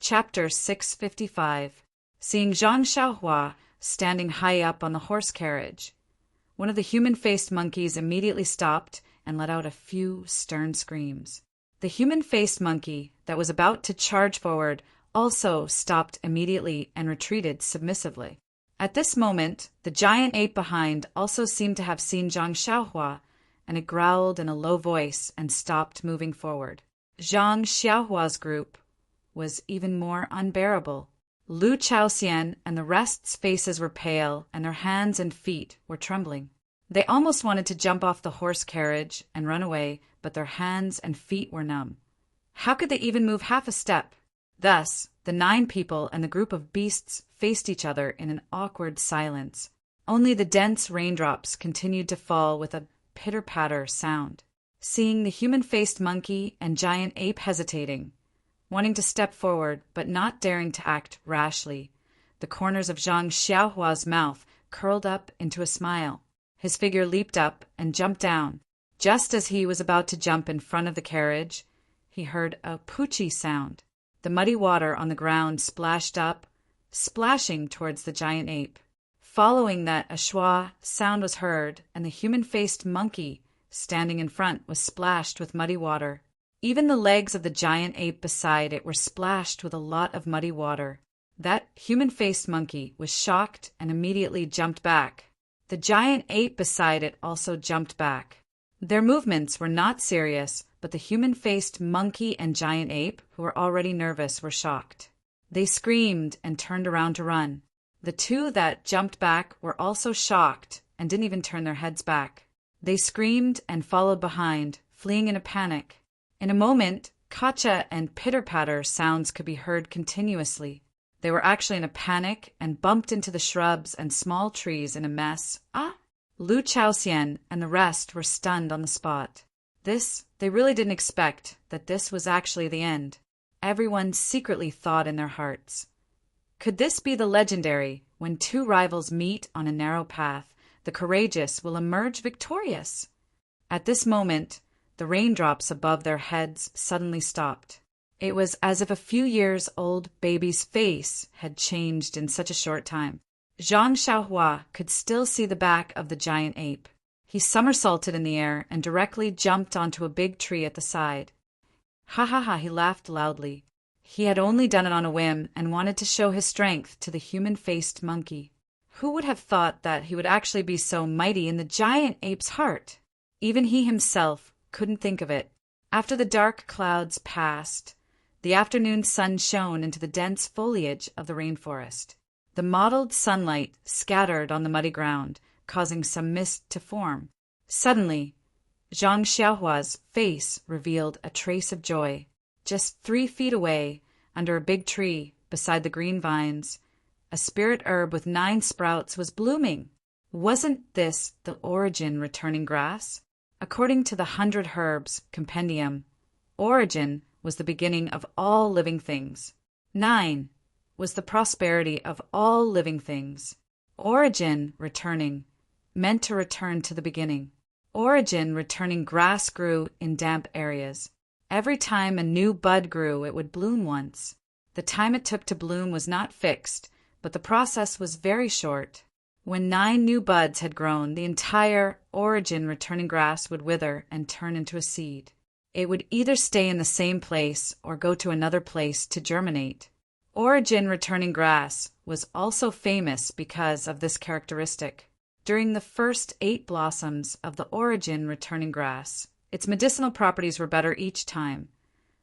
Chapter 655. Seeing Zhang Xiaohua standing high up on the horse carriage, one of the human-faced monkeys immediately stopped and let out a few stern screams. The human-faced monkey that was about to charge forward also stopped immediately and retreated submissively. At this moment, the giant ape behind also seemed to have seen Zhang Xiaohua, and it growled in a low voice and stopped moving forward. Zhang Xiaohua's group was even more unbearable. Lu Chaoxian and the rest's faces were pale, and their hands and feet were trembling. They almost wanted to jump off the horse carriage and run away, but their hands and feet were numb. How could they even move half a step? Thus, the 9 people and the group of beasts faced each other in an awkward silence. Only the dense raindrops continued to fall with a pitter-patter sound. Seeing the human-faced monkey and giant ape hesitating, wanting to step forward but not daring to act rashly, the corners of Zhang Xiaohua's mouth curled up into a smile. His figure leaped up and jumped down. Just as he was about to jump in front of the carriage, he heard a poochie sound. The muddy water on the ground splashed up, splashing towards the giant ape. Following that, a schwa sound was heard, and the human-faced monkey standing in front was splashed with muddy water. Even the legs of the giant ape beside it were splashed with a lot of muddy water. That human-faced monkey was shocked and immediately jumped back. The giant ape beside it also jumped back. Their movements were not serious, but the human-faced monkey and giant ape, who were already nervous, were shocked. They screamed and turned around to run. The 2 that jumped back were also shocked and didn't even turn their heads back. They screamed and followed behind, fleeing in a panic. In a moment, kacha and pitter-patter sounds could be heard continuously. They were actually in a panic and bumped into the shrubs and small trees in a mess. Lu Chaoxian and the rest were stunned on the spot. They really didn't expect that this was actually the end. Everyone secretly thought in their hearts, could this be the legendary, when 2 rivals meet on a narrow path, the courageous will emerge victorious? At this moment, the raindrops above their heads suddenly stopped. It was as if a few years old baby's face had changed in such a short time. Zhang Xiaohua could still see the back of the giant ape. He somersaulted in the air and directly jumped onto a big tree at the side. Ha ha ha, he laughed loudly. He had only done it on a whim and wanted to show his strength to the human-faced monkey. Who would have thought that he would actually be so mighty in the giant ape's heart? Even he himself couldn't think of it. After the dark clouds passed, the afternoon sun shone into the dense foliage of the rainforest. The mottled sunlight scattered on the muddy ground, causing some mist to form. Suddenly, Zhang Xiaohua's face revealed a trace of joy. Just 3 feet away, under a big tree beside the green vines, a spirit herb with 9 sprouts was blooming. Wasn't this the origin returning grass? According to the 100 Herbs Compendium, origin was the beginning of all living things. 9 was the prosperity of all living things. Origin returning meant to return to the beginning. Origin returning grass grew in damp areas. Every time a new bud grew, it would bloom once. The time it took to bloom was not fixed, but the process was very short. When 9 new buds had grown, the entire origin returning grass would wither and turn into a seed. It would either stay in the same place or go to another place to germinate. Origin returning grass was also famous because of this characteristic. During the first 8 blossoms of the origin returning grass, its medicinal properties were better each time,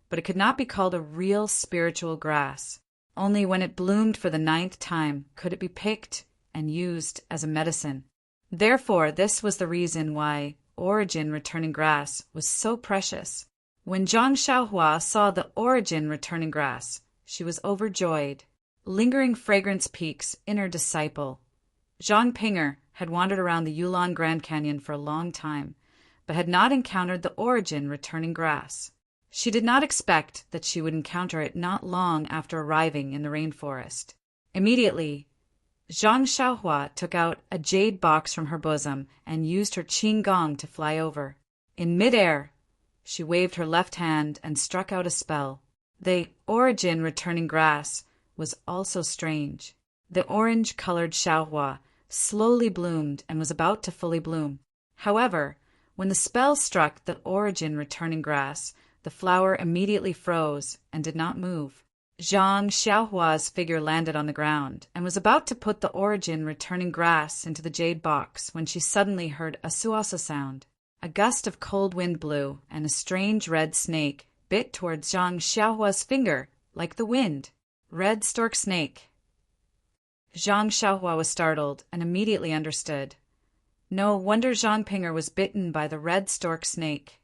but it could not be called a real spiritual grass. Only when it bloomed for the 9th time could it be picked and used as a medicine. Therefore, this was the reason why origin returning grass was so precious. When Zhang Xiaohua saw the origin returning grass, she was overjoyed. Lingering fragrance peaks inner disciple. Zhang Pinger had wandered around the Yulon Grand Canyon for a long time, but had not encountered the origin returning grass. She did not expect that she would encounter it not long after arriving in the rainforest. Immediately, Zhang Xiaohua took out a jade box from her bosom and used her qing gong to fly over. In midair, she waved her left hand and struck out a spell. The origin returning grass was also strange. The orange-colored xiaohua slowly bloomed and was about to fully bloom. However, when the spell struck the origin returning grass, the flower immediately froze and did not move. Zhang Xiaohua's figure landed on the ground and was about to put the origin returning grass into the jade box when she suddenly heard a suasa sound. A gust of cold wind blew, and a strange red snake bit towards Zhang Xiaohua's finger like the wind. Red stork snake. Zhang Xiaohua was startled and immediately understood. No wonder Zhang Pinger was bitten by the red stork snake.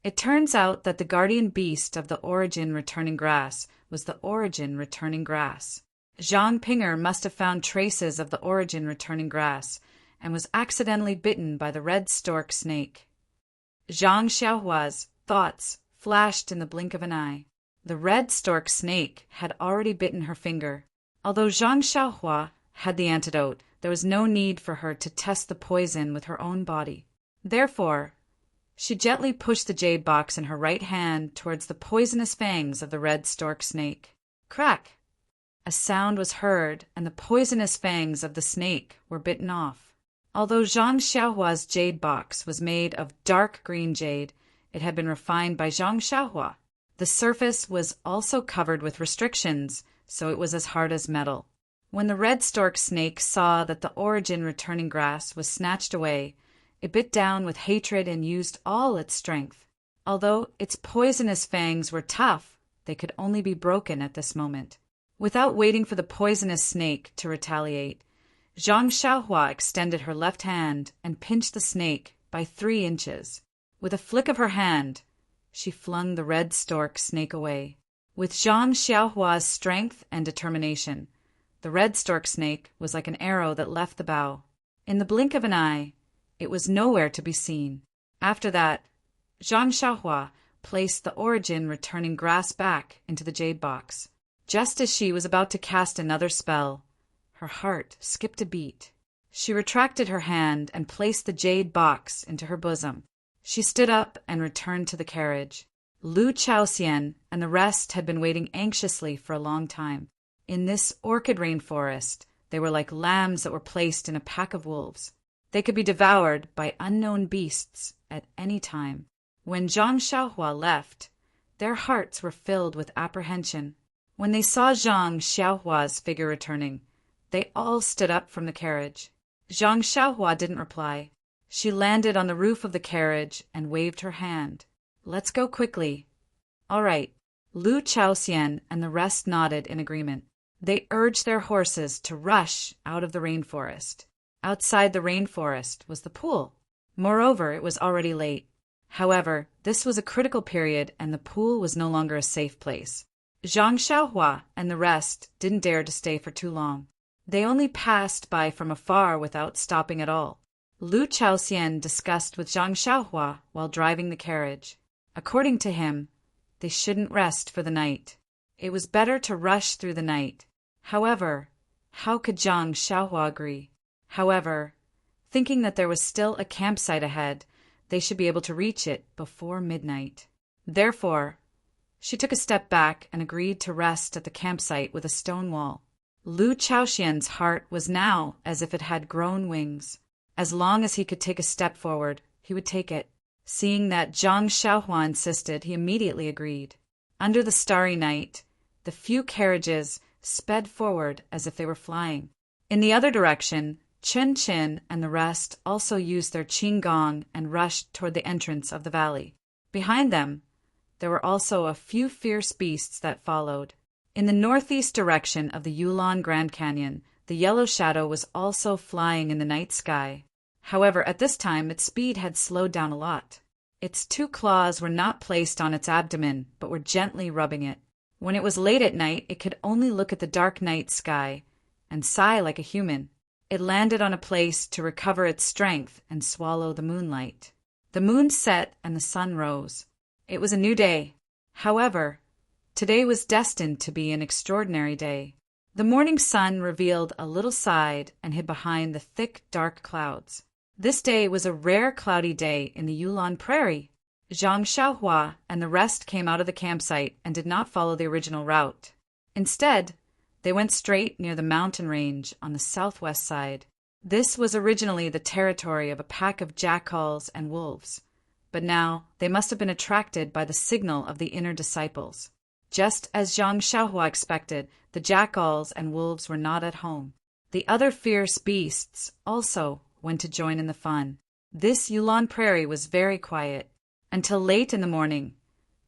It turns out that the guardian beast of the origin returning grass was the origin returning grass. Zhang Pinger must have found traces of the origin returning grass and was accidentally bitten by the red stork snake. Zhang Xiaohua's thoughts flashed in the blink of an eye. The red stork snake had already bitten her finger. Although Zhang Xiaohua had the antidote, there was no need for her to test the poison with her own body. Therefore, she gently pushed the jade box in her right hand towards the poisonous fangs of the red stork snake. Crack! A sound was heard, and the poisonous fangs of the snake were bitten off. Although Zhang Xiaohua's jade box was made of dark green jade, it had been refined by Zhang Xiaohua. The surface was also covered with restrictions, so it was as hard as metal. When the red stork snake saw that the origin returning grass was snatched away, it bit down with hatred and used all its strength. Although its poisonous fangs were tough, they could only be broken at this moment. Without waiting for the poisonous snake to retaliate, Zhang Xiaohua extended her left hand and pinched the snake by 3 inches. With a flick of her hand, she flung the red stork snake away. With Zhang Xiaohua's strength and determination, the red stork snake was like an arrow that left the bow. In the blink of an eye, it was nowhere to be seen. After that, Zhang Xiaohua placed the origin returning grass back into the jade box. Just as she was about to cast another spell, her heart skipped a beat. She retracted her hand and placed the jade box into her bosom. She stood up and returned to the carriage. Lu Chaoxian and the rest had been waiting anxiously for a long time. In this orchid rainforest, they were like lambs that were placed in a pack of wolves. They could be devoured by unknown beasts at any time. When Zhang Xiaohua left, their hearts were filled with apprehension. When they saw Zhang Xiaohua's figure returning, they all stood up from the carriage. Zhang Xiaohua didn't reply. She landed on the roof of the carriage and waved her hand. Let's go quickly. All right. Lu Chaoxian and the rest nodded in agreement. They urged their horses to rush out of the rainforest. Outside the rainforest was the pool. Moreover, it was already late. However, this was a critical period and the pool was no longer a safe place. Zhang Xiaohua and the rest didn't dare to stay for too long. They only passed by from afar without stopping at all. Lu Chaoxian discussed with Zhang Xiaohua while driving the carriage. According to him, they shouldn't rest for the night. It was better to rush through the night. However, how could Zhang Xiaohua agree? However, thinking that there was still a campsite ahead, they should be able to reach it before midnight. Therefore, she took a step back and agreed to rest at the campsite with a stone wall. Lu Chaoxian's heart was now as if it had grown wings. As long as he could take a step forward, he would take it. Seeing that Zhang Xiaohua insisted, he immediately agreed. Under the starry night, the few carriages sped forward as if they were flying. In the other direction, Chen Qin and the rest also used their qinggong and rushed toward the entrance of the valley. Behind them, there were also a few fierce beasts that followed. In the northeast direction of the Yulon Grand Canyon, the yellow shadow was also flying in the night sky. However, at this time, its speed had slowed down a lot. Its 2 claws were not placed on its abdomen, but were gently rubbing it. When it was late at night, it could only look at the dark night sky and sigh like a human. It landed on a place to recover its strength and swallow the moonlight. The moon set and the sun rose. It was a new day. However, today was destined to be an extraordinary day. The morning sun revealed a little side and hid behind the thick, dark clouds. This day was a rare cloudy day in the Yulon Prairie. Zhang Xiaohua and the rest came out of the campsite and did not follow the original route. Instead, they went straight near the mountain range on the southwest side. This was originally the territory of a pack of jackals and wolves, but now they must have been attracted by the signal of the inner disciples. Just as Zhang Xiaohua expected, the jackals and wolves were not at home. The other fierce beasts also went to join in the fun. This Yulon prairie was very quiet. Until late in the morning,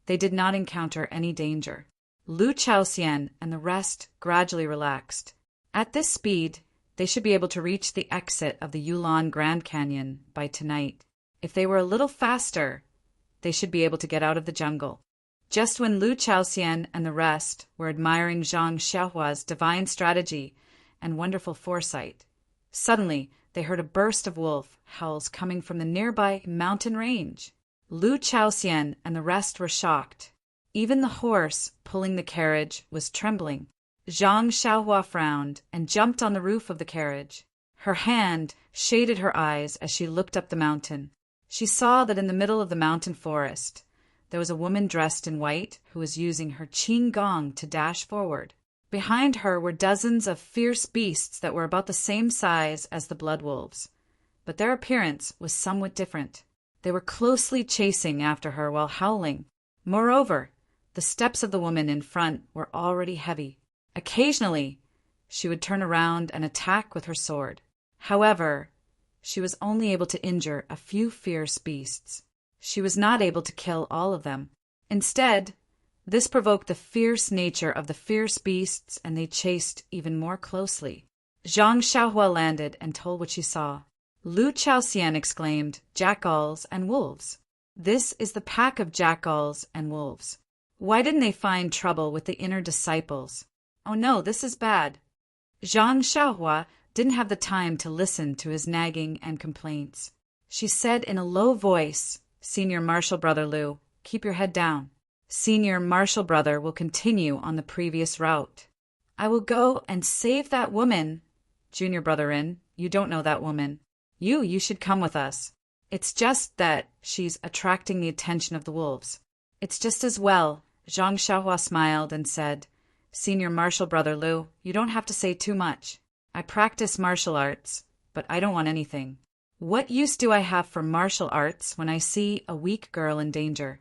they did not encounter any danger. Lu Chaoxian and the rest gradually relaxed. At this speed, they should be able to reach the exit of the Yulon Grand Canyon by tonight. If they were a little faster, they should be able to get out of the jungle. Just when Lu Chaoxian and the rest were admiring Zhang Xiaohua's divine strategy and wonderful foresight, suddenly they heard a burst of wolf howls coming from the nearby mountain range. Lu Chaoxian and the rest were shocked. Even the horse pulling the carriage was trembling. Zhang Xiaohua frowned and jumped on the roof of the carriage. Her hand shaded her eyes as she looked up the mountain. She saw that in the middle of the mountain forest, there was a woman dressed in white who was using her qing gong to dash forward. Behind her were dozens of fierce beasts that were about the same size as the blood wolves, but their appearance was somewhat different. They were closely chasing after her while howling. Moreover, the steps of the woman in front were already heavy. Occasionally, she would turn around and attack with her sword. However, she was only able to injure a few fierce beasts. She was not able to kill all of them. Instead, this provoked the fierce nature of the fierce beasts, and they chased even more closely. Zhang Xiaohua landed and told what she saw. Lu Chaoxian exclaimed, "Jackals and wolves. This is the pack of jackals and wolves. Why didn't they find trouble with the inner disciples? Oh no, this is bad." Zhang Xiaohua didn't have the time to listen to his nagging and complaints. She said in a low voice, "Senior Marshal Brother Lu, keep your head down. Senior Marshal Brother will continue on the previous route. I will go and save that woman." "Junior Brother In, you don't know that woman. You should come with us. It's just that she's attracting the attention of the wolves." "It's just as well." Zhang Xiaohua smiled and said, "Senior Marshal Brother Lu, you don't have to say too much. I practice martial arts, but I don't want anything. What use do I have for martial arts when I see a weak girl in danger?"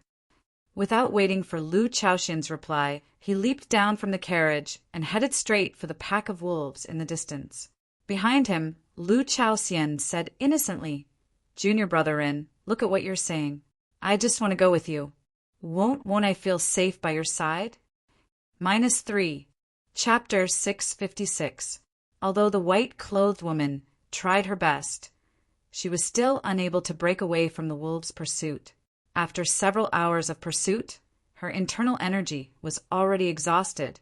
Without waiting for Lu Chaoxian's reply, he leaped down from the carriage and headed straight for the pack of wolves in the distance. Behind him, Lu Chaoxian said innocently, "Junior Brother In, look at what you're saying. I just want to go with you. Won't I feel safe by your side?" -3. Chapter 656. Although the white-clothed woman tried her best, she was still unable to break away from the wolves' pursuit. After several hours of pursuit, her internal energy was already exhausted,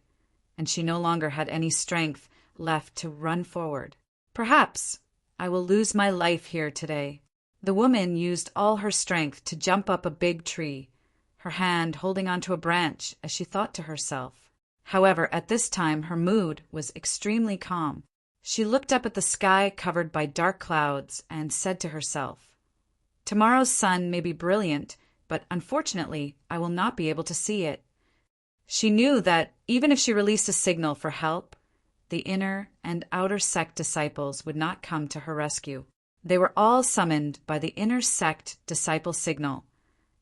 and she no longer had any strength left to run forward. "Perhaps I will lose my life here today." The woman used all her strength to jump up a big tree, her hand holding onto a branch as she thought to herself. However, at this time her mood was extremely calm. She looked up at the sky covered by dark clouds and said to herself, "Tomorrow's sun may be brilliant, but unfortunately I will not be able to see it." She knew that even if she released a signal for help, the inner and outer sect disciples would not come to her rescue. They were all summoned by the inner sect disciple signal,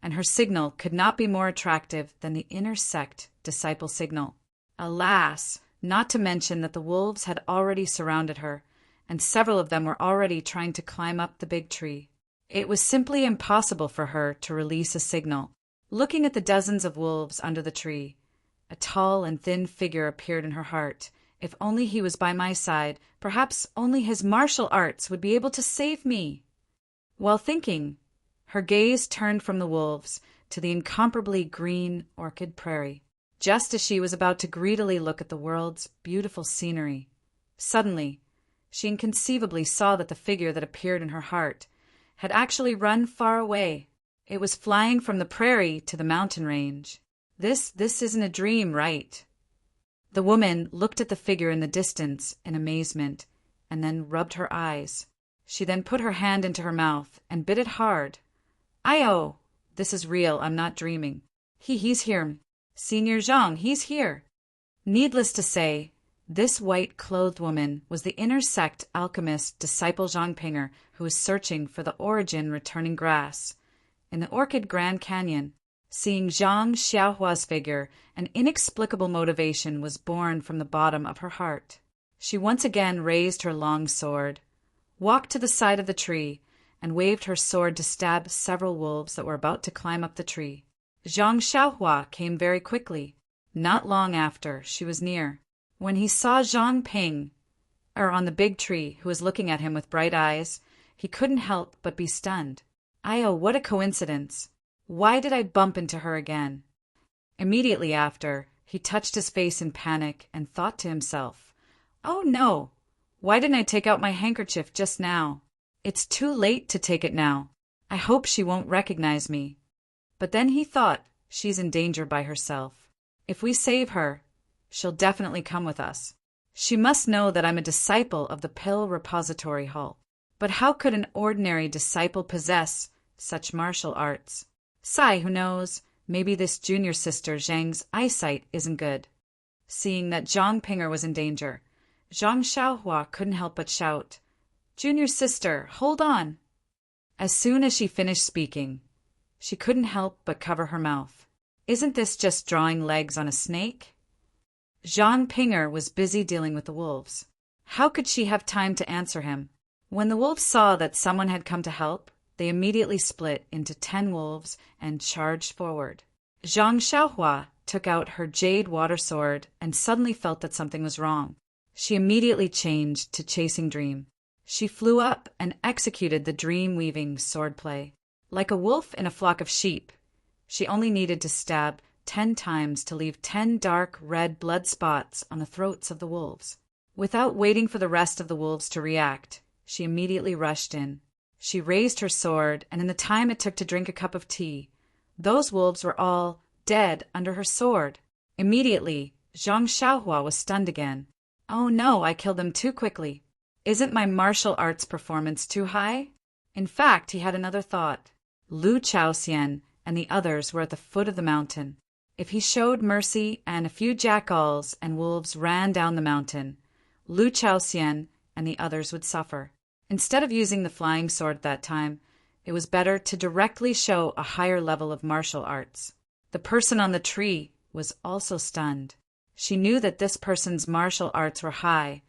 and her signal could not be more attractive than the inner sect disciple signal. Alas, not to mention that the wolves had already surrounded her, and several of them were already trying to climb up the big tree. It was simply impossible for her to release a signal. Looking at the dozens of wolves under the tree, a tall and thin figure appeared in her heart. If only he was by my side, perhaps only his martial arts would be able to save me. While thinking, her gaze turned from the wolves to the incomparably green orchid prairie. Just as she was about to greedily look at the world's beautiful scenery, suddenly, she inconceivably saw that the figure that appeared in her heart had actually run far away. It was flying from the prairie to the mountain range. This isn't a dream, right? The woman looked at the figure in the distance in amazement, and then rubbed her eyes. She then put her hand into her mouth and bit it hard. "Ayo! This is real, I'm not dreaming. He's here. Senior Zhang, he's here. Needless to say, this white-clothed woman was the inner sect alchemist disciple Zhang Pinger who was searching for the origin returning grass. In the Orchid Grand Canyon, seeing Zhang Xiaohua's figure, an inexplicable motivation was born from the bottom of her heart. She once again raised her long sword, walked to the side of the tree, and waved her sword to stab several wolves that were about to climb up the tree. Zhang Xiaohua came very quickly. Not long after, she was near. When he saw Zhang Ping, on the big tree, who was looking at him with bright eyes, he couldn't help but be stunned. What a coincidence! Why did I bump into her again? Immediately after, he touched his face in panic and thought to himself, "Oh no! Why didn't I take out my handkerchief just now? It's too late to take it now. I hope she won't recognize me." But then he thought, she's in danger by herself. If we save her, she'll definitely come with us. She must know that I'm a disciple of the Pill Repository Hall. But how could an ordinary disciple possess such martial arts? Who knows, maybe this junior sister Zhang's eyesight isn't good. Seeing that Zhang Pinger was in danger, Zhang Xiaohua couldn't help but shout, "Junior sister, hold on!" As soon as she finished speaking, she couldn't help but cover her mouth. Isn't this just drawing legs on a snake? Zhang Pinger was busy dealing with the wolves. How could she have time to answer him? When the wolves saw that someone had come to help, they immediately split into 10 wolves and charged forward. Zhang Xiaohua took out her jade water sword and suddenly felt that something was wrong. She immediately changed to Chasing Dream. She flew up and executed the dream-weaving swordplay. Like a wolf in a flock of sheep, she only needed to stab 10 times to leave 10 dark red blood spots on the throats of the wolves. Without waiting for the rest of the wolves to react, she immediately rushed in. She raised her sword, and in the time it took to drink a cup of tea, those wolves were all dead under her sword. Immediately, Zhang Xiaohua was stunned again. "Oh no, I killed them too quickly. Isn't my martial arts performance too high?" In fact, he had another thought. Lu Chaoxian and the others were at the foot of the mountain. If he showed mercy and a few jackals and wolves ran down the mountain, Lu Chaoxian and the others would suffer. Instead of using the flying sword that time, it was better to directly show a higher level of martial arts. The person on the tree was also stunned. She knew that this person's martial arts were high,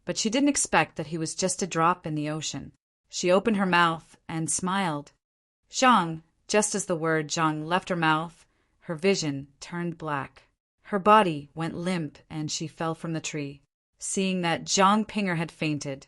but she didn't expect that he was just a drop in the ocean. She opened her mouth and smiled. Zhang, just as the word Zhang left her mouth, her vision turned black. Her body went limp and she fell from the tree. Seeing that Zhang Pinger had fainted,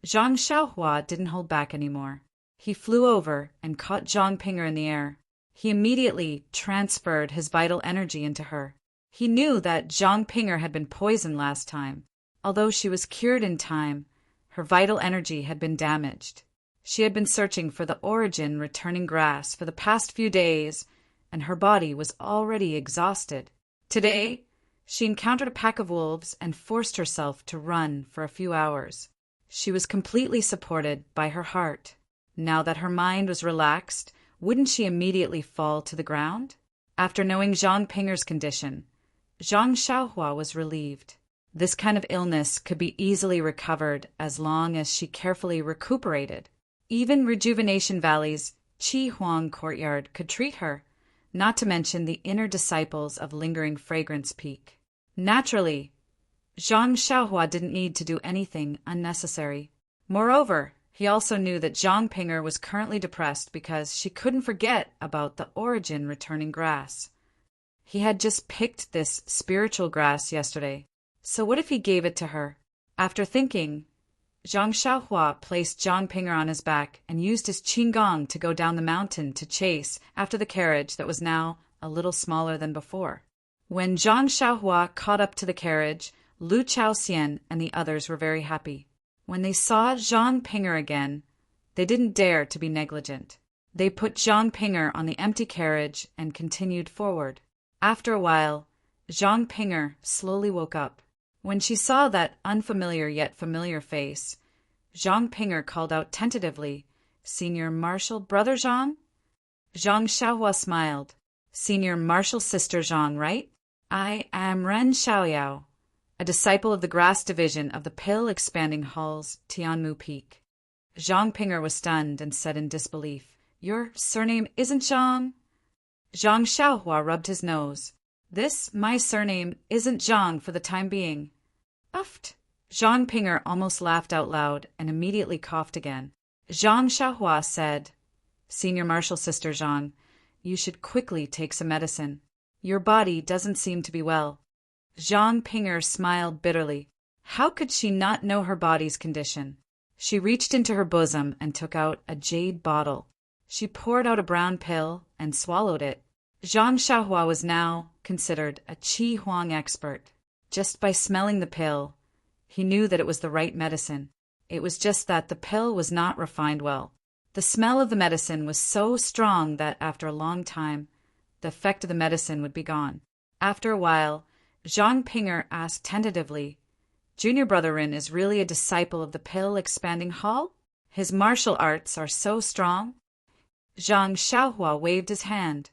Zhang Xiaohua didn't hold back anymore. He flew over and caught Zhang Pinger in the air. He immediately transferred his vital energy into her. He knew that Zhang Pinger had been poisoned last time. Although she was cured in time, her vital energy had been damaged. She had been searching for the origin returning grass for the past few days, and her body was already exhausted. Today, she encountered a pack of wolves and forced herself to run for a few hours. She was completely supported by her heart. Now that her mind was relaxed, wouldn't she immediately fall to the ground? After knowing Zhang Pinger's condition, Zhang Xiaohua was relieved. This kind of illness could be easily recovered as long as she carefully recuperated. Even Rejuvenation Valley's Qi Huang courtyard could treat her, not to mention the inner disciples of Lingering Fragrance Peak. Naturally, Zhang Xiaohua didn't need to do anything unnecessary. Moreover, he also knew that Zhang Pinger was currently depressed because she couldn't forget about the origin returning grass. He had just picked this spiritual grass yesterday, so what if he gave it to her? After thinking, Zhang Xiaohua placed Zhang Pinger on his back and used his qigong to go down the mountain to chase after the carriage that was now a little smaller than before. When Zhang Xiaohua caught up to the carriage, Lu Chaoxian and the others were very happy. When they saw Zhang Pinger again, they didn't dare to be negligent. They put Zhang Pinger on the empty carriage and continued forward. After a while, Zhang Pinger slowly woke up. When she saw that unfamiliar yet familiar face, Zhang Pinger called out tentatively, "Senior Marshal Brother Zhang?" Zhang Xiaohua smiled. Senior Marshal Sister Zhang, right? I am Ren Xiaoyao, a disciple of the Grass Division of the Pill-Expanding Hall's Tianmu Peak. Zhang Pinger was stunned and said in disbelief, Your surname isn't Zhang? Zhang Xiaohua rubbed his nose. My surname, isn't Zhang for the time being. Uffed. Zhang Pinger almost laughed out loud and immediately coughed again. Zhang Xiaohua said, Senior Marshal Sister Zhang, you should quickly take some medicine. Your body doesn't seem to be well. Zhang Pinger smiled bitterly. How could she not know her body's condition? She reached into her bosom and took out a jade bottle. She poured out a brown pill and swallowed it. Zhang Xiaohua was now considered a Qi Huang expert. Just by smelling the pill, he knew that it was the right medicine. It was just that the pill was not refined well. The smell of the medicine was so strong that after a long time, the effect of the medicine would be gone. After a while, Zhang Pinger asked tentatively, Junior Brother Rin is really a disciple of the Pill-Expanding Hall? His martial arts are so strong? Zhang Xiaohua waved his hand.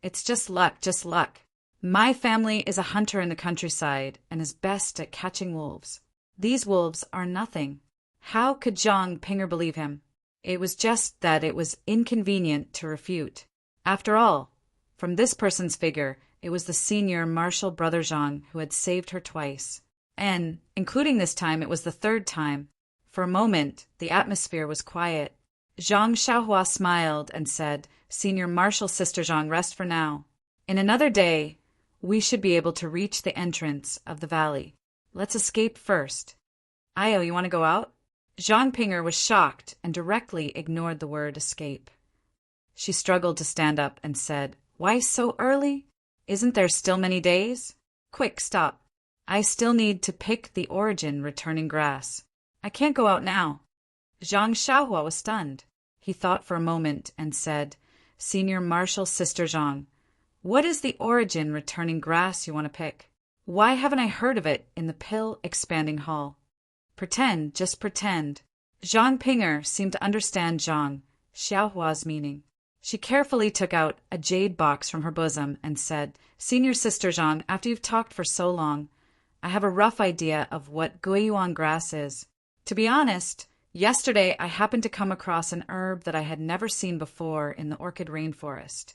It's just luck, just luck. My family is a hunter in the countryside and is best at catching wolves. These wolves are nothing. How could Zhang Pinger believe him? It was just that it was inconvenient to refute. After all, from this person's figure, it was the senior Marshal Brother Zhang who had saved her twice. And, including this time, it was the third time. For a moment, the atmosphere was quiet. Zhang Xiaohua smiled and said, Senior Marshal Sister Zhang, rest for now. In another day, we should be able to reach the entrance of the valley. Let's escape first. Io, you want to go out? Zhang Pinger was shocked and directly ignored the word escape. She struggled to stand up and said, Why so early? Isn't there still many days? Quick, stop. I still need to pick the origin returning grass. I can't go out now. Zhang Xiaohua was stunned. He thought for a moment and said, Senior Marshal Sister Zhang, what is the origin returning grass you want to pick? Why haven't I heard of it in the Pill-Expanding Hall? Pretend, just pretend. Zhang Pinger seemed to understand Zhang Xiaohua's meaning. She carefully took out a jade box from her bosom and said, Senior Sister Zhang, after you've talked for so long, I have a rough idea of what guiyuan grass is. To be honest, yesterday I happened to come across an herb that I had never seen before in the orchid rainforest.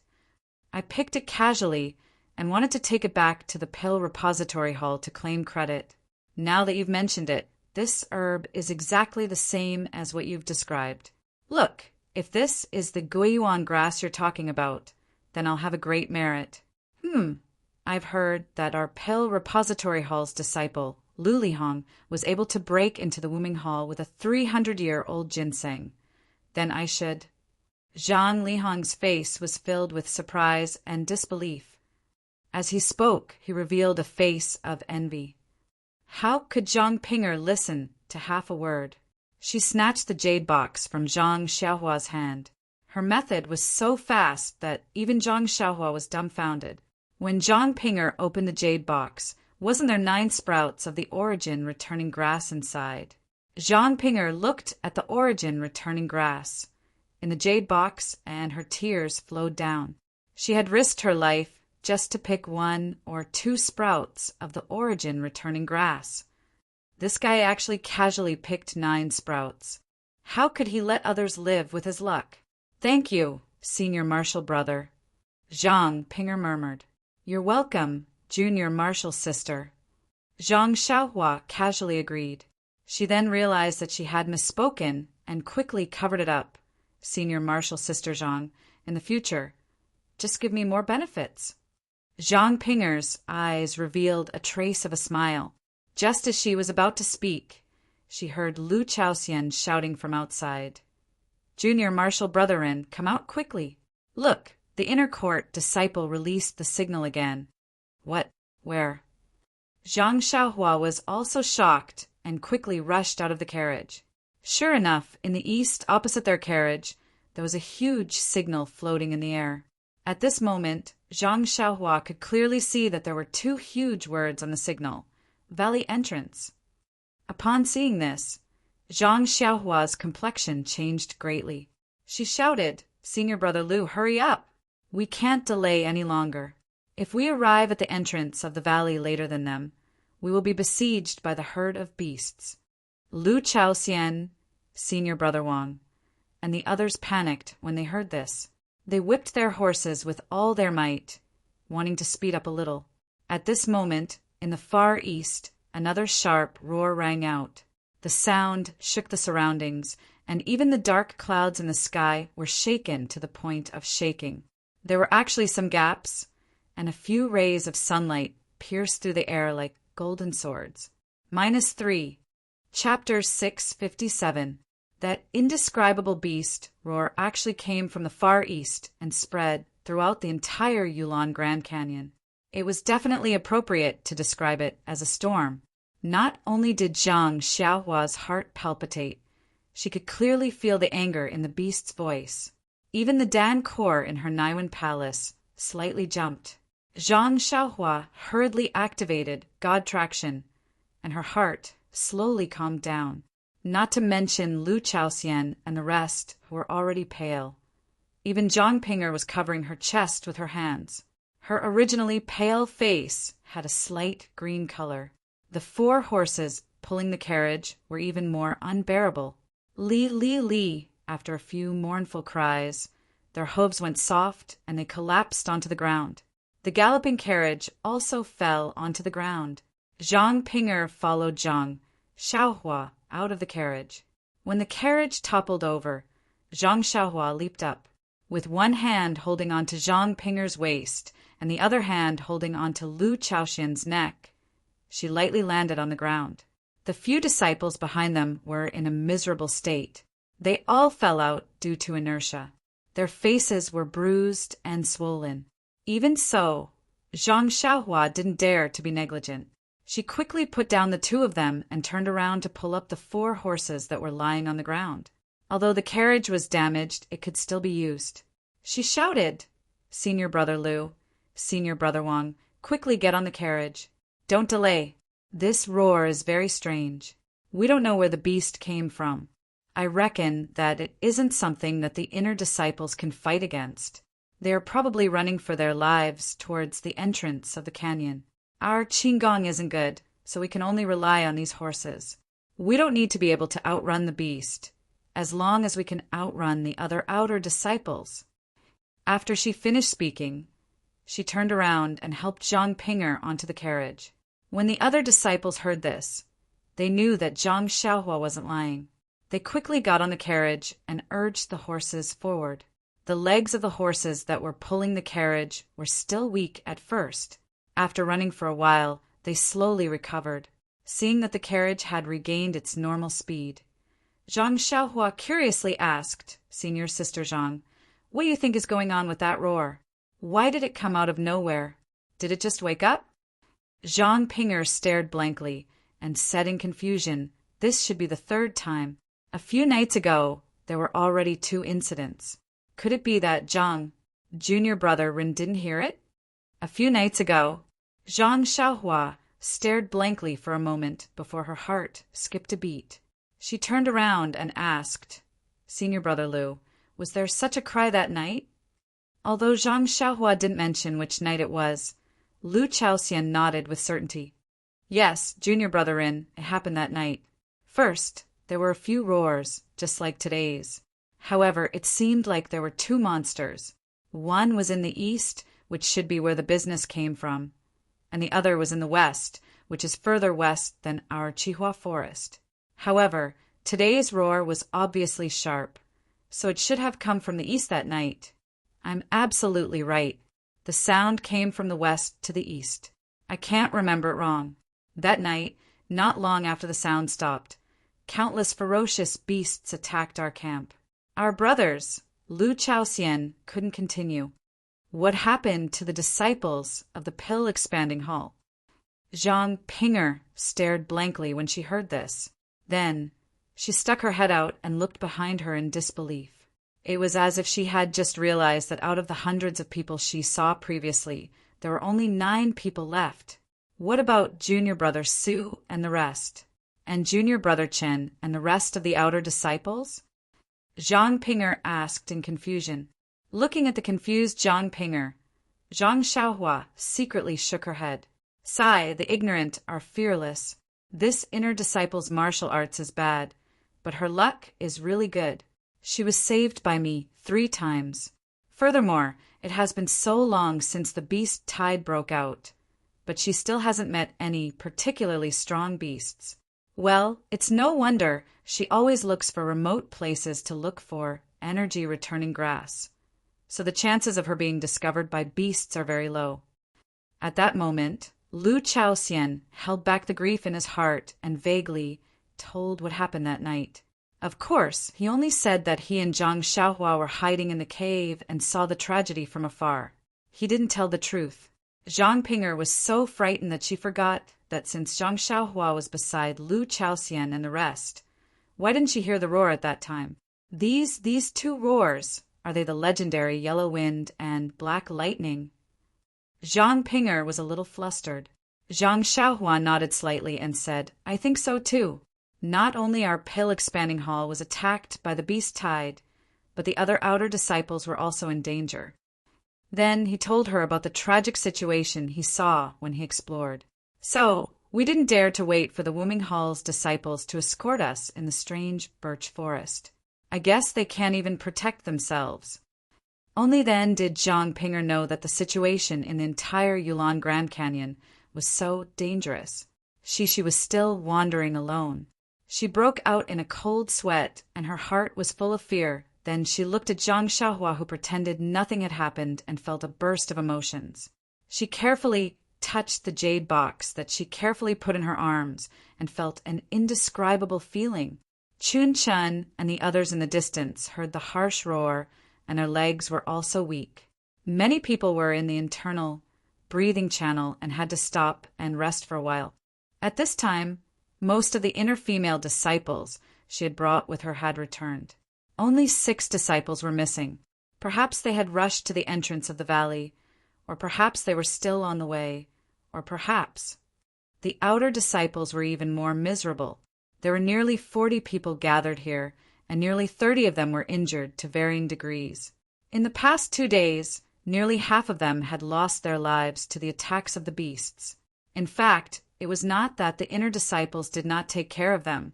I picked it casually and wanted to take it back to the Pill Repository Hall to claim credit. Now that you've mentioned it, this herb is exactly the same as what you've described. Look, if this is the guiyuan grass you're talking about, then I'll have a great merit. I've heard that our Pill Repository Hall's disciple, Lu Lihong, was able to break into the Wuming Hall with a 300-year-old ginseng. Then I should... Zhang Lihong's face was filled with surprise and disbelief. As he spoke, he revealed a face of envy. How could Zhang Pinger listen to half a word? She snatched the jade box from Zhang Xiaohua's hand. Her method was so fast that even Zhang Xiaohua was dumbfounded. When Zhang Pinger opened the jade box, wasn't there 9 sprouts of the origin returning grass inside? Zhang Pinger looked at the origin returning grass in the jade box, and her tears flowed down. She had risked her life just to pick 1 or 2 sprouts of the origin returning grass. This guy actually casually picked 9 sprouts. How could he let others live with his luck? Thank you, Senior Marshal Brother. Zhang Pinger murmured. You're welcome, Junior Marshal Sister. Zhang Xiaohua casually agreed. She then realized that she had misspoken and quickly covered it up. Senior Marshal Sister Zhang, in the future, just give me more benefits. Zhang Pinger's eyes revealed a trace of a smile. Just as she was about to speak, she heard Lu Chaoxian shouting from outside. Junior Marshal Brother Rin, come out quickly. Look, the inner court disciple released the signal again. What? Where? Zhang Xiaohua was also shocked and quickly rushed out of the carriage. Sure enough, in the east, opposite their carriage, there was a huge signal floating in the air. At this moment, Zhang Xiaohua could clearly see that there were 2 huge words on the signal, Valley Entrance. Upon seeing this, Zhang Xiaohua's complexion changed greatly. She shouted, Senior Brother Lu, hurry up! We can't delay any longer. If we arrive at the entrance of the valley later than them, we will be besieged by the herd of beasts. Lu Chaoxian, Senior Brother Wang, and the others panicked when they heard this. They whipped their horses with all their might, wanting to speed up a little. At this moment, in the far east, another sharp roar rang out. The sound shook the surroundings, and even the dark clouds in the sky were shaken to the point of shaking. There were actually some gaps, and a few rays of sunlight pierced through the air like golden swords. -3. Chapter 657. That indescribable beast roar actually came from the far east and spread throughout the entire Yulon Grand Canyon. It was definitely appropriate to describe it as a storm. Not only did Zhang Xiaohua's heart palpitate, she could clearly feel the anger in the beast's voice. Even the Dan core in her Naiwan palace slightly jumped. Zhang Xiaohua hurriedly activated God Traction, and her heart slowly calmed down. Not to mention Lu Chaoxian and the rest who were already pale. Even Zhang Pinger was covering her chest with her hands. Her originally pale face had a slight green color. The 4 horses pulling the carriage were even more unbearable. Li, li, li, after a few mournful cries, their hooves went soft and they collapsed onto the ground. The galloping carriage also fell onto the ground. Zhang Pinger followed Zhang Xiaohua out of the carriage. When the carriage toppled over, Zhang Xiaohua leaped up. With one hand holding onto Zhang Pinger's waist and the other hand holding onto Lu Chaoxian's neck, she lightly landed on the ground. The few disciples behind them were in a miserable state. They all fell out due to inertia. Their faces were bruised and swollen. Even so, Zhang Xiaohua didn't dare to be negligent. She quickly put down the 2 of them and turned around to pull up the 4 horses that were lying on the ground. Although the carriage was damaged, it could still be used. She shouted, "Senior Brother Lu, Senior Brother Wang, quickly get on the carriage. Don't delay. This roar is very strange. We don't know where the beast came from. I reckon that it isn't something that the inner disciples can fight against. They are probably running for their lives towards the entrance of the canyon. Our qinggong isn't good, so we can only rely on these horses. We don't need to be able to outrun the beast, as long as we can outrun the other outer disciples." After she finished speaking, she turned around and helped Zhang Pinger onto the carriage. When the other disciples heard this, they knew that Zhang Xiaohua wasn't lying. They quickly got on the carriage and urged the horses forward. The legs of the horses that were pulling the carriage were still weak at first. After running for a while, they slowly recovered, seeing that the carriage had regained its normal speed. Zhang Xiaohua curiously asked Senior Sister Zhang, "What do you think is going on with that roar? Why did it come out of nowhere? Did it just wake up?" Zhang Pinger stared blankly and said in confusion, "This should be the 3rd time. A few nights ago, there were already 2 incidents. Could it be that Zhang, junior brother Rin, didn't hear it? A few nights ago." Zhang Xiaohua stared blankly for a moment before her heart skipped a beat. She turned around and asked, "Senior Brother Lu, was there such a cry that night?" Although Zhang Xiaohua didn't mention which night it was, Lu Chaoxian nodded with certainty. "Yes, Junior Brother Rin, it happened that night. First, there were a few roars, just like today's. However, it seemed like there were 2 monsters. One was in the east, which should be where the business came from, and the other was in the west, which is further west than our Chihua forest. However, today's roar was obviously sharp, so it should have come from the east that night. I'm absolutely right. The sound came from the west to the east. I can't remember it wrong. That night, not long after the sound stopped, countless ferocious beasts attacked our camp. Our brothers, Lu Chaoxian, couldn't continue. What happened to the disciples of the pill-expanding hall?" Zhang Pinger stared blankly when she heard this. Then, she stuck her head out and looked behind her in disbelief. It was as if she had just realized that out of the hundreds of people she saw previously, there were only 9 people left. What about Junior Brother Su and the rest? And Junior Brother Chen and the rest of the outer disciples? Zhang Pinger asked in confusion. Looking at the confused Zhang Pinger, Zhang Xiaohua secretly shook her head. Sigh, the ignorant are fearless. This inner disciple's martial arts is bad, but her luck is really good. She was saved by me 3 times. Furthermore, it has been so long since the beast tide broke out, but she still hasn't met any particularly strong beasts. Well, it's no wonder she always looks for remote places to look for energy-returning grass, so the chances of her being discovered by beasts are very low. At that moment, Lu Chaoxian held back the grief in his heart and vaguely told what happened that night. Of course, he only said that he and Zhang Xiaohua were hiding in the cave and saw the tragedy from afar. He didn't tell the truth. Zhang Pinger was so frightened that she forgot that since Zhang Xiaohua was beside Lu Chaoxian and the rest, why didn't she hear the roar at that time? These 2 roars, are they the legendary Yellow Wind and Black Lightning? Zhang Pinger was a little flustered. Zhang Xiaohua nodded slightly and said, I think so too. Not only our pale expanding hall was attacked by the beast tide, but the other outer disciples were also in danger. Then he told her about the tragic situation he saw when he explored. So, we didn't dare to wait for the Wuming Hall's disciples to escort us in the strange birch forest. I guess they can't even protect themselves. Only then did Zhang Pinger know that the situation in the entire Yulon Grand Canyon was so dangerous. She was still wandering alone. She broke out in a cold sweat, and her heart was full of fear. Then she looked at Zhang Xiaohua, who pretended nothing had happened, and felt a burst of emotions. She carefully touched the jade box that she carefully put in her arms, and felt an indescribable feeling. Chun Chun and the others in the distance heard the harsh roar, and their legs were also weak. Many people were in the internal breathing channel and had to stop and rest for a while. At this time, most of the inner female disciples she had brought with her had returned. Only 6 disciples were missing. Perhaps they had rushed to the entrance of the valley, or perhaps they were still on the way, or perhaps. The outer disciples were even more miserable. There were nearly 40 people gathered here, and nearly 30 of them were injured to varying degrees. In the past 2 days, nearly half of them had lost their lives to the attacks of the beasts. In fact, it was not that the inner disciples did not take care of them,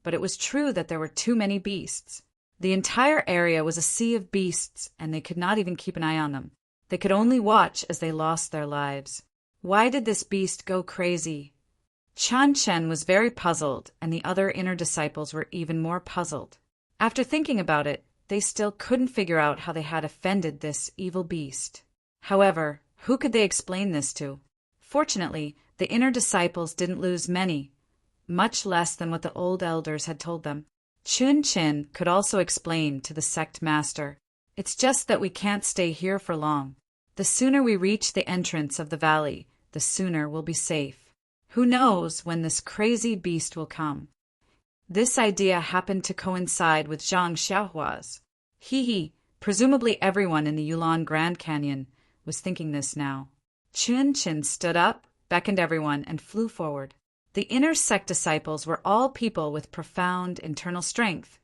but it was true that there were too many beasts. The entire area was a sea of beasts, and they could not even keep an eye on them. They could only watch as they lost their lives. Why did this beast go crazy? Chan Chen was very puzzled, and the other inner disciples were even more puzzled. After thinking about it, they still couldn't figure out how they had offended this evil beast. However, who could they explain this to? Fortunately, the inner disciples didn't lose many, much less than what the old elders had told them. Chun Chin could also explain to the sect master, "It's just that we can't stay here for long. The sooner we reach the entrance of the valley, the sooner we'll be safe. Who knows when this crazy beast will come?" This idea happened to coincide with Zhang Xiaohua's. Presumably everyone in the Yulon Grand Canyon was thinking this now. Chun Chin stood up, beckoned everyone, and flew forward. The inner sect disciples were all people with profound internal strength,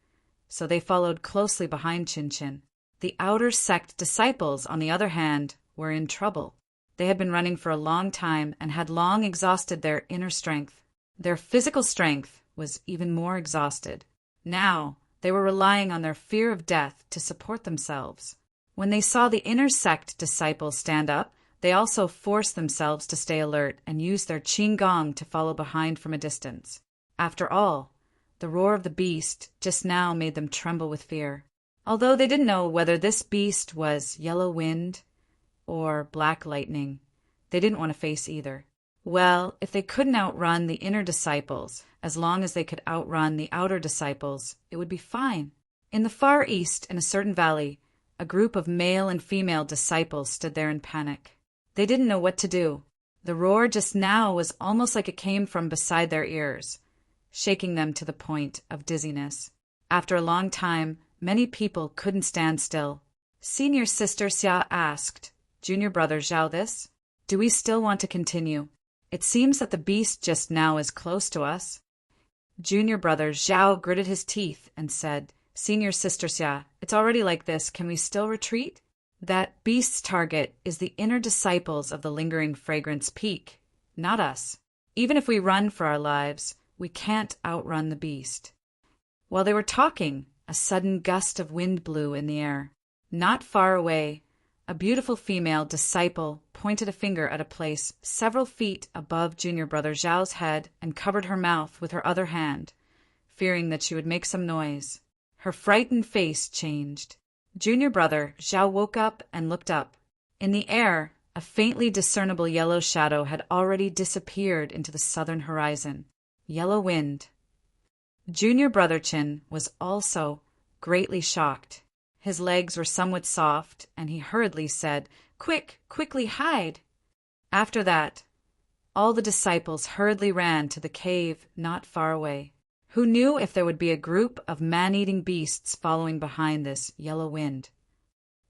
so they followed closely behind Chin Chin. The outer sect disciples, on the other hand, were in trouble. They had been running for a long time and had long exhausted their inner strength. Their physical strength was even more exhausted. Now, they were relying on their fear of death to support themselves. When they saw the inner sect disciples stand up, they also forced themselves to stay alert and use their qigong to follow behind from a distance. After all, the roar of the beast just now made them tremble with fear. Although they didn't know whether this beast was Yellow Wind or Black Lightning, they didn't want to face either. Well, if they couldn't outrun the inner disciples, as long as they could outrun the outer disciples, it would be fine. In the far east, in a certain valley, a group of male and female disciples stood there in panic. They didn't know what to do. The roar just now was almost like it came from beside their ears, shaking them to the point of dizziness. After a long time, many people couldn't stand still. Senior Sister Xia asked, "Junior Brother Zhao this? Do we still want to continue? It seems that the beast just now is close to us." Junior Brother Zhao gritted his teeth and said, "Senior Sister Xia, it's already like this. Can we still retreat?" That beast's target is the inner disciples of the lingering fragrance peak, not us. Even if we run for our lives, we can't outrun the beast. While they were talking, a sudden gust of wind blew in the air. Not far away, a beautiful female disciple pointed a finger at a place several feet above junior brother Zhao's head and covered her mouth with her other hand, fearing that she would make some noise. Her frightened face changed. Junior brother Zhao woke up and looked up. In the air, a faintly discernible yellow shadow had already disappeared into the southern horizon. Yellow wind. Junior brother Qin was also greatly shocked. His legs were somewhat soft, and he hurriedly said, "Quick, quickly hide!" After that, all the disciples hurriedly ran to the cave not far away. Who knew if there would be a group of man-eating beasts following behind this yellow wind?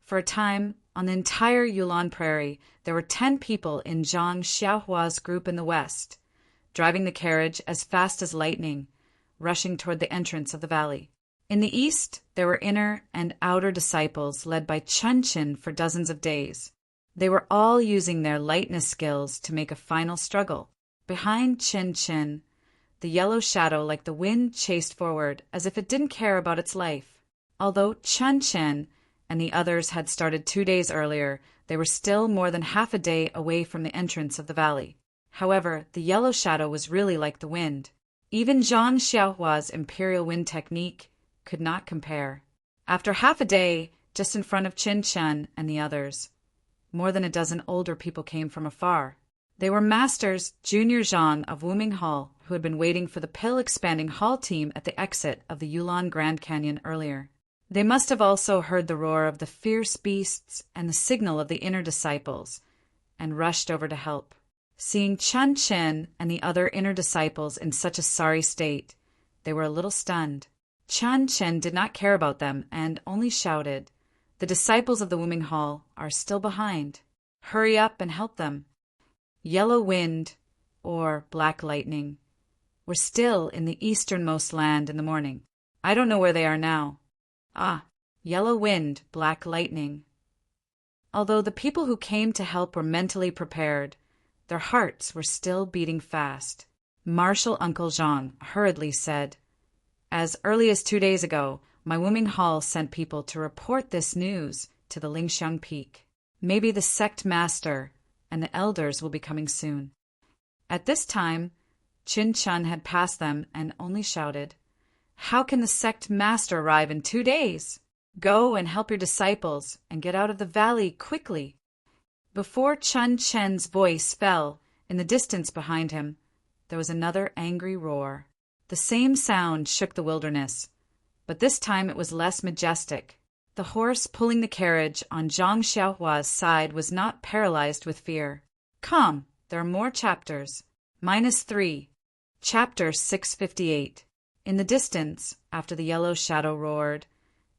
For a time, on the entire Yulon Prairie, there were 10 people in Zhang Xiaohua's group in the west, driving the carriage as fast as lightning, rushing toward the entrance of the valley. In the east, there were inner and outer disciples led by Chun-Chin for dozens of days. They were all using their lightness skills to make a final struggle. Behind Chin-Chin, the yellow shadow like the wind chased forward as if it didn't care about its life. Although Chun-Chin and the others had started 2 days earlier, they were still more than half a day away from the entrance of the valley. However, the yellow shadow was really like the wind. Even Zhang Xiaohua's imperial wind technique could not compare. After half a day, just in front of Chin-Chin and the others, more than a dozen older people came from afar. They were Masters Junior Zhang of Wuming Hall, who had been waiting for the pill-expanding hall team at the exit of the Yulon Grand Canyon earlier. They must have also heard the roar of the fierce beasts and the signal of the inner disciples, and rushed over to help. Seeing Chun-Chin and the other inner disciples in such a sorry state, they were a little stunned. Chun-Chin did not care about them and only shouted, "The disciples of the Wuming Hall are still behind. Hurry up and help them." Yellow wind, or black lightning, were still in the easternmost land in the morning. I don't know where they are now. Yellow wind, black lightning. Although the people who came to help were mentally prepared, their hearts were still beating fast. Marshal Uncle Zhang hurriedly said, "As early as 2 days ago, my Wuming Hall sent people to report this news to the Lingxiang Peak. Maybe the sect master and the elders will be coming soon." At this time, Chin-Chin had passed them and only shouted, "How can the sect master arrive in 2 days? Go and help your disciples and get out of the valley quickly." Before Chun-Chen's voice fell, in the distance behind him, there was another angry roar. The same sound shook the wilderness, but this time it was less majestic. The horse pulling the carriage on Zhang Xiaohua's side was not paralyzed with fear. Come, there are more chapters. -3. Chapter 658. In the distance, after the yellow shadow roared,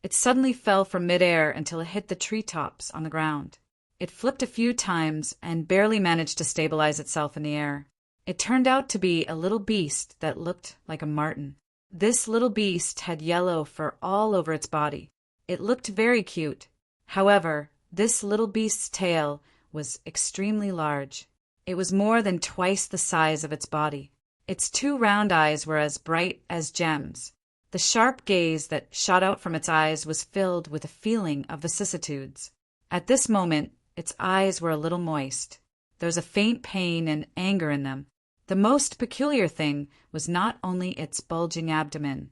it suddenly fell from midair until it hit the treetops on the ground. It flipped a few times and barely managed to stabilize itself in the air. It turned out to be a little beast that looked like a marten. This little beast had yellow fur all over its body. It looked very cute. However, this little beast's tail was extremely large. It was more than twice the size of its body. Its 2 round eyes were as bright as gems. The sharp gaze that shot out from its eyes was filled with a feeling of vicissitudes. At this moment, its eyes were a little moist. There was a faint pain and anger in them. The most peculiar thing was not only its bulging abdomen,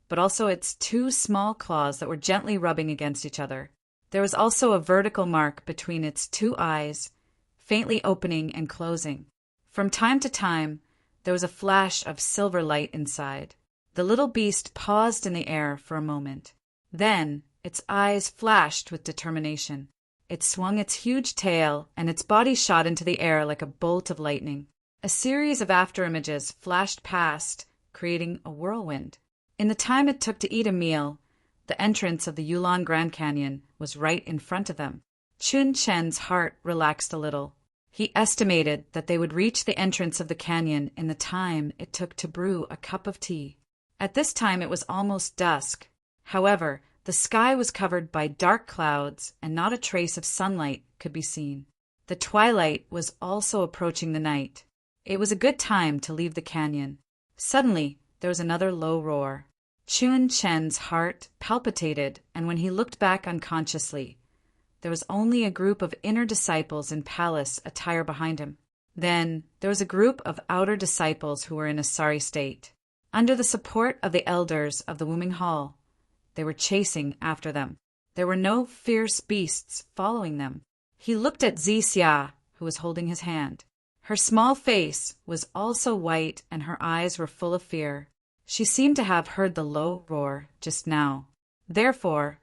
but also its 2 small claws that were gently rubbing against each other. There was also a vertical mark between its 2 eyes, faintly opening and closing. From time to time, there was a flash of silver light inside. The little beast paused in the air for a moment. Then its eyes flashed with determination. It swung its huge tail, and its body shot into the air like a bolt of lightning. A series of afterimages flashed past, creating a whirlwind. In the time it took to eat a meal, the entrance of the Yulon Grand Canyon was right in front of them. Chun-Chen's heart relaxed a little. He estimated that they would reach the entrance of the canyon in the time it took to brew a cup of tea. At this time it was almost dusk. However, The sky was covered by dark clouds, and not a trace of sunlight could be seen. The twilight was also approaching the night. It was a good time to leave the canyon. Suddenly, there was another low roar. Chun Chen's heart palpitated, and when he looked back unconsciously, there was only a group of inner disciples in palace attire behind him. Then there was a group of outer disciples who were in a sorry state. Under the support of the elders of the Wuming Hall, they were chasing after them. There were no fierce beasts following them. He looked at Xia, who was holding his hand. Her small face was also white, and her eyes were full of fear. She seemed to have heard the low roar just now. Therefore,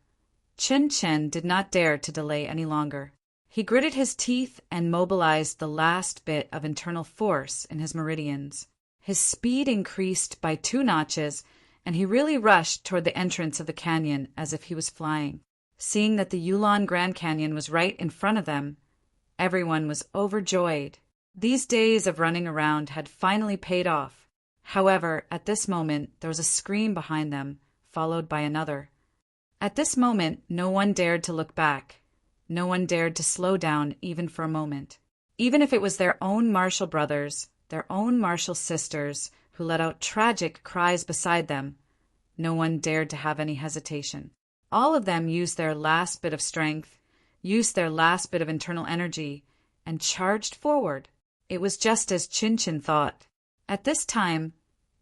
Chun Chen did not dare to delay any longer. He gritted his teeth and mobilized the last bit of internal force in his meridians. His speed increased by 2 notches, and he really rushed toward the entrance of the canyon as if he was flying. Seeing that the Yulon Grand Canyon was right in front of them, everyone was overjoyed. These days of running around had finally paid off. However, at this moment, there was a scream behind them, followed by another. At this moment, no one dared to look back. No one dared to slow down even for a moment. Even if it was their own martial brothers, their own martial sisters, who let out tragic cries beside them, no one dared to have any hesitation. All of them used their last bit of strength, used their last bit of internal energy, and charged forward. It was just as Chun Chen thought. At this time,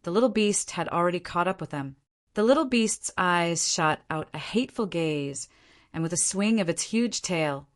the little beast had already caught up with them. The little beast's eyes shot out a hateful gaze, and with a swing of its huge tail,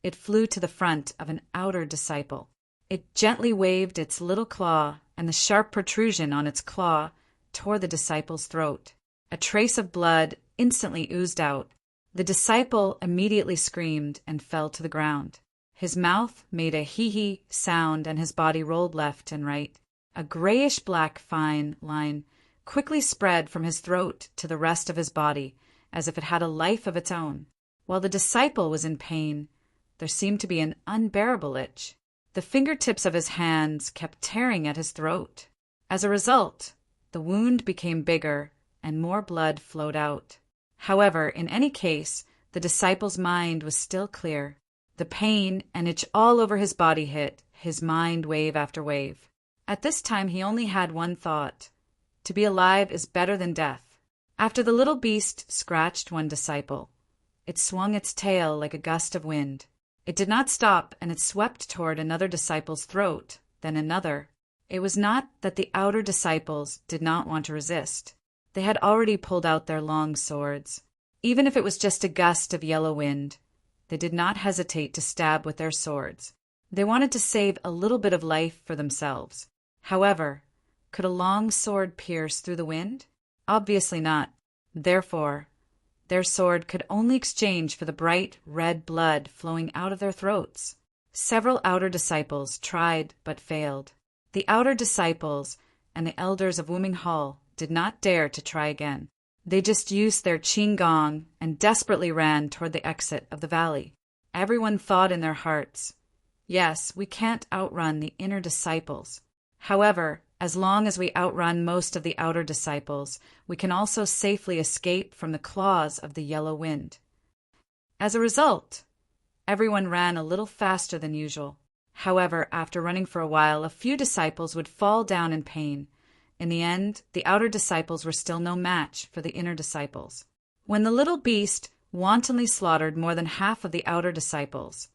it flew to the front of an outer disciple. It gently waved its little claw, and the sharp protrusion on its claw tore the disciple's throat. A trace of blood instantly oozed out. The disciple immediately screamed and fell to the ground. His mouth made a hee-hee sound, and his body rolled left and right. A grayish-black fine line quickly spread from his throat to the rest of his body, as if it had a life of its own. While the disciple was in pain, there seemed to be an unbearable itch. The fingertips of his hands kept tearing at his throat. As a result, the wound became bigger, and more blood flowed out. However, in any case, the disciple's mind was still clear. The pain and itch all over his body hit his mind wave after wave. At this time he only had one thought: to be alive is better than death. After the little beast scratched one disciple, it swung its tail like a gust of wind. It did not stop, and it swept toward another disciple's throat, then another. It was not that the outer disciples did not want to resist. They had already pulled out their long swords. Even if it was just a gust of yellow wind, they did not hesitate to stab with their swords. They wanted to save a little bit of life for themselves. However, could a long sword pierce through the wind? Obviously not. Therefore, their sword could only exchange for the bright red blood flowing out of their throats. Several outer disciples tried but failed. The outer disciples and the elders of Wuming Hall did not dare to try again. They just used their qinggong and desperately ran toward the exit of the valley. Everyone thought in their hearts, yes, we can't outrun the inner disciples. However, as long as we outrun most of the outer disciples, we can also safely escape from the claws of the yellow wind. As a result, everyone ran a little faster than usual. However, after running for a while, a few disciples would fall down in pain. In the end, the outer disciples were still no match for the inner disciples. When the little beast wantonly slaughtered more than half of the outer disciples,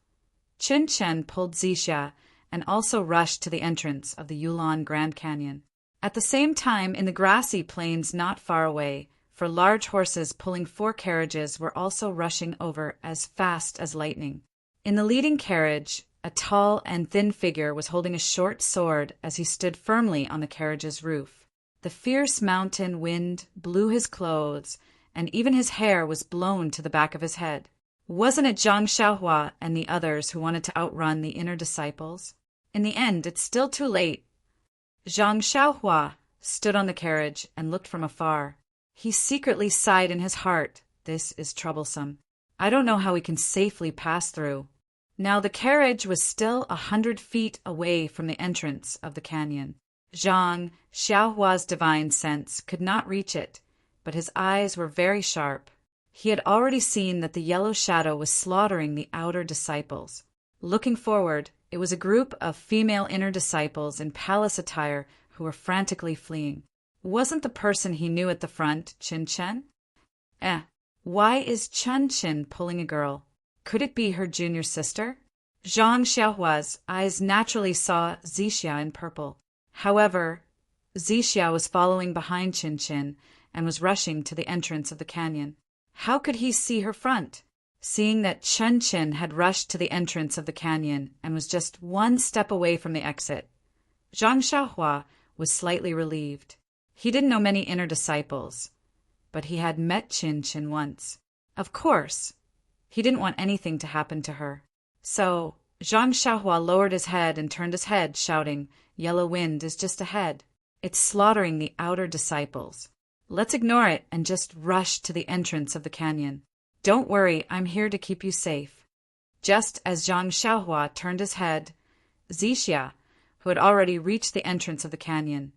Chun Chen pulled Xia and also rushed to the entrance of the Yulon Grand Canyon. At the same time, in the grassy plains not far away, 4 large horses pulling 4 carriages were also rushing over as fast as lightning. In the leading carriage, a tall and thin figure was holding a short sword as he stood firmly on the carriage's roof. The fierce mountain wind blew his clothes, and even his hair was blown to the back of his head. Wasn't it Zhang Xiaohua and the others who wanted to outrun the inner disciples? In the end, it's still too late. Zhang Xiaohua stood on the carriage and looked from afar. He secretly sighed in his heart, "This is troublesome. I don't know how we can safely pass through." Now the carriage was still 100 feet away from the entrance of the canyon. Zhang Xiaohua's divine sense could not reach it, but his eyes were very sharp. He had already seen that the yellow shadow was slaughtering the outer disciples. Looking forward, it was a group of female inner disciples in palace attire who were frantically fleeing. Wasn't the person he knew at the front Chin Chen? Why is Chun Chin pulling a girl? Could it be her junior sister? Zhang Xiaohua's eyes naturally saw Zixia in purple. However, Zixia was following behind Chin Chin and was rushing to the entrance of the canyon. How could he see her front? Seeing that Chun Chin had rushed to the entrance of the canyon and was just one step away from the exit, Zhang Xiaohua was slightly relieved. He didn't know many inner disciples, but he had met Chin Chin once. Of course, he didn't want anything to happen to her. So, Zhang Xiaohua lowered his head and turned his head, shouting, "Yellow wind is just ahead. It's slaughtering the outer disciples. Let's ignore it and just rush to the entrance of the canyon. Don't worry, I'm here to keep you safe." Just as Zhang Xiaohua turned his head, Zixia, who had already reached the entrance of the canyon,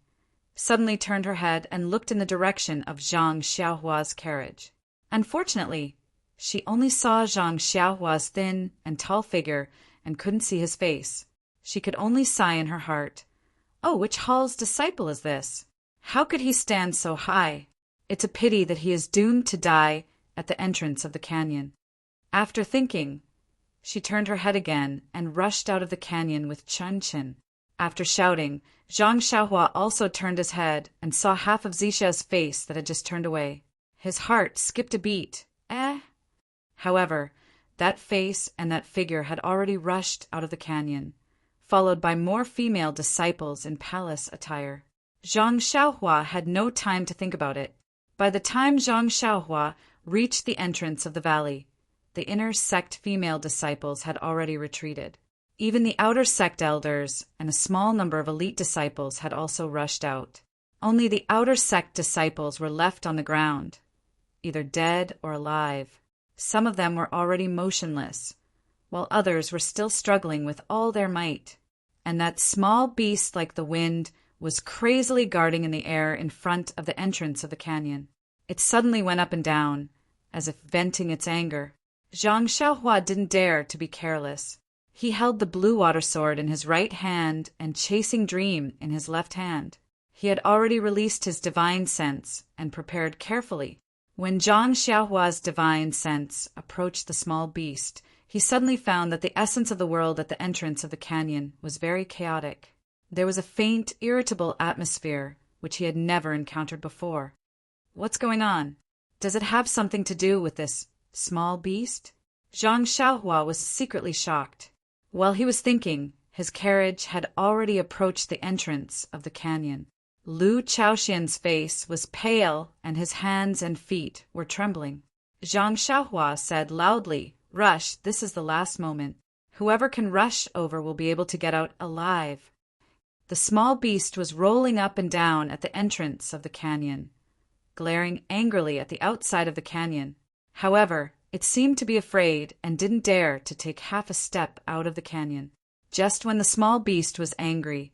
suddenly turned her head and looked in the direction of Zhang Xiaohua's carriage. Unfortunately, she only saw Zhang Xiaohua's thin and tall figure and couldn't see his face. She could only sigh in her heart. "Oh, which hall's disciple is this? How could he stand so high? It's a pity that he is doomed to die at the entrance of the canyon." After thinking, she turned her head again and rushed out of the canyon with Chun Chin. After shouting, Zhang Xiaohua also turned his head and saw half of Zixia's face that had just turned away. His heart skipped a beat. However, that face and that figure had already rushed out of the canyon, followed by more female disciples in palace attire. Zhang Xiaohua had no time to think about it. By the time Zhang Xiaohua reached the entrance of the valley, the inner sect female disciples had already retreated. Even the outer sect elders and a small number of elite disciples had also rushed out. Only the outer sect disciples were left on the ground, either dead or alive. Some of them were already motionless, while others were still struggling with all their might. And that small beast like the wind was crazily guarding in the air in front of the entrance of the canyon. It suddenly went up and down, as if venting its anger. Zhang Xiaohua didn't dare to be careless. He held the blue water sword in his right hand and Chasing Dream in his left hand. He had already released his divine sense and prepared carefully. When Zhang Xiaohua's divine sense approached the small beast, he suddenly found that the essence of the world at the entrance of the canyon was very chaotic. There was a faint, irritable atmosphere which he had never encountered before. What's going on? Does it have something to do with this small beast? Zhang Xiaohua was secretly shocked. While he was thinking, his carriage had already approached the entrance of the canyon. Lu Chaoxian's face was pale and his hands and feet were trembling. Zhang Xiaohua said loudly, "Rush, this is the last moment. Whoever can rush over will be able to get out alive." The small beast was rolling up and down at the entrance of the canyon, glaring angrily at the outside of the canyon. However, it seemed to be afraid and didn't dare to take half a step out of the canyon. Just when the small beast was angry,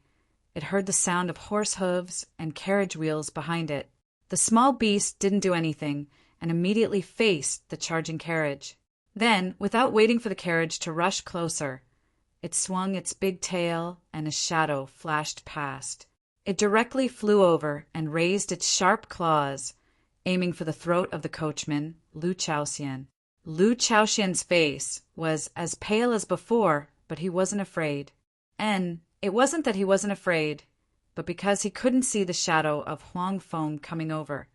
it heard the sound of horse hooves and carriage wheels behind it. The small beast didn't do anything and immediately faced the charging carriage. Then, without waiting for the carriage to rush closer, it swung its big tail and a shadow flashed past. It directly flew over and raised its sharp claws, aiming for the throat of the coachman, Lu Chaoxian. Lu Chaoxian's face was as pale as before, but he wasn't afraid. And it wasn't that he wasn't afraid, but because he couldn't see the shadow of Huang Feng coming over.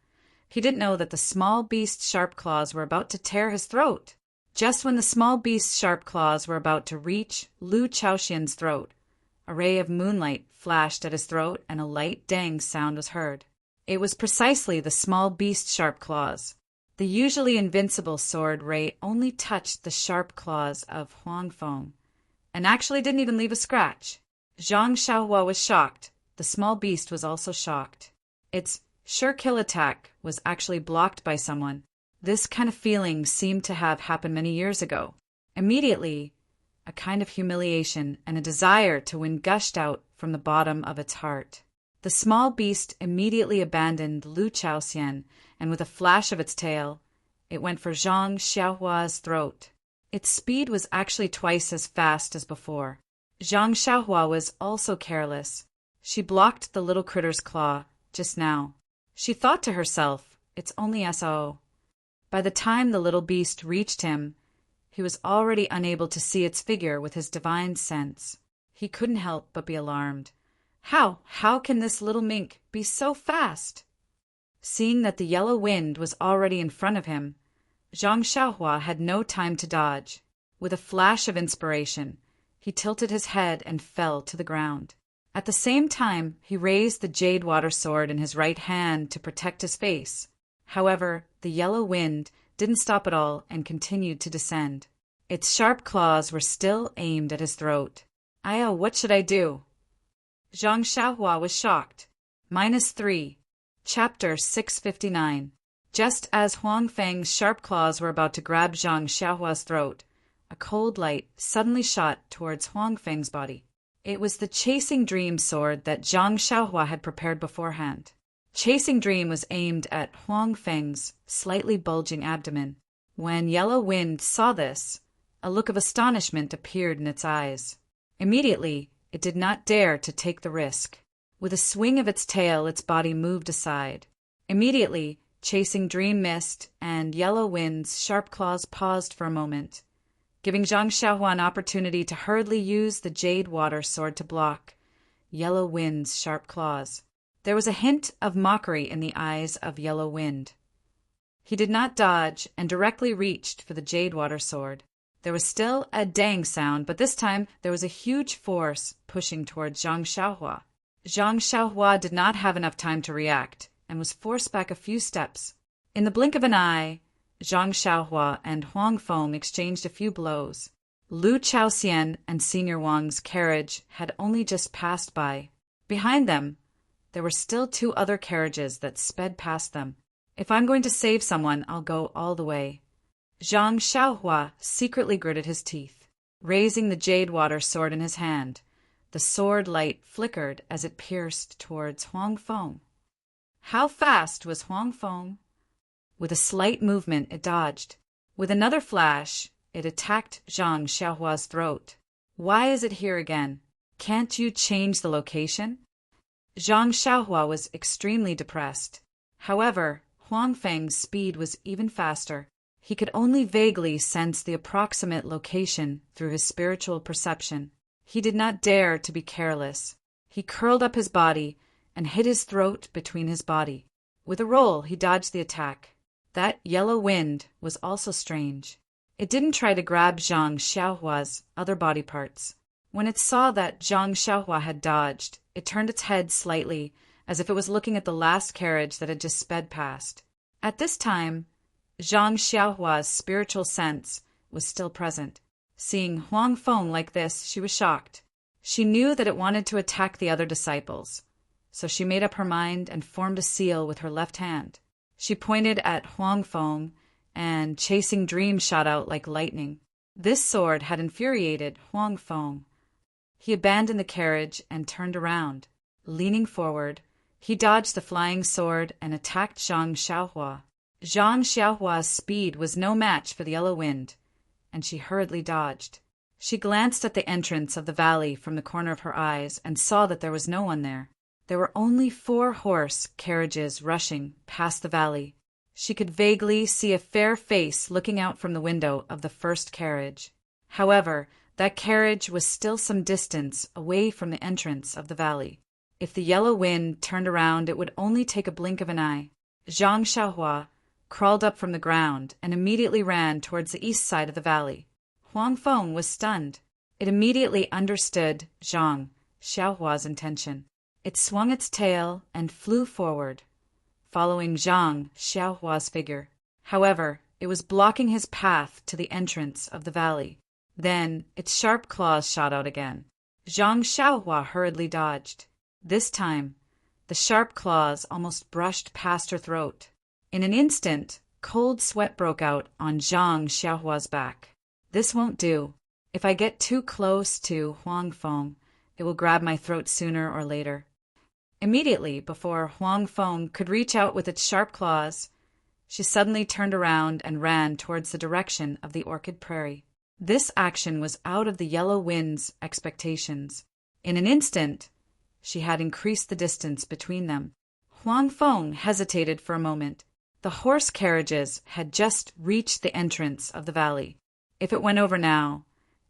He didn't know that the small beast's sharp claws were about to tear his throat. Just when the small beast's sharp claws were about to reach Lu Chaoxian's throat, a ray of moonlight flashed at his throat and a light dang sound was heard. It was precisely the small beast's sharp claws. The usually invincible sword ray only touched the sharp claws of Huang Feng, and actually didn't even leave a scratch. Zhang Xiaohua was shocked. The small beast was also shocked. Its sure kill attack was actually blocked by someone. This kind of feeling seemed to have happened many years ago. Immediately, a kind of humiliation and a desire to win gushed out from the bottom of its heart. The small beast immediately abandoned Lu Chaoxian, and with a flash of its tail, It went for Zhang Xiaohua's throat. Its speed was actually twice as fast as before. Zhang Xiaohua was also careless. She blocked the little critter's claw just now. She thought to herself, it's only SO. By the time the little beast reached him, he was already unable to see its figure with his divine sense. He couldn't help but be alarmed. How can this little mink be so fast? Seeing that the yellow wind was already in front of him, Zhang Xiaohua had no time to dodge. With a flash of inspiration, he tilted his head and fell to the ground. At the same time, he raised the jade water sword in his right hand to protect his face. However, the yellow wind didn't stop at all and continued to descend. Its sharp claws were still aimed at his throat. What should I do? Zhang Xiaohua was shocked. -3. Chapter 659. Just as Huang Feng's sharp claws were about to grab Zhang Xiaohua's throat, a cold light suddenly shot towards Huang Feng's body. It was the Chasing Dream sword that Zhang Xiaohua had prepared beforehand. Chasing Dream was aimed at Huang Feng's slightly bulging abdomen. When Yellow Wind saw this, a look of astonishment appeared in its eyes. Immediately, it did not dare to take the risk. With a swing of its tail, its body moved aside. Immediately, Chasing Dream missed, and Yellow Wind's sharp claws paused for a moment, giving Zhang Xiaohua an opportunity to hurriedly use the jade water sword to block Yellow Wind's sharp claws. There was a hint of mockery in the eyes of Yellow Wind. He did not dodge and directly reached for the jade water sword. There was still a dang sound, but this time there was a huge force pushing towards Zhang Xiaohua. Zhang Xiaohua did not have enough time to react and was forced back a few steps. In the blink of an eye, Zhang Xiaohua and Huang Feng exchanged a few blows. Lu Chaoxian and Senior Wang's carriage had only just passed by. Behind them, there were still 2 other carriages that sped past them. If I'm going to save someone, I'll go all the way. Zhang Xiaohua secretly gritted his teeth. Raising the jade water sword in his hand, the sword light flickered as it pierced towards Huang Feng. How fast was Huang Feng? With a slight movement, it dodged. With another flash, it attacked Zhang Xiaohua's throat. Why is it here again? Can't you change the location? Zhang Xiaohua was extremely depressed. However, Huang Feng's speed was even faster. He could only vaguely sense the approximate location through his spiritual perception. He did not dare to be careless. He curled up his body and hid his throat between his body. With a roll, he dodged the attack. That Yellow Wind was also strange. It didn't try to grab Zhang Xiaohua's other body parts. When it saw that Zhang Xiaohua had dodged, it turned its head slightly, as if it was looking at the last carriage that had just sped past. At this time, Zhang Xiaohua's spiritual sense was still present. Seeing Huang Feng like this, she was shocked. She knew that it wanted to attack the other disciples, so she made up her mind and formed a seal with her left hand. She pointed at Huang Feng, and Chasing Dream shot out like lightning. This sword had infuriated Huang Feng. He abandoned the carriage and turned around. Leaning forward, he dodged the flying sword and attacked Zhang Xiaohua. Zhang Xiaohua's speed was no match for the Yellow Wind, and she hurriedly dodged. She glanced at the entrance of the valley from the corner of her eyes and saw that there was no one there. There were only 4 horse carriages rushing past the valley. She could vaguely see a fair face looking out from the window of the first carriage. However, that carriage was still some distance away from the entrance of the valley. If the Yellow Wind turned around, it would only take a blink of an eye. Zhang Xiaohua crawled up from the ground and immediately ran towards the east side of the valley. Huang Feng was stunned. It immediately understood Zhang Xiaohua's intention. It swung its tail and flew forward, following Zhang Xiaohua's figure. However, it was blocking his path to the entrance of the valley. Then its sharp claws shot out again. Zhang Xiaohua hurriedly dodged. This time, the sharp claws almost brushed past her throat. In an instant, cold sweat broke out on Zhang Xiaohua's back. This won't do. If I get too close to Huang Feng, it will grab my throat sooner or later. Immediately, before Huang Feng could reach out with its sharp claws, She suddenly turned around and ran towards the direction of the orchid prairie. This action was out of the yellow wind's expectations. In an instant, she had increased the distance between them. Huang Feng hesitated for a moment. The horse carriages had just reached the entrance of the valley. If it went over now,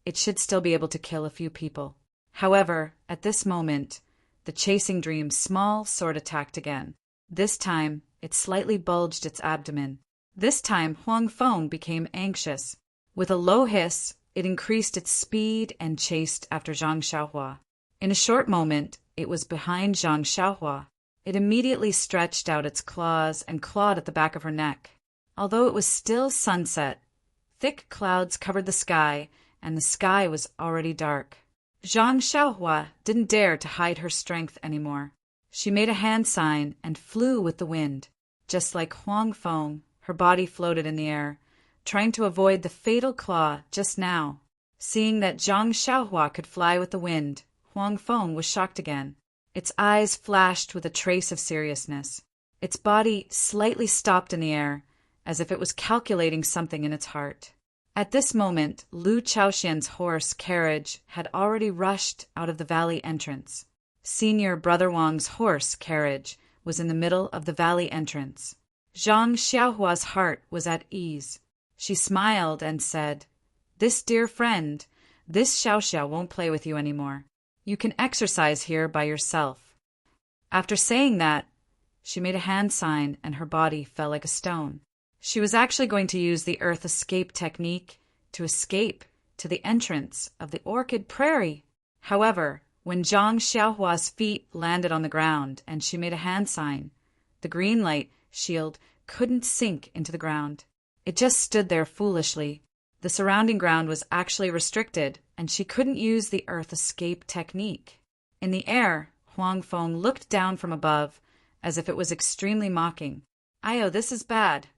it should still be able to kill a few people. However, at this moment, the chasing dream's small sword attacked again. This time, it slightly bulged its abdomen. This time, Huang Feng became anxious. With a low hiss, it increased its speed and chased after Zhang Xiaohua. In a short moment, it was behind Zhang Xiaohua. It immediately stretched out its claws and clawed at the back of her neck. Although it was still sunset, thick clouds covered the sky, and the sky was already dark. Zhang Xiaohua didn't dare to hide her strength anymore. She made a hand sign and flew with the wind. Just like Huang Feng, her body floated in the air, trying to avoid the fatal claw just now. Seeing that Zhang Xiaohua could fly with the wind, Huang Feng was shocked again. Its eyes flashed with a trace of seriousness. Its body slightly stopped in the air, as if it was calculating something in its heart. At this moment, Lu Chaoxian's horse carriage had already rushed out of the valley entrance. Senior Brother Wang's horse carriage was in the middle of the valley entrance. Zhang Xiaohua's heart was at ease. She smiled and said, "This dear friend, this Xiaoxiao won't play with you anymore. You can exercise here by yourself." After saying that, she made a hand sign and her body fell like a stone. She was actually going to use the earth escape technique to escape to the entrance of the orchid prairie. However, when Zhang Xiaohua's feet landed on the ground and she made a hand sign, the green light shield couldn't sink into the ground. It just stood there foolishly. The surrounding ground was actually restricted, and she couldn't use the earth escape technique. In the air, Huang Feng looked down from above, as if it was extremely mocking. "Ayo, this is bad."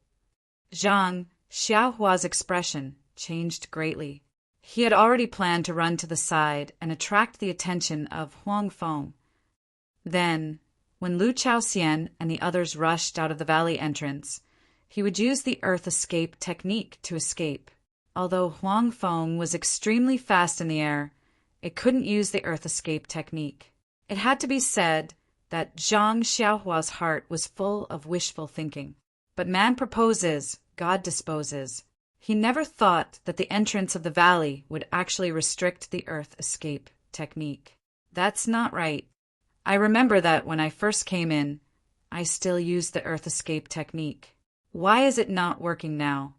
Zhang Xiaohua's expression changed greatly. He had already planned to run to the side and attract the attention of Huang Feng. Then, when Lu Chaoxian and the others rushed out of the valley entrance, he would use the earth escape technique to escape. Although Huang Feng was extremely fast in the air, it couldn't use the earth escape technique. It had to be said that Zhang Xiaohua's heart was full of wishful thinking. But man proposes, God disposes. He never thought that the entrance of the valley would actually restrict the earth escape technique. That's not right. I remember that when I first came in, I still used the earth escape technique. Why is it not working now?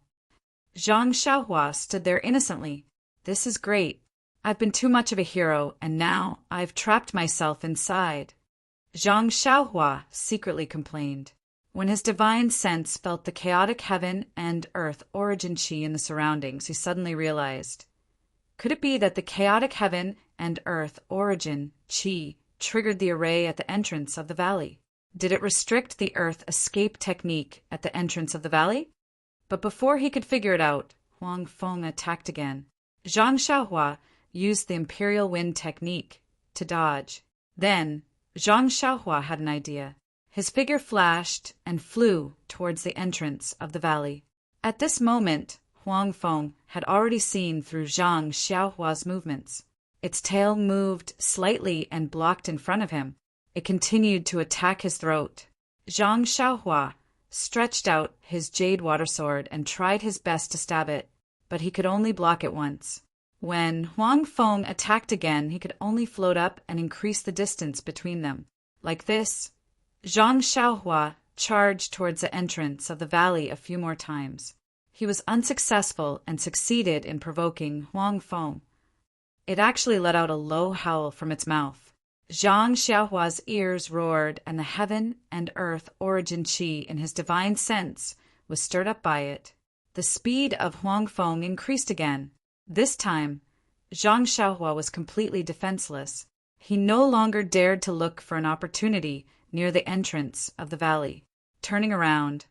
Zhang Xiaohua stood there innocently. This is great. I've been too much of a hero, and now I've trapped myself inside. Zhang Xiaohua secretly complained. When his divine sense felt the chaotic heaven and earth origin qi in the surroundings, he suddenly realized, could it be that the chaotic heaven and earth origin qi triggered the array at the entrance of the valley? Did it restrict the earth escape technique at the entrance of the valley? But before he could figure it out, Huang Feng attacked again. Zhang Xiaohua used the imperial wind technique to dodge. Then, Zhang Xiaohua had an idea. His figure flashed and flew towards the entrance of the valley. At this moment, Huang Feng had already seen through Zhang Xiaohua's movements. Its tail moved slightly and blocked in front of him. It continued to attack his throat. Zhang Xiaohua stretched out his jade water sword and tried his best to stab it, but he could only block it once. When Huang Feng attacked again, he could only float up and increase the distance between them. Like this, Zhang Xiaohua charged towards the entrance of the valley a few more times. He was unsuccessful and succeeded in provoking Huang Feng. It actually let out a low howl from its mouth. Zhang Xiaohua's ears roared, and the heaven and earth origin qi in his divine sense was stirred up by it. The speed of Huang Feng increased again. This time, Zhang Xiaohua was completely defenseless. He no longer dared to look for an opportunity near the entrance of the valley. Turning around,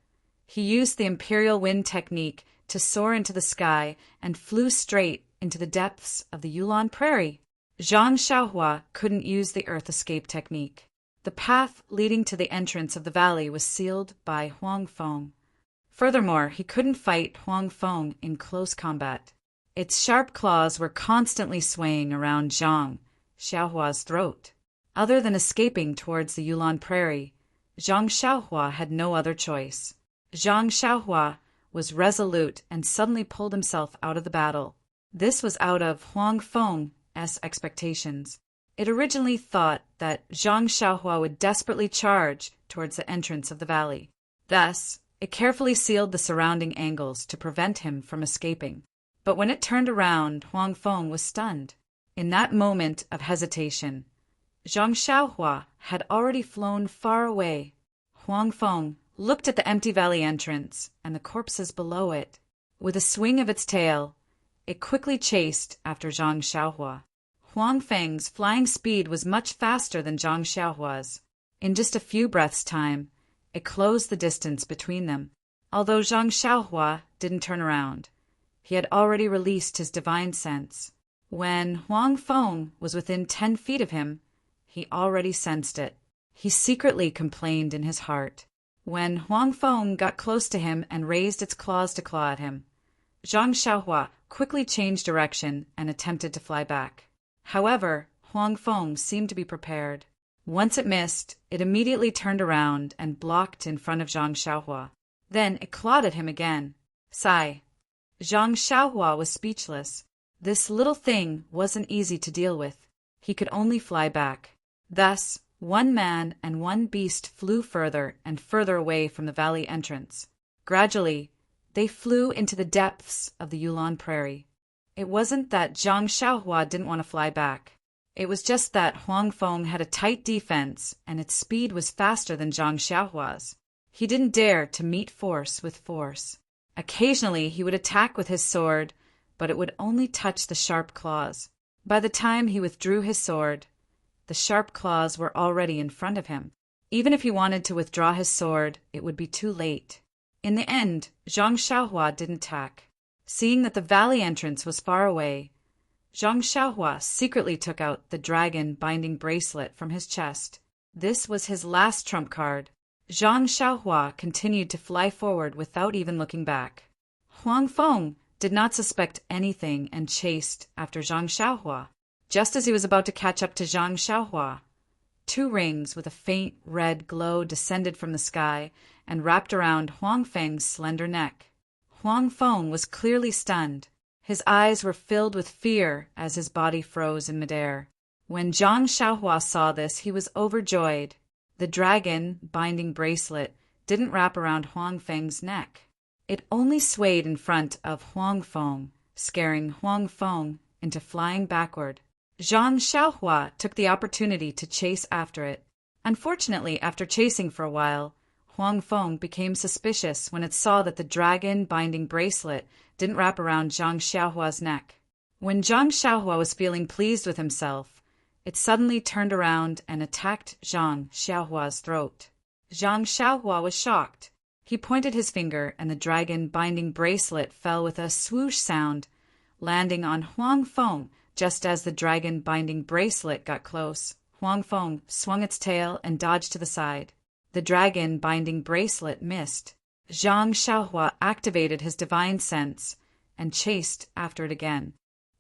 he used the imperial wind technique to soar into the sky and flew straight into the depths of the Yulon Prairie. Zhang Xiaohua couldn't use the earth escape technique. The path leading to the entrance of the valley was sealed by Huang Feng. Furthermore, he couldn't fight Huang Feng in close combat. Its sharp claws were constantly swaying around Zhang Xiaohua's throat. Other than escaping towards the Yulon Prairie, Zhang Xiaohua had no other choice. Zhang Xiaohua was resolute and suddenly pulled himself out of the battle. This was out of Huang Feng's expectations. It originally thought that Zhang Xiaohua would desperately charge towards the entrance of the valley. Thus, it carefully sealed the surrounding angles to prevent him from escaping. But when it turned around, Huang Feng was stunned. In that moment of hesitation, Zhang Xiaohua had already flown far away. Huang Feng looked at the empty valley entrance and the corpses below it. With a swing of its tail, it quickly chased after Zhang Xiaohua. Huang Feng's flying speed was much faster than Zhang Xiaohua's. In just a few breaths' time, it closed the distance between them. Although Zhang Xiaohua didn't turn around, he had already released his divine sense. When Huang Feng was within 10 feet of him, he already sensed it. He secretly complained in his heart. When Huang Feng got close to him and raised its claws to claw at him, Zhang Xiaohua quickly changed direction and attempted to fly back. However, Huang Feng seemed to be prepared. Once it missed, it immediately turned around and blocked in front of Zhang Xiaohua. Then it clawed at him again. Sigh. Zhang Xiaohua was speechless. This little thing wasn't easy to deal with. He could only fly back. Thus, one man and one beast flew further and further away from the valley entrance. Gradually, they flew into the depths of the Yulon Prairie. It wasn't that Zhang Xiaohua didn't want to fly back. It was just that Huang Feng had a tight defense and its speed was faster than Zhang Xiaohua's. He didn't dare to meet force with force. Occasionally he would attack with his sword, but it would only touch the sharp claws. By the time he withdrew his sword, the sharp claws were already in front of him. Even if he wanted to withdraw his sword, it would be too late. In the end, Zhang Xiaohua didn't attack. Seeing that the valley entrance was far away, Zhang Xiaohua secretly took out the dragon binding bracelet from his chest. This was his last trump card. Zhang Xiaohua continued to fly forward without even looking back. Huang Feng did not suspect anything and chased after Zhang Xiaohua. Just as he was about to catch up to Zhang Xiaohua, 2 rings with a faint red glow descended from the sky and wrapped around Huang Feng's slender neck. Huang Feng was clearly stunned. His eyes were filled with fear as his body froze in midair. When Zhang Xiaohua saw this, he was overjoyed. The dragon binding bracelet didn't wrap around Huang Feng's neck. It only swayed in front of Huang Feng, scaring Huang Feng into flying backward. Zhang Xiaohua took the opportunity to chase after it. Unfortunately, after chasing for a while, Huang Feng became suspicious when it saw that the dragon binding bracelet didn't wrap around Zhang Xiaohua's neck. When Zhang Xiaohua was feeling pleased with himself, it suddenly turned around and attacked Zhang Xiaohua's throat. Zhang Xiaohua was shocked. He pointed his finger and the dragon binding bracelet fell with a swoosh sound, landing on Huang Feng just as the dragon binding bracelet got close. Huang Feng swung its tail and dodged to the side. The dragon binding bracelet missed. Zhang Xiaohua activated his divine sense and chased after it again.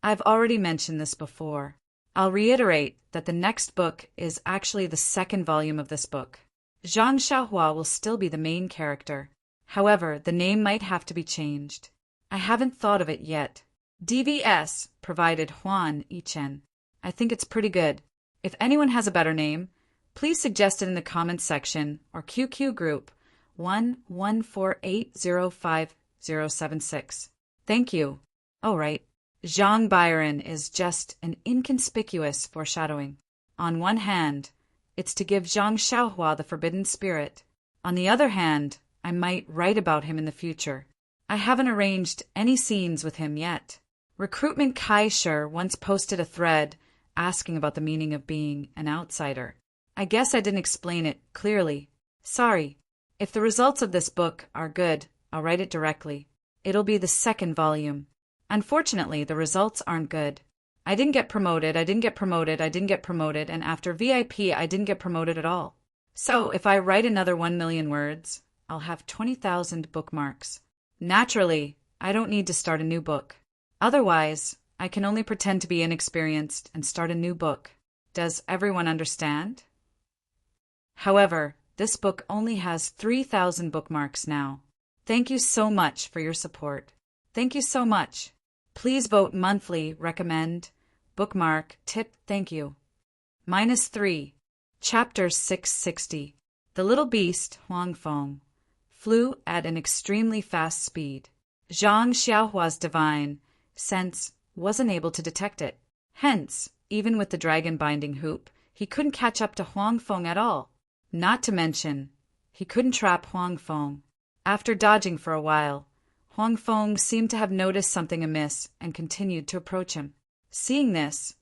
I've already mentioned this before. I'll reiterate that the next book is actually the 2nd volume of this book. Zhang Xiaohua will still be the main character. However, the name might have to be changed. I haven't thought of it yet. DVS provided Huan Yichen. I think it's pretty good. If anyone has a better name, please suggest it in the comments section or QQ group 114805076. Thank you. Oh, right. Zhang Byron is just an inconspicuous foreshadowing. On one hand, it's to give Zhang Xiaohua the forbidden spirit. On the other hand, I might write about him in the future. I haven't arranged any scenes with him yet. Recruitment Kaisher once posted a thread asking about the meaning of being an outsider. I guess I didn't explain it clearly. Sorry. If the results of this book are good, I'll write it directly. It'll be the 2nd volume. Unfortunately, the results aren't good. I didn't get promoted, and after VIP, I didn't get promoted at all. So, if I write another 1 million words, I'll have 20,000 bookmarks. Naturally, I don't need to start a new book. Otherwise, I can only pretend to be inexperienced and start a new book. Does everyone understand? However, this book only has 3,000 bookmarks now. Thank you so much for your support. Thank you so much. Please vote monthly, recommend, bookmark, tip, thank you. -3. Chapter 660. The little beast, Huang Feng, flew at an extremely fast speed. Zhang Xiaohua's divine sense wasn't able to detect it. Hence, even with the dragon-binding hoop, he couldn't catch up to Huang Feng at all. Not to mention, he couldn't trap Huang Feng. After dodging for a while, Huang Feng seemed to have noticed something amiss and continued to approach him. Seeing this,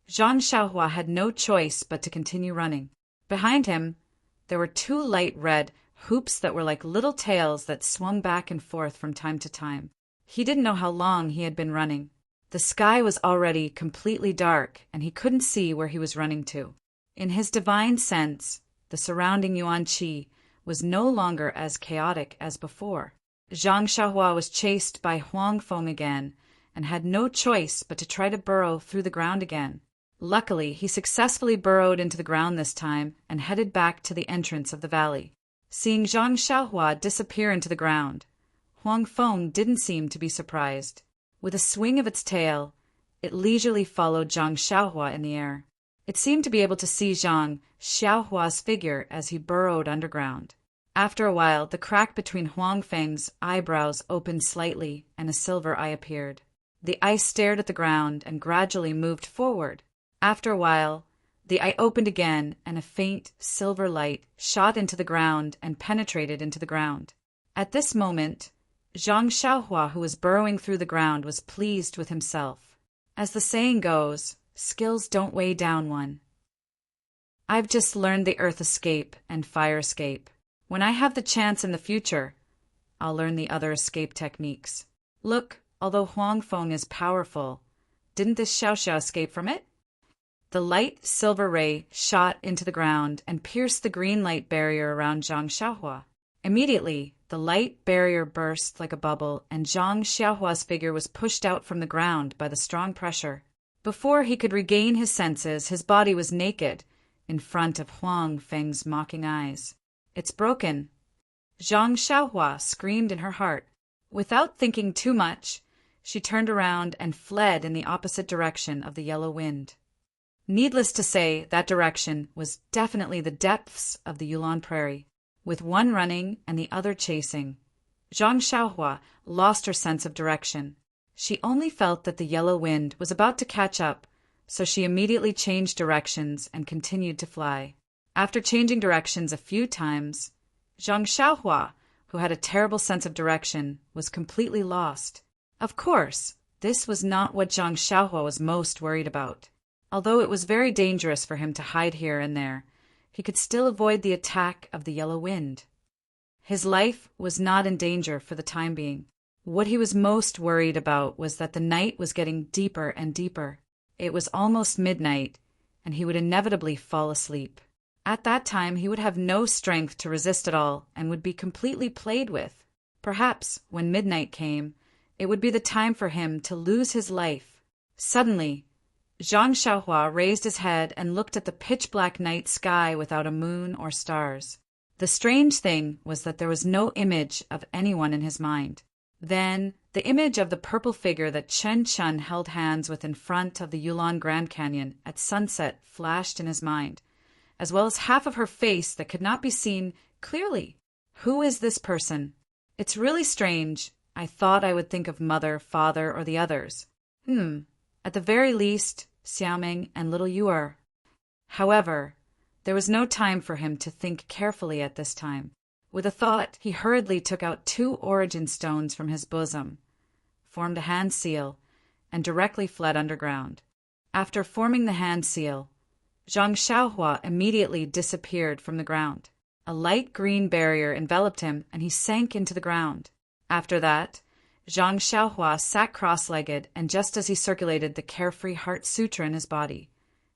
Zhang Xiaohua had no choice but to continue running. Behind him, there were 2 light red hoops that were like little tails that swung back and forth from time to time. He didn't know how long he had been running. The sky was already completely dark, and he couldn't see where he was running to. In his divine sense, the surrounding Yuan Qi was no longer as chaotic as before. Zhang Xiaohua was chased by Huang Feng again, and had no choice but to try to burrow through the ground again. Luckily, he successfully burrowed into the ground this time and headed back to the entrance of the valley. Seeing Zhang Xiaohua disappear into the ground, Huang Feng didn't seem to be surprised. With a swing of its tail, it leisurely followed Zhang Xiaohua in the air. It seemed to be able to see Zhang Xiaohua's figure as he burrowed underground. After a while, the crack between Huang Feng's eyebrows opened slightly, and a silver eye appeared. The eye stared at the ground and gradually moved forward. After a while, the eye opened again, and a faint silver light shot into the ground and penetrated into the ground. At this moment, Zhang Xiaohua, who was burrowing through the ground, was pleased with himself. As the saying goes, skills don't weigh down one. I've just learned the earth escape and fire escape. When I have the chance in the future, I'll learn the other escape techniques. Look, although Huang Feng is powerful, didn't this Xiaoxiao escape from it? The light silver ray shot into the ground and pierced the green light barrier around Zhang Xiaohua. Immediately, the light barrier burst like a bubble, and Zhang Xiaohua's figure was pushed out from the ground by the strong pressure. Before he could regain his senses, his body was naked in front of Huang Feng's mocking eyes. It's broken. Zhang Xiaohua screamed in her heart. Without thinking too much, she turned around and fled in the opposite direction of the yellow wind. Needless to say, that direction was definitely the depths of the Yulon Prairie, with one running and the other chasing. Zhang Xiaohua lost her sense of direction. She only felt that the yellow wind was about to catch up, so she immediately changed directions and continued to fly. After changing directions a few times, Zhang Xiaohua, who had a terrible sense of direction, was completely lost. Of course, this was not what Zhang Xiaohua was most worried about. Although it was very dangerous for him to hide here and there, he could still avoid the attack of the yellow wind. His life was not in danger for the time being. What he was most worried about was that the night was getting deeper and deeper. It was almost midnight, and he would inevitably fall asleep. At that time, he would have no strength to resist at all and would be completely played with. Perhaps, when midnight came, it would be the time for him to lose his life. Suddenly, Zhang Xiaohua raised his head and looked at the pitch-black night sky without a moon or stars. The strange thing was that there was no image of anyone in his mind. Then, the image of the purple figure that Chen Chun held hands with in front of the Yulon Grand Canyon at sunset flashed in his mind, as well as half of her face that could not be seen clearly. Who is this person? It's really strange. I thought I would think of mother, father, or the others. At the very least, Xiaoming and little Yuer. However, there was no time for him to think carefully at this time. With a thought, he hurriedly took out 2 origin stones from his bosom, formed a hand seal, and directly fled underground. After forming the hand seal, Zhang Xiaohua immediately disappeared from the ground. A light green barrier enveloped him, and he sank into the ground. After that, Zhang Xiaohua sat cross-legged, and just as he circulated the carefree heart sutra in his body,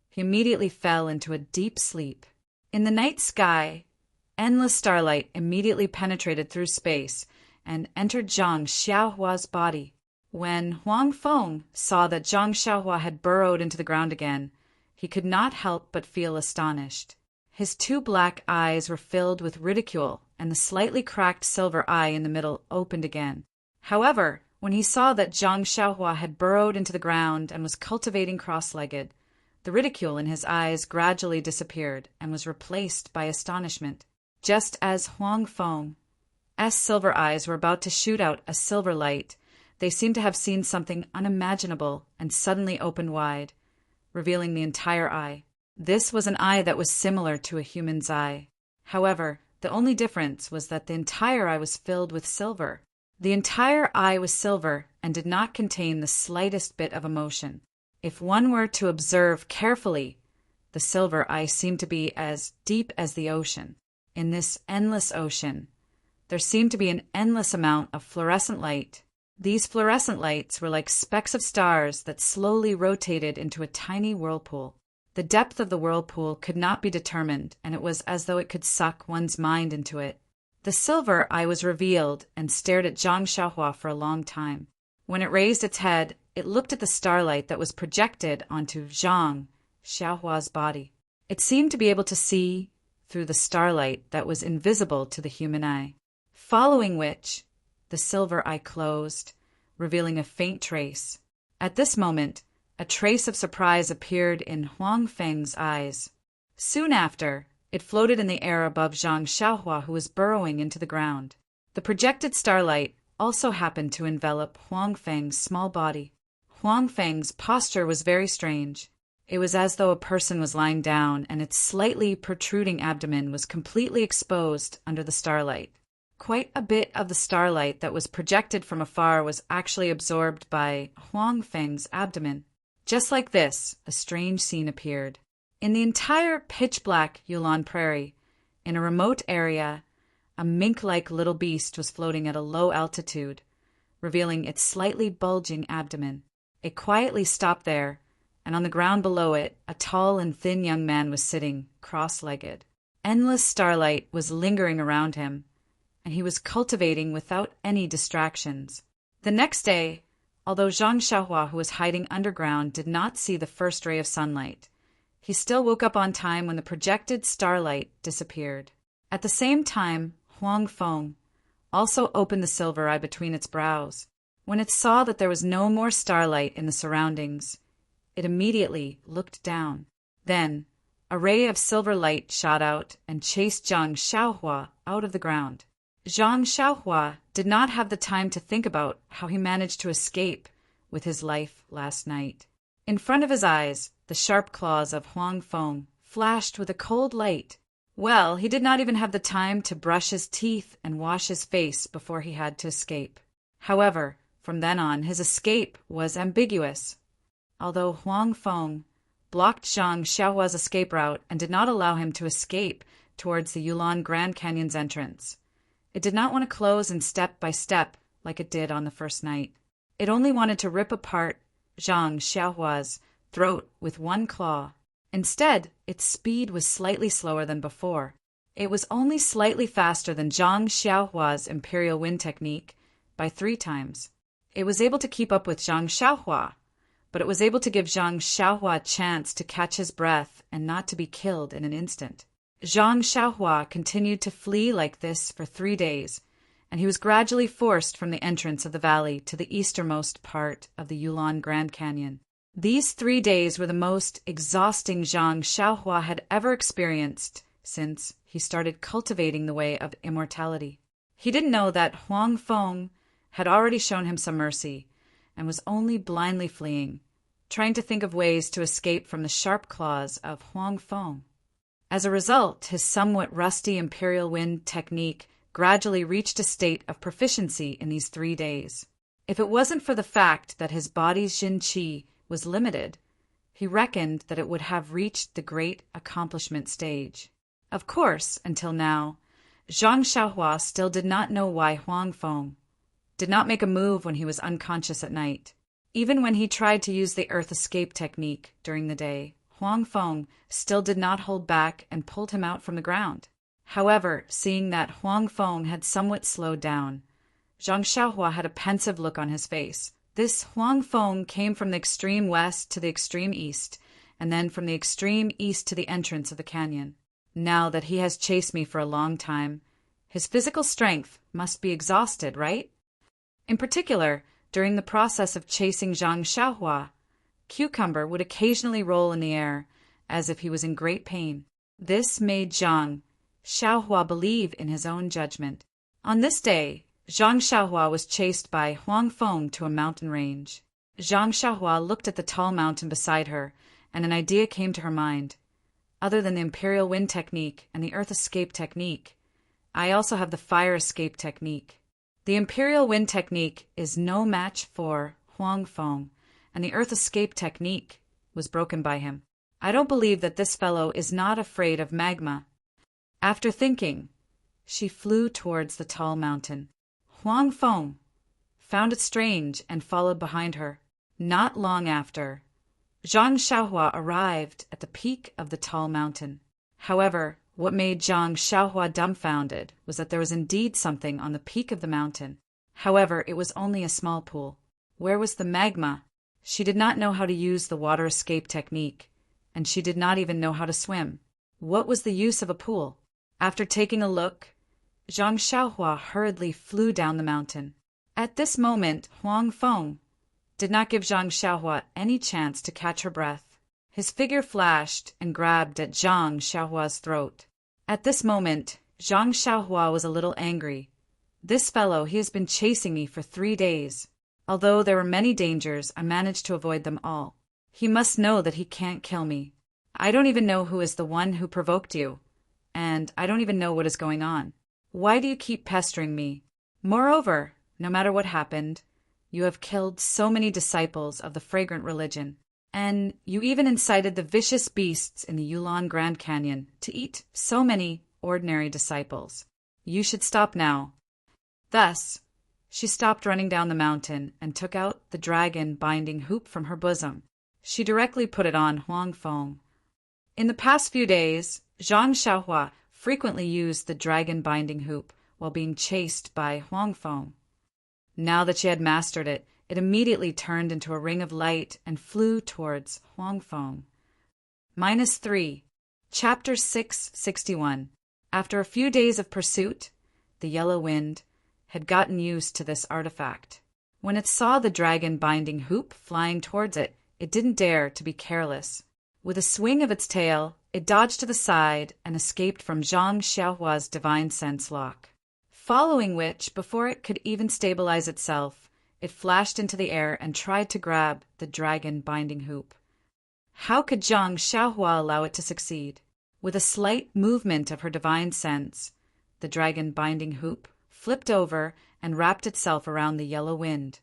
he immediately fell into a deep sleep. In the night sky, Endless starlight immediately penetrated through space and entered Zhang Xiaohua's body. When Huang Feng saw that Zhang Xiaohua had burrowed into the ground again, he could not help but feel astonished. His two black eyes were filled with ridicule, and the slightly cracked silver eye in the middle opened again. However, when he saw that Zhang Xiaohua had burrowed into the ground and was cultivating cross-legged, the ridicule in his eyes gradually disappeared and was replaced by astonishment. Just as Huang Feng's silver eyes were about to shoot out a silver light, they seemed to have seen something unimaginable and suddenly opened wide, revealing the entire eye. This was an eye that was similar to a human's eye. However, the only difference was that the entire eye was filled with silver. The entire eye was silver and did not contain the slightest bit of emotion. If one were to observe carefully, the silver eye seemed to be as deep as the ocean. In this endless ocean, there seemed to be an endless amount of fluorescent light. These fluorescent lights were like specks of stars that slowly rotated into a tiny whirlpool. The depth of the whirlpool could not be determined, and it was as though it could suck one's mind into it. The silver eye was revealed and stared at Zhang Xiaohua for a long time. When it raised its head, it looked at the starlight that was projected onto Zhang Xiaohua's body. It seemed to be able to see through the starlight that was invisible to the human eye, following which the silver eye closed, revealing a faint trace. At this moment, a trace of surprise appeared in Huang Feng's eyes. Soon after, it floated in the air above Zhang Xiaohua, who was burrowing into the ground. The projected starlight also happened to envelop Huang Feng's small body. Huang Feng's posture was very strange. It was as though a person was lying down, and its slightly protruding abdomen was completely exposed under the starlight. Quite a bit of the starlight that was projected from afar was actually absorbed by Huang Feng's abdomen. Just like this, a strange scene appeared. In the entire pitch-black Yulon Prairie, in a remote area, a mink-like little beast was floating at a low altitude, revealing its slightly bulging abdomen. It quietly stopped there, and on the ground below it, a tall and thin young man was sitting, cross-legged. Endless starlight was lingering around him, and he was cultivating without any distractions. The next day, although Zhang Xiaohua, who was hiding underground, did not see the first ray of sunlight, he still woke up on time when the projected starlight disappeared. At the same time, Huang Feng also opened the silver eye between its brows. When it saw that there was no more starlight in the surroundings, it immediately looked down. Then, a ray of silver light shot out and chased Zhang Xiaohua out of the ground. Zhang Xiaohua did not have the time to think about how he managed to escape with his life last night. In front of his eyes, the sharp claws of Huang Feng flashed with a cold light. Well, he did not even have the time to brush his teeth and wash his face before he had to escape. However, from then on, his escape was ambiguous. Although Huang Feng blocked Zhang Xiaohua's escape route and did not allow him to escape towards the Yulon Grand Canyon's entrance, it did not want to close in step by step like it did on the first night. It only wanted to rip apart Zhang Xiaohua's throat with one claw. Instead, its speed was slightly slower than before. It was only slightly faster than Zhang Xiaohua's Imperial Wind technique by 3 times. It was able to keep up with Zhang Xiaohua, but it was able to give Zhang Xiaohua a chance to catch his breath and not to be killed in an instant. Zhang Xiaohua continued to flee like this for 3 days, and he was gradually forced from the entrance of the valley to the easternmost part of the Yulon Grand Canyon. These 3 days were the most exhausting Zhang Xiaohua had ever experienced since he started cultivating the way of immortality. He didn't know that Huang Feng had already shown him some mercy and was only blindly fleeing, trying to think of ways to escape from the sharp claws of Huang Feng. As a result, his somewhat rusty Imperial Wind technique gradually reached a state of proficiency in these 3 days. If it wasn't for the fact that his body's Jin Qi was limited, he reckoned that it would have reached the great accomplishment stage. Of course, until now, Zhang Xiaohua still did not know why Huang Feng did not make a move when he was unconscious at night. Even when he tried to use the Earth Escape technique during the day, Huang Feng still did not hold back and pulled him out from the ground. However, seeing that Huang Feng had somewhat slowed down, Zhang Xiaohua had a pensive look on his face. This Huang Feng came from the extreme west to the extreme east, and then from the extreme east to the entrance of the canyon. Now that he has chased me for a long time, his physical strength must be exhausted, right? In particular, during the process of chasing Zhang Xiaohua, Cucumber would occasionally roll in the air, as if he was in great pain. This made Zhang Xiaohua believe in his own judgment. On this day, Zhang Xiaohua was chased by Huang Feng to a mountain range. Zhang Xiaohua looked at the tall mountain beside her, and an idea came to her mind. Other than the Imperial Wind Technique and the Earth Escape Technique, I also have the Fire Escape Technique. The Imperial Wind Technique is no match for Huang Feng, and the Earth Escape Technique was broken by him. I don't believe that this fellow is not afraid of magma. After thinking, she flew towards the tall mountain. Huang Feng found it strange and followed behind her. Not long after, Zhang Xiaohua arrived at the peak of the tall mountain. However, what made Zhang Xiaohua dumbfounded was that there was indeed something on the peak of the mountain. However, it was only a small pool. Where was the magma? She did not know how to use the water escape technique, and she did not even know how to swim. What was the use of a pool? After taking a look, Zhang Xiaohua hurriedly flew down the mountain. At this moment, Huang Feng did not give Zhang Xiaohua any chance to catch her breath. His figure flashed and grabbed at Zhang Xiaohua's throat. At this moment, Zhang Xiaohua was a little angry. This fellow, he has been chasing me for 3 days. Although there were many dangers, I managed to avoid them all. He must know that he can't kill me. I don't even know who is the one who provoked you, and I don't even know what is going on. Why do you keep pestering me? Moreover, no matter what happened, you have killed so many disciples of the fragrant religion, and you even incited the vicious beasts in the Yulon Grand Canyon to eat so many ordinary disciples. You should stop now. Thus, she stopped running down the mountain and took out the dragon binding hoop from her bosom. She directly put it on Huang Feng. In the past few days, Zhang Xiaohua frequently used the dragon binding hoop while being chased by Huang Feng. Now that she had mastered it, it immediately turned into a ring of light and flew towards Huang Feng. -3. Chapter 661. After a few days of pursuit, the yellow wind had gotten used to this artifact. When it saw the dragon binding hoop flying towards it, it didn't dare to be careless. With a swing of its tail, it dodged to the side and escaped from Zhang Xiaohua's divine sense lock. Following which, before it could even stabilize itself, it flashed into the air and tried to grab the dragon binding hoop. How could Zhang Xiaohua allow it to succeed? With a slight movement of her divine sense, the dragon binding hoop flipped over and wrapped itself around the yellow wind.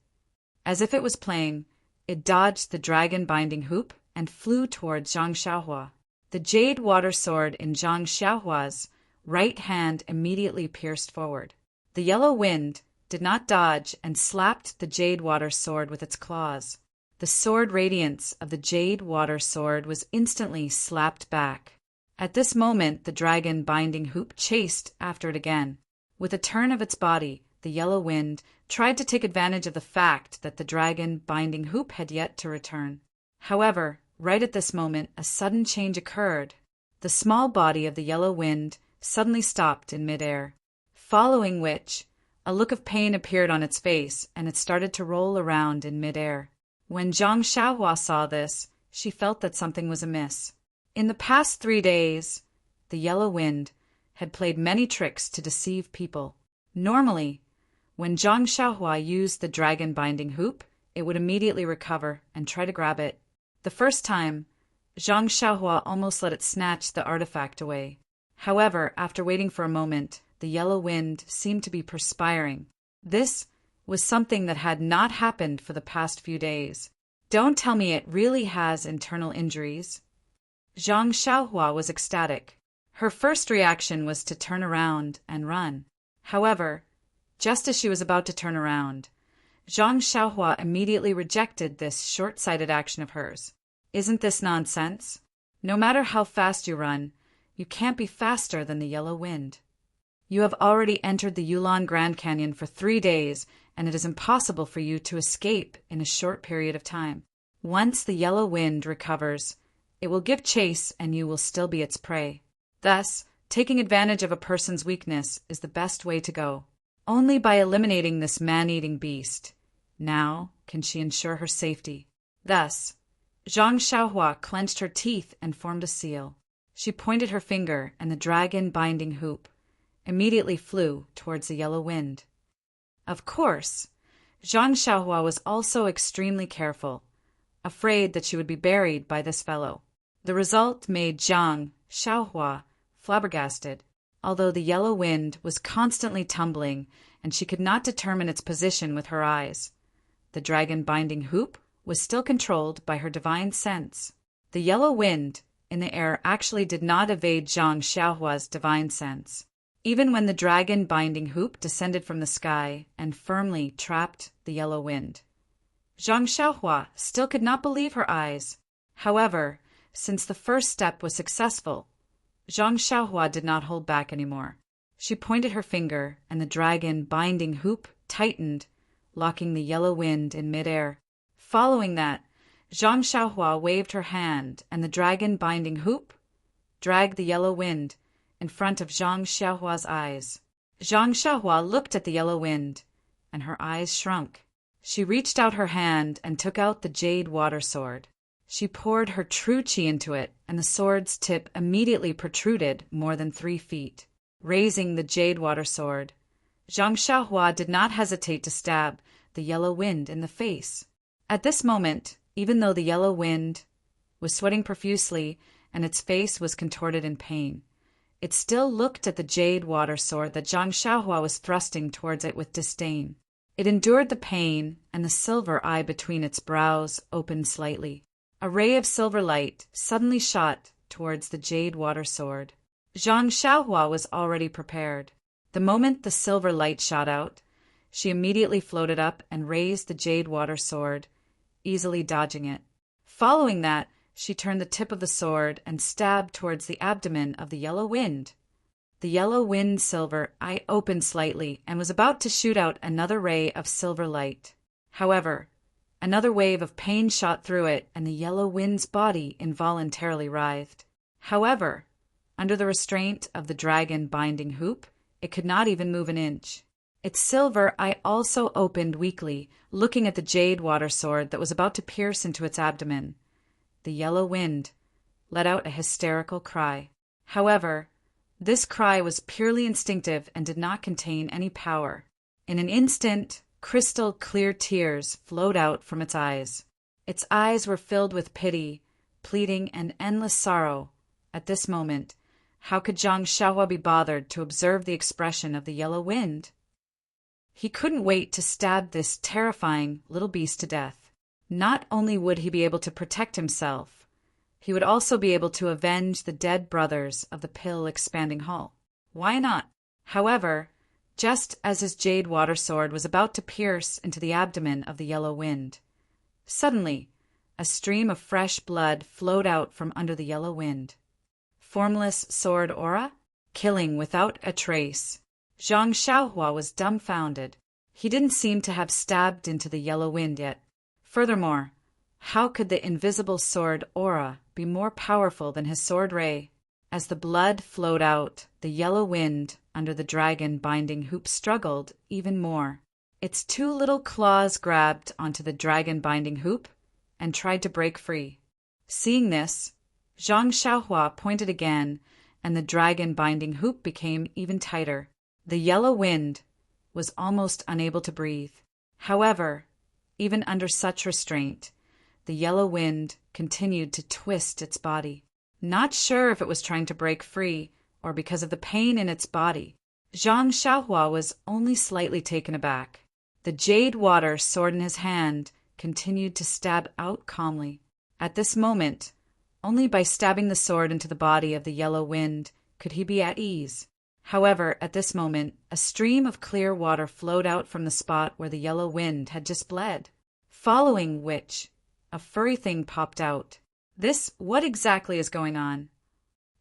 As if it was playing, it dodged the dragon binding hoop and flew towards Zhang Xiaohua. The jade water sword in Zhang Xiaohua's right hand immediately pierced forward. The yellow wind did not dodge and slapped the jade water sword with its claws. The sword radiance of the jade water sword was instantly slapped back. At this moment, the dragon binding hoop chased after it again. With a turn of its body, the yellow wind tried to take advantage of the fact that the dragon binding hoop had yet to return. However, right at this moment, a sudden change occurred. The small body of the yellow wind suddenly stopped in midair, following which, a look of pain appeared on its face, and it started to roll around in midair. When Zhang Xiaohua saw this, she felt that something was amiss. In the past 3 days, the yellow wind had played many tricks to deceive people. Normally, when Zhang Xiaohua used the dragon binding hoop, it would immediately recover and try to grab it. The first time, Zhang Xiaohua almost let it snatch the artifact away. However, after waiting for a moment, the yellow wind seemed to be perspiring. This was something that had not happened for the past few days. Don't tell me it really has internal injuries. Zhang Xiaohua was ecstatic. Her first reaction was to turn around and run. However, just as she was about to turn around, Zhang Xiaohua immediately rejected this short-sighted action of hers. Isn't this nonsense? No matter how fast you run, You can't be faster than the yellow wind. You have already entered the Yulon Grand Canyon for 3 days, and it is impossible for you to escape in a short period of time. Once the yellow wind recovers, it will give chase and you will still be its prey. Thus, taking advantage of a person's weakness is the best way to go. Only by eliminating this man-eating beast, now can she ensure her safety. Thus, Zhang Xiaohua clenched her teeth and formed a seal. She pointed her finger, and the dragon-binding hoop immediately flew towards the yellow wind. Of course, Zhang Xiaohua was also extremely careful, afraid that she would be buried by this fellow. The result made Zhang Xiaohua flabbergasted. Although the yellow wind was constantly tumbling and she could not determine its position with her eyes, the dragon-binding hoop was still controlled by her divine sense. The yellow wind in the air actually did not evade Zhang Xiaohua's divine sense. Even when the dragon-binding hoop descended from the sky and firmly trapped the yellow wind, Zhang Xiaohua still could not believe her eyes. However, since the first step was successful, Zhang Xiaohua did not hold back anymore. She pointed her finger, and the dragon-binding hoop tightened, locking the yellow wind in midair. Following that, Zhang Xiaohua waved her hand, and the dragon-binding hoop dragged the yellow wind in front of Zhang Xiaohua's eyes. Zhang Xiaohua looked at the yellow wind, and her eyes shrunk. She reached out her hand and took out the jade water sword. She poured her true qi into it, and the sword's tip immediately protruded more than 3 feet. Raising the jade water sword, Zhang Xiaohua did not hesitate to stab the yellow wind in the face. At this moment, even though the yellow wind was sweating profusely and its face was contorted in pain, it still looked at the jade water sword that Zhang Xiaohua was thrusting towards it with disdain. It endured the pain, and the silver eye between its brows opened slightly. A ray of silver light suddenly shot towards the jade water sword. Zhang Xiaohua was already prepared. The moment the silver light shot out, she immediately floated up and raised the jade water sword, easily dodging it. Following that, she turned the tip of the sword and stabbed towards the abdomen of the yellow wind. The yellow wind silver eye opened slightly and was about to shoot out another ray of silver light. However, another wave of pain shot through it, and the yellow wind's body involuntarily writhed. However, under the restraint of the dragon-binding hoop, it could not even move an inch. Its silver eye also opened weakly, looking at the jade water sword that was about to pierce into its abdomen. The yellow wind let out a hysterical cry. However, this cry was purely instinctive and did not contain any power. In an instant, crystal clear tears flowed out from its eyes. Its eyes were filled with pity, pleading, and endless sorrow. At this moment, how could Zhang Xiaohua be bothered to observe the expression of the yellow wind? He couldn't wait to stab this terrifying little beast to death. Not only would he be able to protect himself, he would also be able to avenge the dead brothers of the pill-expanding hull. Why not? However, just as his jade water sword was about to pierce into the abdomen of the yellow wind, suddenly, a stream of fresh blood flowed out from under the yellow wind. Formless sword aura? Killing without a trace. Zhang Xiaohua was dumbfounded. He didn't seem to have stabbed into the yellow wind yet. Furthermore, how could the invisible sword aura be more powerful than his sword ray? As the blood flowed out, the yellow wind under the dragon-binding hoop struggled even more. Its 2 little claws grabbed onto the dragon-binding hoop and tried to break free. Seeing this, Zhang Xiaohua pointed again, and the dragon-binding hoop became even tighter. The yellow wind was almost unable to breathe. However, even under such restraint, the yellow wind continued to twist its body. Not sure if it was trying to break free or because of the pain in its body, Zhang Xiaohua was only slightly taken aback. The jade water sword in his hand continued to stab out calmly. At this moment, only by stabbing the sword into the body of the yellow wind could he be at ease. However, at this moment, a stream of clear water flowed out from the spot where the yellow wind had just bled, following which a furry thing popped out. What exactly is going on?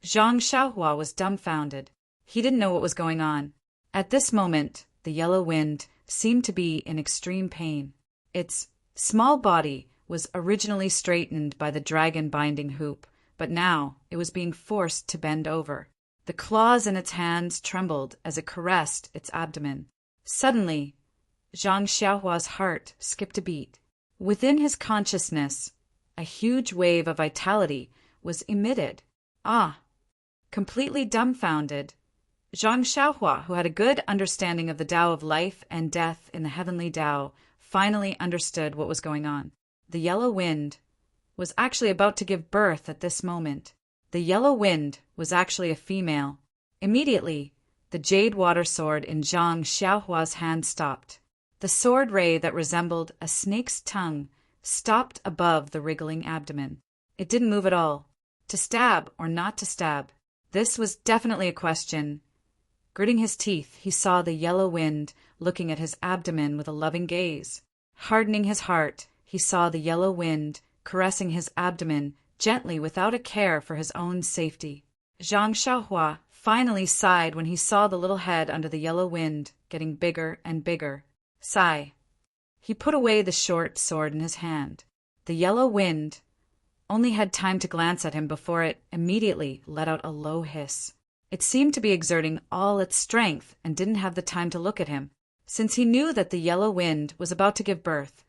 Zhang Xiaohua was dumbfounded. He didn't know what was going on. At this moment, the yellow wind seemed to be in extreme pain. Its small body was originally straightened by the dragon binding hoop, but now it was being forced to bend over. The claws in its hands trembled as it caressed its abdomen. Suddenly, Zhang Xiaohua's heart skipped a beat. Within his consciousness, a huge wave of vitality was emitted. Ah! Completely dumbfounded, Zhang Xiaohua, who had a good understanding of the Tao of life and death in the heavenly Tao, finally understood what was going on. The yellow wind was actually about to give birth at this moment. The yellow wind was actually a female. Immediately, the jade water sword in Zhang Xiaohua's hand stopped. The sword ray that resembled a snake's tongue stopped above the wriggling abdomen. It didn't move at all. To stab or not to stab? This was definitely a question. Gritting his teeth, he saw the yellow wind looking at his abdomen with a loving gaze. Hardening his heart, he saw the yellow wind caressing his abdomen gently without a care for his own safety. Zhang Xiaohua finally sighed when he saw the little head under the yellow wind getting bigger and bigger. Sigh. He put away the short sword in his hand. The yellow wind only had time to glance at him before it immediately let out a low hiss. It seemed to be exerting all its strength and didn't have the time to look at him. Since he knew that the yellow wind was about to give birth,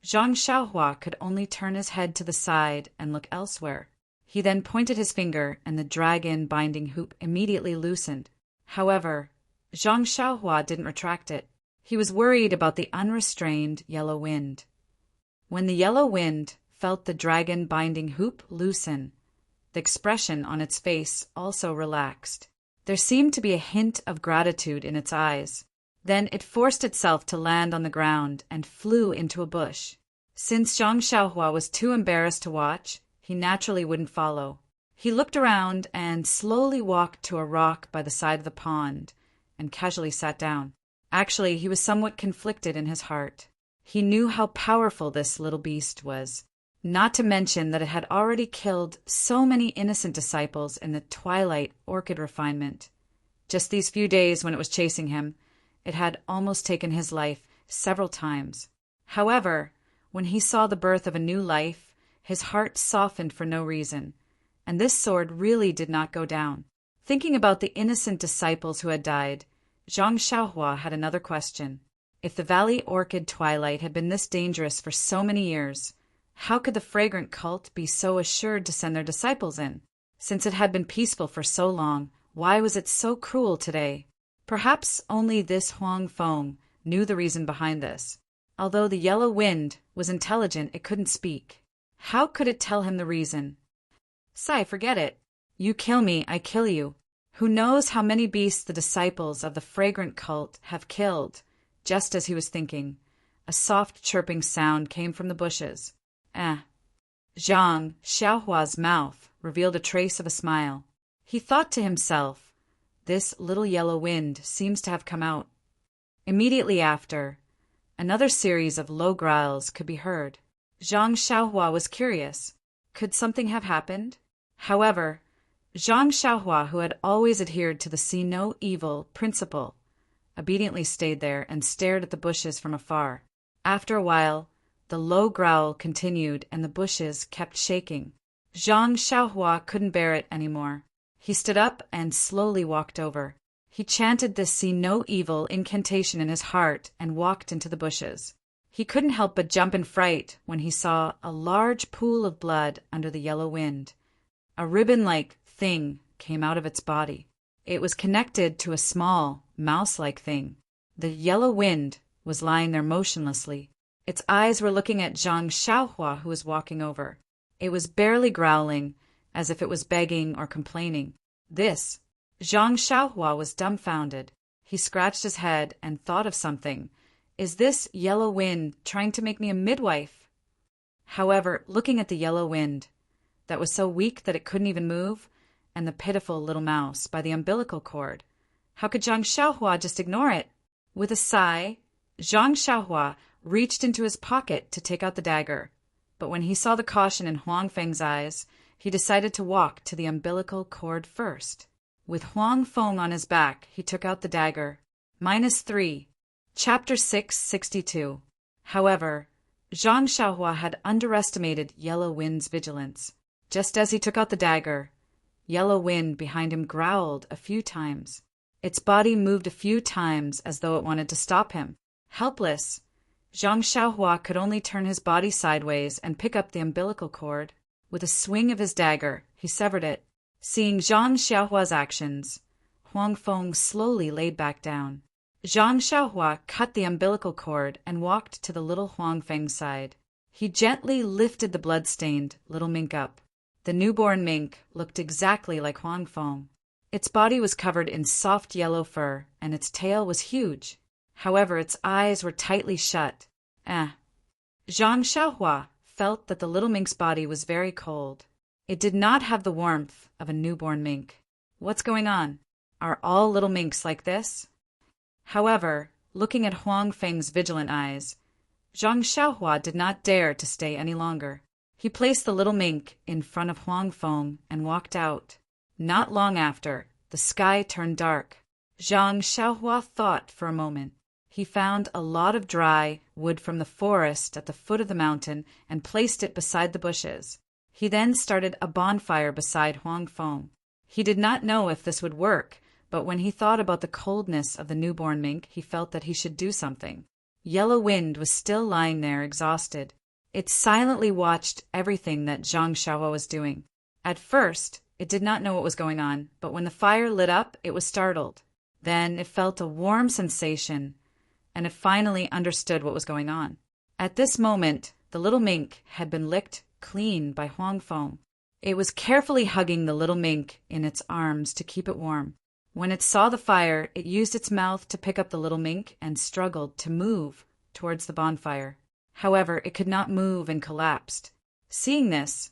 Zhang Xiaohua could only turn his head to the side and look elsewhere. He then pointed his finger and the dragon binding hoop immediately loosened. However, Zhang Xiaohua didn't retract it. He was worried about the unrestrained yellow wind. When the yellow wind felt the dragon binding hoop loosen, the expression on its face also relaxed. There seemed to be a hint of gratitude in its eyes. Then it forced itself to land on the ground and flew into a bush. Since Zhang Xiaohua was too embarrassed to watch, he naturally wouldn't follow. He looked around and slowly walked to a rock by the side of the pond and casually sat down. Actually, he was somewhat conflicted in his heart. He knew how powerful this little beast was, not to mention that it had already killed so many innocent disciples in the twilight orchid refinement. Just these few days when it was chasing him, it had almost taken his life several times. However, when he saw the birth of a new life, his heart softened for no reason, and this sword really did not go down. Thinking about the innocent disciples who had died, Zhang Xiaohua had another question. If the Valley Orchid Twilight had been this dangerous for so many years, how could the fragrant cult be so assured to send their disciples in? Since it had been peaceful for so long, why was it so cruel today? Perhaps only this Huang Feng knew the reason behind this. Although the yellow wind was intelligent, it couldn't speak. How could it tell him the reason? Sai, forget it. You kill me, I kill you. Who knows how many beasts the disciples of the fragrant cult have killed? Just as he was thinking, a soft chirping sound came from the bushes. Zhang Xiaohua's mouth revealed a trace of a smile. He thought to himself, this little yellow wind seems to have come out. Immediately after, another series of low growls could be heard. Zhang Xiaohua was curious. Could something have happened? However, Zhang Xiaohua, who had always adhered to the see no evil principle, obediently stayed there and stared at the bushes from afar. After a while, the low growl continued and the bushes kept shaking. Zhang Xiaohua couldn't bear it anymore. He stood up and slowly walked over. He chanted this see no evil incantation in his heart and walked into the bushes. He couldn't help but jump in fright when he saw a large pool of blood under the yellow wind. A ribbon-like thing came out of its body. It was connected to a small, mouse-like thing. The yellow wind was lying there motionlessly. Its eyes were looking at Zhang Xiaohua, who was walking over. It was barely growling, as if it was begging or complaining. Zhang Xiaohua was dumbfounded. He scratched his head and thought of something. Is this yellow wind trying to make me a midwife? However, looking at the yellow wind, that was so weak that it couldn't even move, and the pitiful little mouse by the umbilical cord, how could Zhang Xiaohua just ignore it? With a sigh, Zhang Xiaohua reached into his pocket to take out the dagger, but when he saw the caution in Huang Feng's eyes, he decided to walk to the umbilical cord first. With Huang Feng on his back, he took out the dagger. -3. Chapter 662. However, Zhang Xiaohua had underestimated Yellow Wind's vigilance. Just as he took out the dagger, Yellow Wind behind him growled a few times. Its body moved a few times as though it wanted to stop him. Helpless, Zhang Xiaohua could only turn his body sideways and pick up the umbilical cord. With a swing of his dagger, he severed it. Seeing Zhang Xiaohua's actions, Huang Feng slowly laid back down. Zhang Xiaohua cut the umbilical cord and walked to the little Huang Feng's side. He gently lifted the blood-stained little mink up. The newborn mink looked exactly like Huang Feng. Its body was covered in soft yellow fur, and its tail was huge. However, its eyes were tightly shut. Zhang Xiaohua felt that the little mink's body was very cold. It did not have the warmth of a newborn mink. What's going on? Are all little minks like this? However, looking at Huang Feng's vigilant eyes, Zhang Xiaohua did not dare to stay any longer. He placed the little mink in front of Huang Feng and walked out. Not long after, the sky turned dark. Zhang Xiaohua thought for a moment. He found a lot of dry wood from the forest at the foot of the mountain and placed it beside the bushes. He then started a bonfire beside Huang Feng. He did not know if this would work, but when he thought about the coldness of the newborn mink, he felt that he should do something. Yellow Wind was still lying there, exhausted. It silently watched everything that Zhang Xiaohua was doing. At first, it did not know what was going on, but when the fire lit up, it was startled. Then it felt a warm sensation, and it finally understood what was going on. At this moment, the little mink had been licked clean by Huang Feng. It was carefully hugging the little mink in its arms to keep it warm. When it saw the fire, it used its mouth to pick up the little mink and struggled to move towards the bonfire. However, it could not move and collapsed. Seeing this,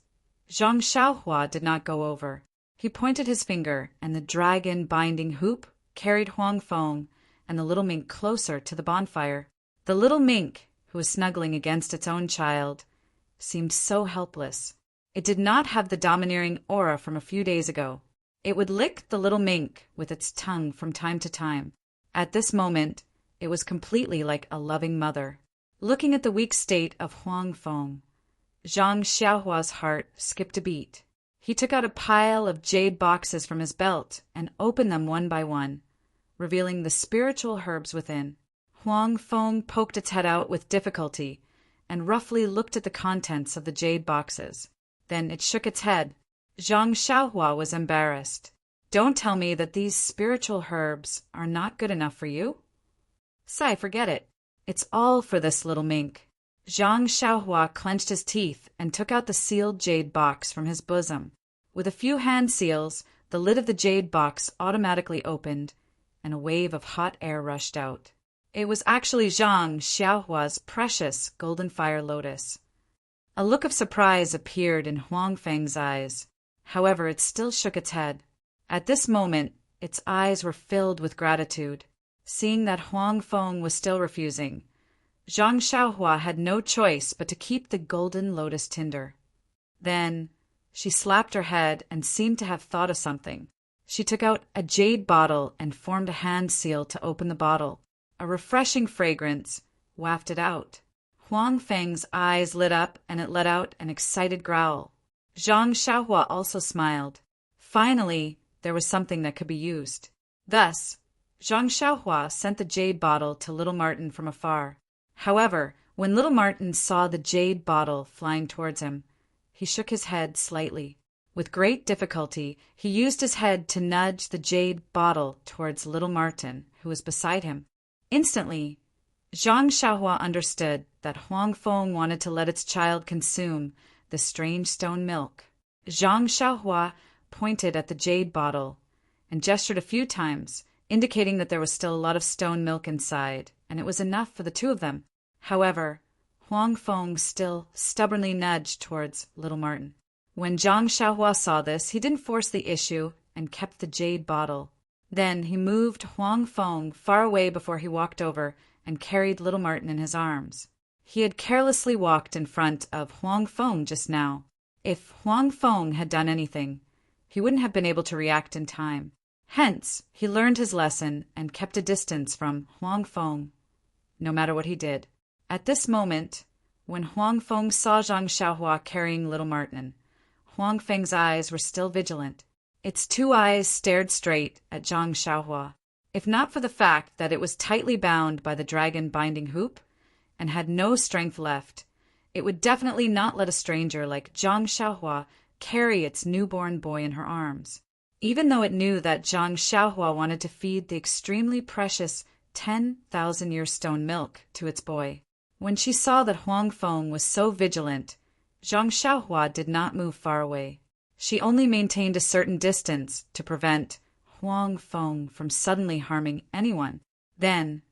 Zhang Xiaohua did not go over. He pointed his finger, and the dragon binding hoop carried Huang Feng and the little mink closer to the bonfire. The little mink, who was snuggling against its own child, seemed so helpless. It did not have the domineering aura from a few days ago. It would lick the little mink with its tongue from time to time. At this moment, it was completely like a loving mother. Looking at the weak state of Huang Feng, Zhang Xiaohua's heart skipped a beat. He took out a pile of jade boxes from his belt and opened them one by one, revealing the spiritual herbs within. Huang Feng poked its head out with difficulty and roughly looked at the contents of the jade boxes. Then it shook its head. Zhang Xiaohua was embarrassed. Don't tell me that these spiritual herbs are not good enough for you? Sai, forget it. It's all for this little mink. Zhang Xiaohua clenched his teeth and took out the sealed jade box from his bosom. With a few hand seals, the lid of the jade box automatically opened, and a wave of hot air rushed out. It was actually Zhang Xiaohua's precious golden fire lotus. A look of surprise appeared in Huang Feng's eyes. However, it still shook its head. At this moment, its eyes were filled with gratitude. Seeing that Huang Feng was still refusing, Zhang Xiaohua had no choice but to keep the golden lotus tinder. Then, she slapped her head and seemed to have thought of something. She took out a jade bottle and formed a hand seal to open the bottle. A refreshing fragrance wafted out. Huang Feng's eyes lit up and it let out an excited growl. Zhang Xiaohua also smiled. Finally, there was something that could be used. Thus, Zhang Xiaohua sent the jade bottle to little Martin from afar. However, when little Martin saw the jade bottle flying towards him, he shook his head slightly. With great difficulty, he used his head to nudge the jade bottle towards little Martin, who was beside him. Instantly, Zhang Xiaohua understood that Huang Feng wanted to let its child consume the strange stone milk. Zhang Xiaohua pointed at the jade bottle and gestured a few times, indicating that there was still a lot of stone milk inside, and it was enough for the two of them. However, Huang Feng still stubbornly nudged towards little Martin. When Zhang Xiaohua saw this, he didn't force the issue and kept the jade bottle. Then he moved Huang Feng far away before he walked over and carried little Martin in his arms. He had carelessly walked in front of Huang Feng just now. If Huang Feng had done anything, he wouldn't have been able to react in time. Hence, he learned his lesson and kept a distance from Huang Feng, no matter what he did. At this moment, when Huang Feng saw Zhang Xiaohua carrying little Martin, Huang Feng's eyes were still vigilant. Its two eyes stared straight at Zhang Xiaohua. If not for the fact that it was tightly bound by the dragon binding hoop and had no strength left, it would definitely not let a stranger like Zhang Xiaohua carry its newborn boy in her arms. Even though it knew that Zhang Xiaohua wanted to feed the extremely precious 10,000-year stone milk to its boy. When she saw that Huang Feng was so vigilant, Zhang Xiaohua did not move far away. She only maintained a certain distance to prevent Huang Feng from suddenly harming anyone. Then,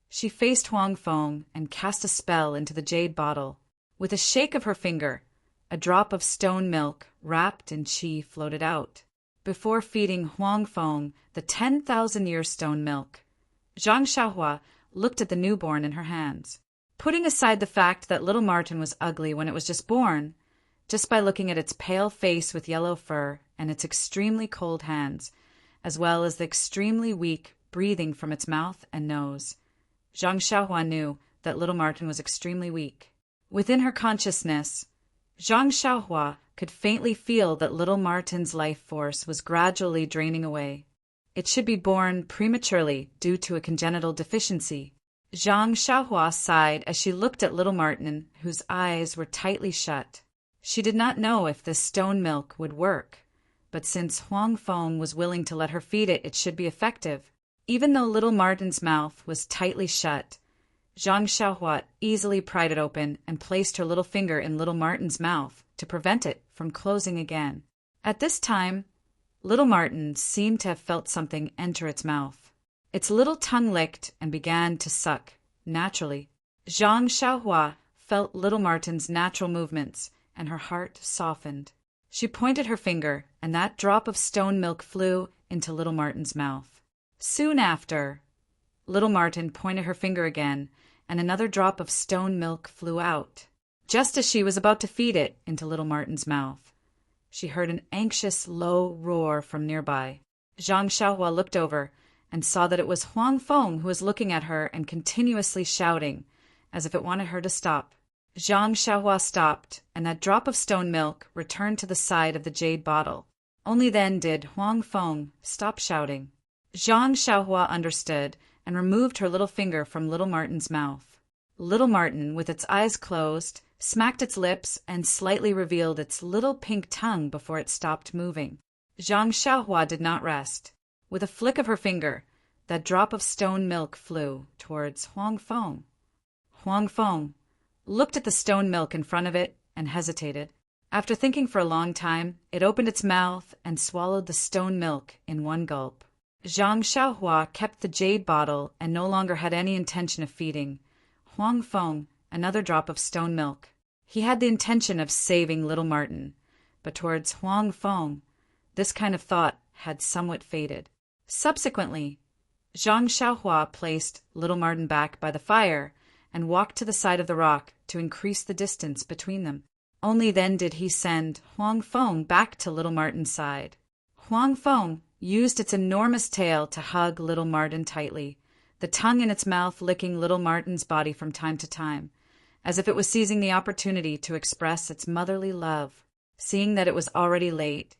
she faced Huang Feng and cast a spell into the jade bottle. With a shake of her finger, a drop of stone milk wrapped in qi floated out. Before feeding Huang Feng the 10,000-year stone milk, Zhang Xiaohua looked at the newborn in her hands. Putting aside the fact that little Martin was ugly when it was just born, just by looking at its pale face with yellow fur and its extremely cold hands, as well as the extremely weak breathing from its mouth and nose, Zhang Xiaohua knew that little Martin was extremely weak. Within her consciousness, Zhang Xiaohua could faintly feel that little Martin's life force was gradually draining away. It should be born prematurely due to a congenital deficiency. Zhang Xiaohua sighed as she looked at little Martin, whose eyes were tightly shut. She did not know if this stone milk would work, but since Huang Feng was willing to let her feed it, it should be effective. Even though little Martin's mouth was tightly shut, Zhang Xiaohua easily pried it open and placed her little finger in little Martin's mouth to prevent it from closing again. At this time, little Martin seemed to have felt something enter its mouth. Its little tongue licked and began to suck, naturally. Zhang Xiaohua felt little Martin's natural movements, and her heart softened. She pointed her finger, and that drop of stone milk flew into little Martin's mouth. Soon after, little Martin pointed her finger again, and another drop of stone milk flew out. Just as she was about to feed it into little Martin's mouth, she heard an anxious, low roar from nearby. Zhang Xiaohua looked over and saw that it was Huang Feng who was looking at her and continuously shouting, as if it wanted her to stop. Zhang Xiaohua stopped, and that drop of stone milk returned to the side of the jade bottle. Only then did Huang Feng stop shouting. Zhang Xiaohua understood and removed her little finger from little Martin's mouth. Little Martin, with its eyes closed, smacked its lips and slightly revealed its little pink tongue before it stopped moving. Zhang Xiaohua did not rest. With a flick of her finger, that drop of stone milk flew towards Huang Feng. Huang Feng looked at the stone milk in front of it and hesitated. After thinking for a long time, it opened its mouth and swallowed the stone milk in one gulp. Zhang Xiaohua kept the jade bottle and no longer had any intention of feeding Huang Feng another drop of stone milk. He had the intention of saving little Martin, but towards Huang Feng, this kind of thought had somewhat faded. Subsequently, Zhang Xiaohua placed little Martin back by the fire and walked to the side of the rock to increase the distance between them. Only then did he send Huang Feng back to little Martin's side. Huang Feng used its enormous tail to hug little Martin tightly, the tongue in its mouth licking little Martin's body from time to time, as if it was seizing the opportunity to express its motherly love. Seeing that it was already late,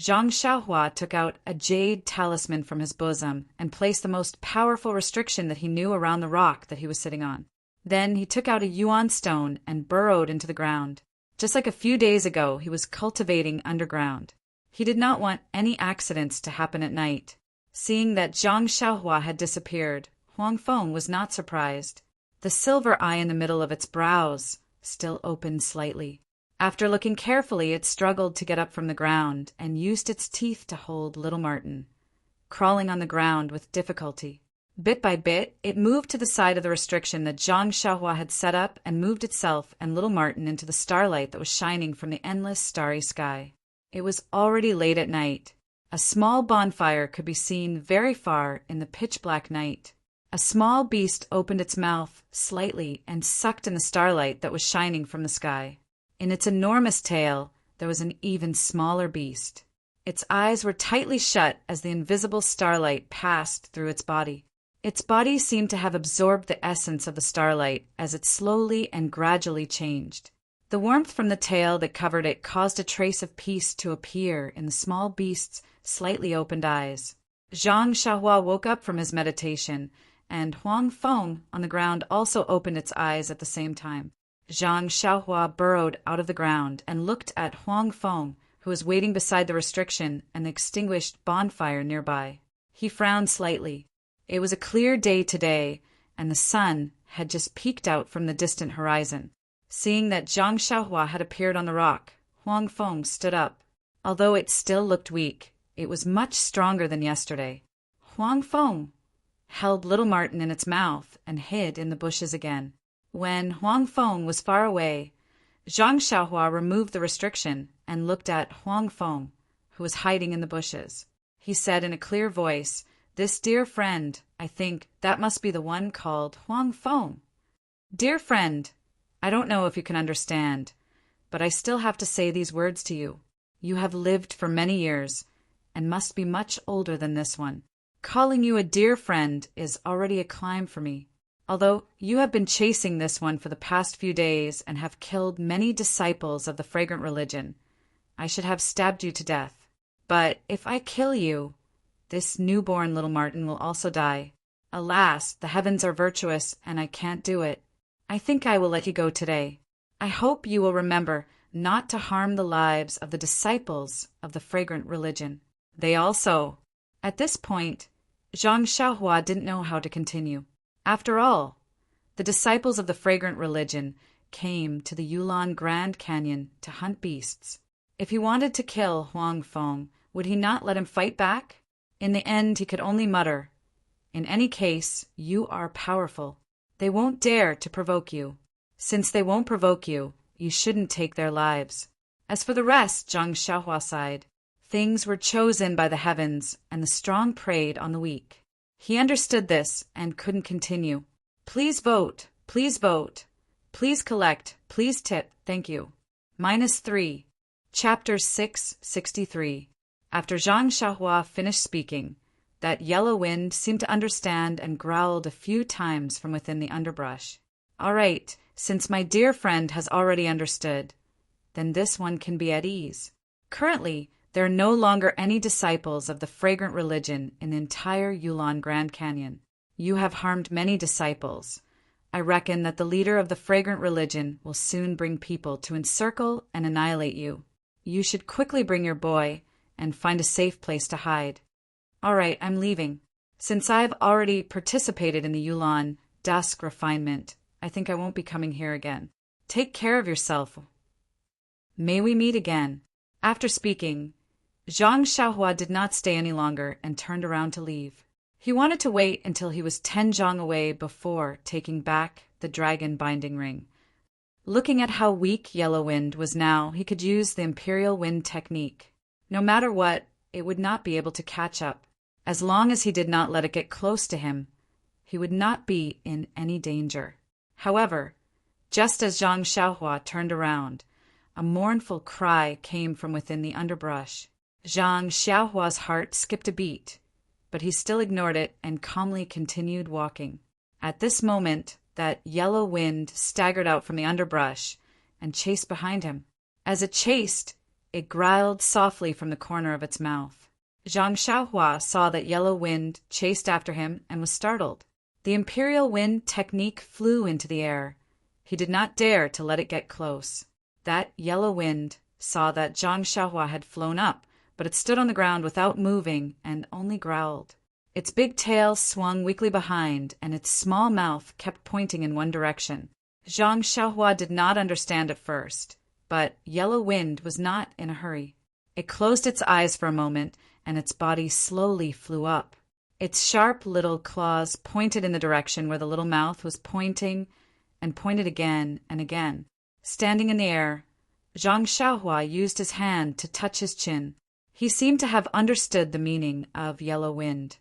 Zhang Xiaohua took out a jade talisman from his bosom and placed the most powerful restriction that he knew around the rock that he was sitting on. Then he took out a yuan stone and burrowed into the ground. Just like a few days ago, he was cultivating underground. He did not want any accidents to happen at night. Seeing that Zhang Xiaohua had disappeared, Huang Feng was not surprised. The silver eye in the middle of its brows still opened slightly. After looking carefully, it struggled to get up from the ground and used its teeth to hold little Martin, crawling on the ground with difficulty. Bit by bit, it moved to the side of the restriction that Zhang Xiaohua had set up and moved itself and little Martin into the starlight that was shining from the endless starry sky. It was already late at night. A small bonfire could be seen very far in the pitch-black night. A small beast opened its mouth slightly and sucked in the starlight that was shining from the sky. In its enormous tail, there was an even smaller beast. Its eyes were tightly shut as the invisible starlight passed through its body. Its body seemed to have absorbed the essence of the starlight as it slowly and gradually changed. The warmth from the tail that covered it caused a trace of peace to appear in the small beast's slightly opened eyes. Zhang Xiaohua woke up from his meditation, and Huang Feng on the ground also opened its eyes at the same time. Zhang Xiaohua burrowed out of the ground and looked at Huang Feng, who was waiting beside the restriction and the extinguished bonfire nearby. He frowned slightly. It was a clear day today, and the sun had just peeked out from the distant horizon. Seeing that Zhang Xiaohua had appeared on the rock, Huang Feng stood up. Although it still looked weak, it was much stronger than yesterday. Huang Feng held little Martin in its mouth and hid in the bushes again. When Huang Feng was far away, Zhang Xiaohua removed the restriction and looked at Huang Feng, who was hiding in the bushes. He said in a clear voice, "This dear friend, I think that must be the one called Huang Feng. Dear friend, I don't know if you can understand, but I still have to say these words to you. You have lived for many years and must be much older than this one. Calling you a dear friend is already a climb for me. Although you have been chasing this one for the past few days and have killed many disciples of the fragrant religion, I should have stabbed you to death. But if I kill you, this newborn little Martin will also die. Alas, the heavens are virtuous and I can't do it. I think I will let you go today. I hope you will remember not to harm the lives of the disciples of the fragrant religion." They also. At this point, Zhang Xiaohua didn't know how to continue. After all, the disciples of the fragrant religion came to the Yulon Grand Canyon to hunt beasts. If he wanted to kill Huang Feng, would he not let him fight back? In the end, he could only mutter, "In any case, you are powerful. They won't dare to provoke you. Since they won't provoke you, you shouldn't take their lives." As for the rest, Zhang Xiaohua sighed. Things were chosen by the heavens, and the strong preyed on the weak. He understood this and couldn't continue. Please vote. Please vote. Please collect. Please tip. Thank you. -3. Chapter 663. After Zhang Xiaohua finished speaking, that yellow wind seemed to understand and growled a few times from within the underbrush. All right, since my dear friend has already understood, then this one can be at ease. Currently, there are no longer any disciples of the fragrant religion in the entire Yulon Grand Canyon. You have harmed many disciples. I reckon that the leader of the fragrant religion will soon bring people to encircle and annihilate you. You should quickly bring your boy and find a safe place to hide. All right, I'm leaving. Since I've already participated in the Yulon dusk refinement, I think I won't be coming here again. Take care of yourself. May we meet again." After speaking, Zhang Xiaohua did not stay any longer and turned around to leave. He wanted to wait until he was 10 zhang away before taking back the dragon binding ring. Looking at how weak Yellow Wind was now, he could use the Imperial Wind technique. No matter what, it would not be able to catch up. As long as he did not let it get close to him, he would not be in any danger. However, just as Zhang Xiaohua turned around, a mournful cry came from within the underbrush. Zhang Xiaohua's heart skipped a beat, but he still ignored it and calmly continued walking. At this moment, that yellow wind staggered out from the underbrush and chased behind him. As it chased, it growled softly from the corner of its mouth. Zhang Xiaohua saw that yellow wind chased after him and was startled. The Imperial Wind technique flew into the air. He did not dare to let it get close. That yellow wind saw that Zhang Xiaohua had flown up, but it stood on the ground without moving and only growled. Its big tail swung weakly behind, and its small mouth kept pointing in one direction. Zhang Xiaohua did not understand at first, but Yellow Wind was not in a hurry. It closed its eyes for a moment, and its body slowly flew up. Its sharp little claws pointed in the direction where the little mouth was pointing, and pointed again and again. Standing in the air, Zhang Xiaohua used his hand to touch his chin. He seemed to have understood the meaning of Yellow Wind.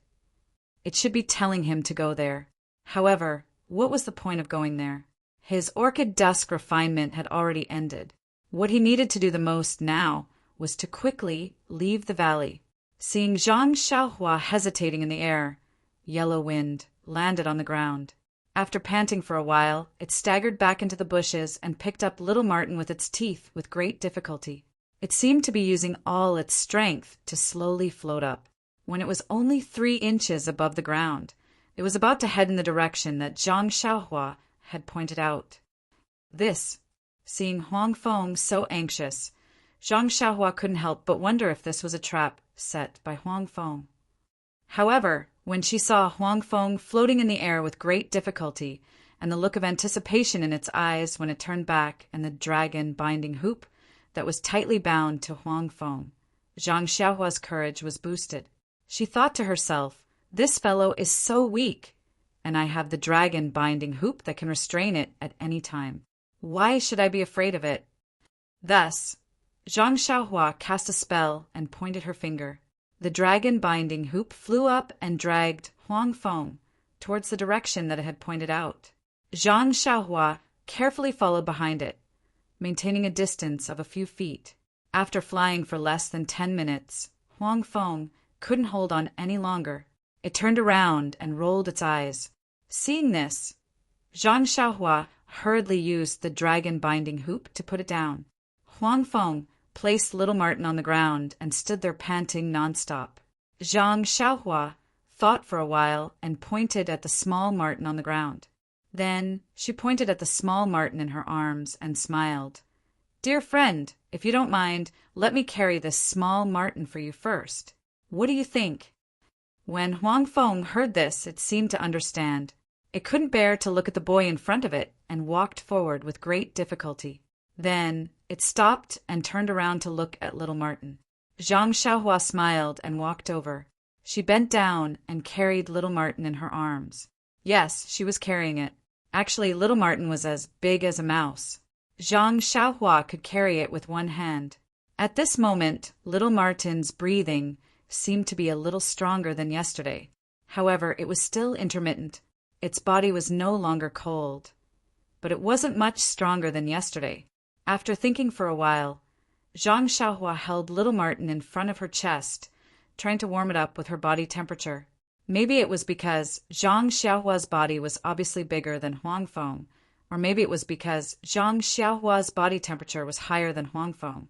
It should be telling him to go there. However, what was the point of going there? His orchid dusk refinement had already ended. What he needed to do the most now was to quickly leave the valley. Seeing Zhang Xiaohua hesitating in the air, Yellow Wind landed on the ground. After panting for a while, it staggered back into the bushes and picked up little Martin with its teeth with great difficulty. It seemed to be using all its strength to slowly float up. When it was only 3 inches above the ground, it was about to head in the direction that Zhang Xiaohua had pointed out. Seeing Huang Feng so anxious, Zhang Xiaohua couldn't help but wonder if this was a trap set by Huang Feng. However, when she saw Huang Feng floating in the air with great difficulty, and the look of anticipation in its eyes when it turned back, and the dragon binding hoop that was tightly bound to Huang Feng, Zhang Xiaohua's courage was boosted. She thought to herself, "This fellow is so weak, and I have the dragon binding hoop that can restrain it at any time. Why should I be afraid of it?" Thus, Zhang Xiaohua cast a spell and pointed her finger. The dragon binding hoop flew up and dragged Huang Feng towards the direction that it had pointed out. Zhang Xiaohua carefully followed behind it, maintaining a distance of a few feet. After flying for less than 10 minutes, Huang Feng couldn't hold on any longer. It turned around and rolled its eyes. Seeing this, Zhang Xiaohua hurriedly used the dragon binding hoop to put it down. Huang Feng placed little Martin on the ground and stood there panting nonstop. Zhang Xiaohua thought for a while and pointed at the small Martin on the ground. Then she pointed at the small Martin in her arms and smiled. "Dear friend, if you don't mind, let me carry this small Martin for you first. What do you think?" When Huang Feng heard this, it seemed to understand. It couldn't bear to look at the boy in front of it and walked forward with great difficulty. Then it stopped and turned around to look at little Martin. Zhang Xiaohua smiled and walked over. She bent down and carried little Martin in her arms. Yes, she was carrying it. Actually, little Martin was as big as a mouse. Zhang Xiaohua could carry it with one hand. At this moment, little Martin's breathing seemed to be a little stronger than yesterday. However, it was still intermittent. Its body was no longer cold. But it wasn't much stronger than yesterday. After thinking for a while, Zhang Xiaohua held little Martin in front of her chest, trying to warm it up with her body temperature. Maybe it was because Zhang Xiaohua's body was obviously bigger than Huang Feng, or maybe it was because Zhang Xiaohua's body temperature was higher than Huang Feng.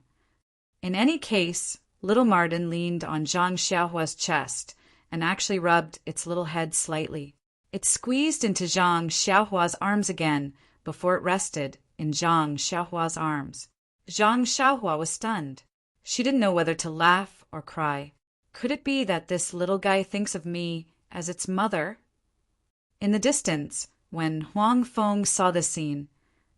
In any case, little Martin leaned on Zhang Xiaohua's chest and actually rubbed its little head slightly. It squeezed into Zhang Xiaohua's arms again before it rested in Zhang Xiaohua's arms. Zhang Xiaohua was stunned. She didn't know whether to laugh or cry. Could it be that this little guy thinks of me as its mother? In the distance, when Huang Feng saw this scene,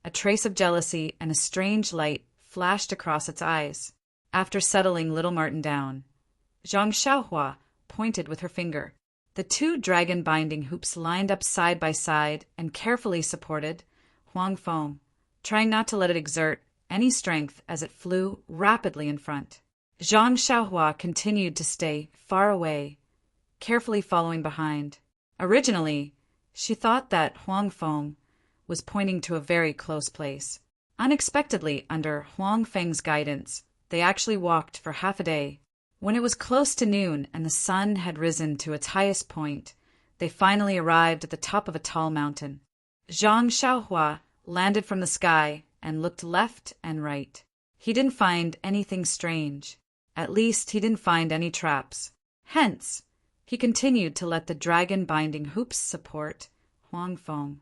a trace of jealousy and a strange light flashed across its eyes. After settling little Martin down, Zhang Xiaohua pointed with her finger. The 2 dragon binding hoops lined up side by side and carefully supported Huang Feng, trying not to let it exert any strength as it flew rapidly in front. Zhang Xiaohua continued to stay far away, carefully following behind. Originally, she thought that Huang Feng was pointing to a very close place. Unexpectedly, under Huang Feng's guidance, they actually walked for half a day. When it was close to noon and the sun had risen to its highest point, they finally arrived at the top of a tall mountain. Zhang Xiaohua landed from the sky and looked left and right. He didn't find anything strange. At least he didn't find any traps. Hence, he continued to let the dragon binding hoops support Huang Feng.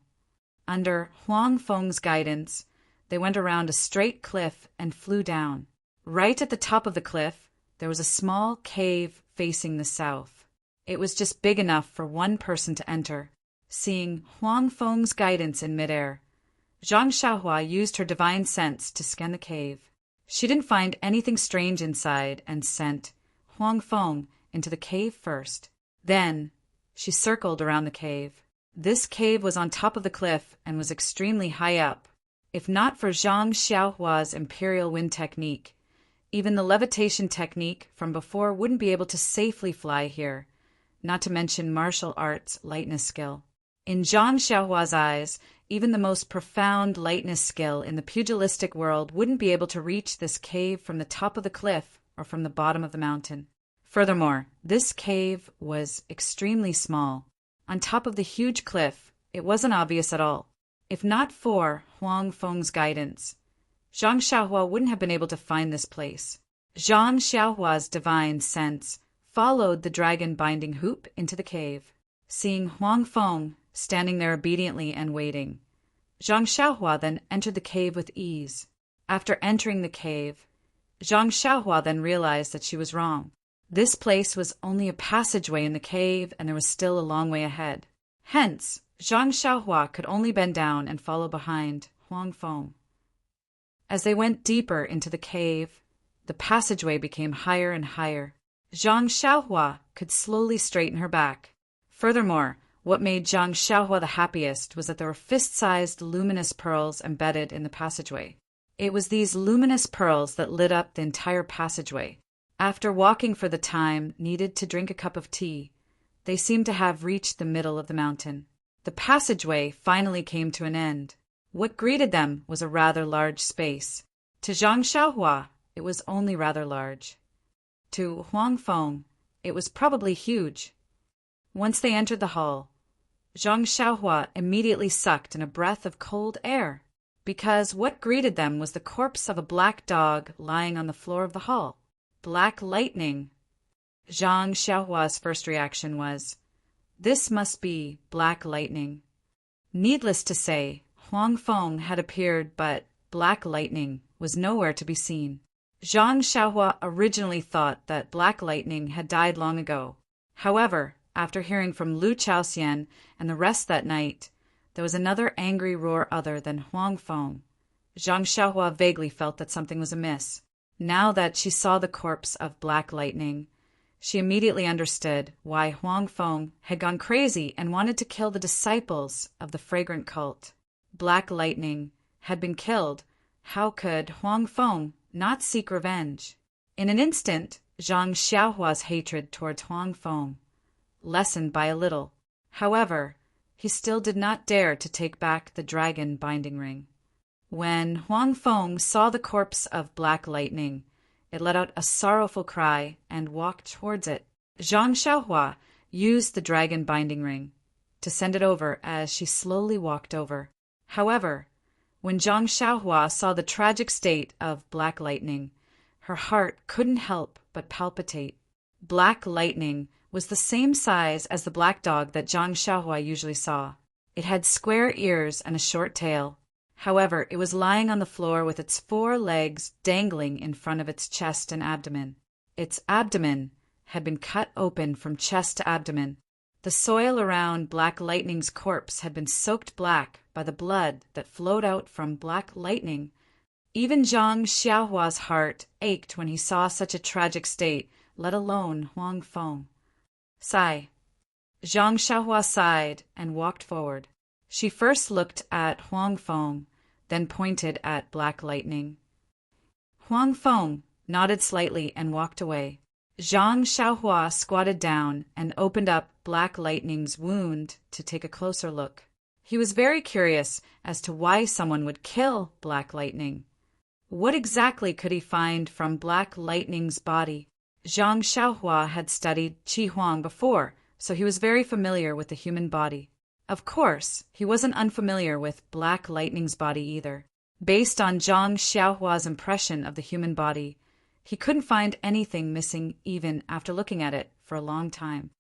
Under Huang Feng's guidance, they went around a straight cliff and flew down. Right at the top of the cliff, there was a small cave facing the south. It was just big enough for one person to enter. Seeing Huang Feng's guidance in midair, Zhang Xiaohua used her divine sense to scan the cave. She didn't find anything strange inside and sent Huang Feng into the cave first. Then, she circled around the cave. This cave was on top of the cliff and was extremely high up. If not for Zhang Xiaohua's imperial wind technique, even the levitation technique from before wouldn't be able to safely fly here, not to mention martial arts lightness skill. In Zhang Xiaohua's eyes, even the most profound lightness skill in the pugilistic world wouldn't be able to reach this cave from the top of the cliff or from the bottom of the mountain. Furthermore, this cave was extremely small. On top of the huge cliff, it wasn't obvious at all. If not for Huang Feng's guidance, Zhang Xiaohua wouldn't have been able to find this place. Zhang Xiaohua's divine sense followed the dragon binding hoop into the cave. Seeing Huang Feng standing there obediently and waiting, Zhang Xiaohua then entered the cave with ease. After entering the cave, Zhang Xiaohua then realized that she was wrong. This place was only a passageway in the cave, and there was still a long way ahead. Hence, Zhang Xiaohua could only bend down and follow behind Huang Feng. As they went deeper into the cave, the passageway became higher and higher. Zhang Xiaohua could slowly straighten her back. Furthermore, what made Zhang Xiaohua the happiest was that there were fist-sized luminous pearls embedded in the passageway. It was these luminous pearls that lit up the entire passageway. After walking for the time needed to drink a cup of tea, they seemed to have reached the middle of the mountain. The passageway finally came to an end. What greeted them was a rather large space. To Zhang Xiaohua, it was only rather large. To Huang Feng, it was probably huge. Once they entered the hall, Zhang Xiaohua immediately sucked in a breath of cold air, because what greeted them was the corpse of a black dog lying on the floor of the hall. Black lightning. Zhang Xiaohua's first reaction was, "This must be black lightning." Needless to say, Huang Feng had appeared, but black lightning was nowhere to be seen. Zhang Xiaohua originally thought that black lightning had died long ago. However, after hearing from Lu Chaoxian and the rest that night, there was another angry roar other than Huang Feng. Zhang Xiaohua vaguely felt that something was amiss. Now that she saw the corpse of black lightning, she immediately understood why Huang Feng had gone crazy and wanted to kill the disciples of the fragrant cult. Black lightning had been killed. How could Huang Feng not seek revenge? In an instant, Zhang Xiaohua's hatred towards Huang Feng lessened by a little. However, he still did not dare to take back the dragon binding ring. When Huang Feng saw the corpse of black lightning, it let out a sorrowful cry and walked towards it. Zhang Xiaohua used the dragon binding ring to send it over as she slowly walked over. However, when Zhang Xiaohua saw the tragic state of black lightning, her heart couldn't help but palpitate. Black lightning was the same size as the black dog that Zhang Xiaohua usually saw. It had square ears and a short tail. However, it was lying on the floor with its 4 legs dangling in front of its chest and abdomen. Its abdomen had been cut open from chest to abdomen. The soil around Black Lightning's corpse had been soaked black by the blood that flowed out from Black Lightning. Even Zhang Xiaohua's heart ached when he saw such a tragic state, let alone Huang Feng. Sigh. Zhang Xiaohua sighed and walked forward. She first looked at Huang Feng, then pointed at Black Lightning. Huang Feng nodded slightly and walked away. Zhang Xiaohua squatted down and opened up Black Lightning's wound to take a closer look. He was very curious as to why someone would kill Black Lightning. What exactly could he find from Black Lightning's body? Zhang Xiaohua had studied Qi Huang before, so he was very familiar with the human body. Of course, he wasn't unfamiliar with Black Lightning's body either. Based on Zhang Xiaohua's impression of the human body, he couldn't find anything missing even after looking at it for a long time.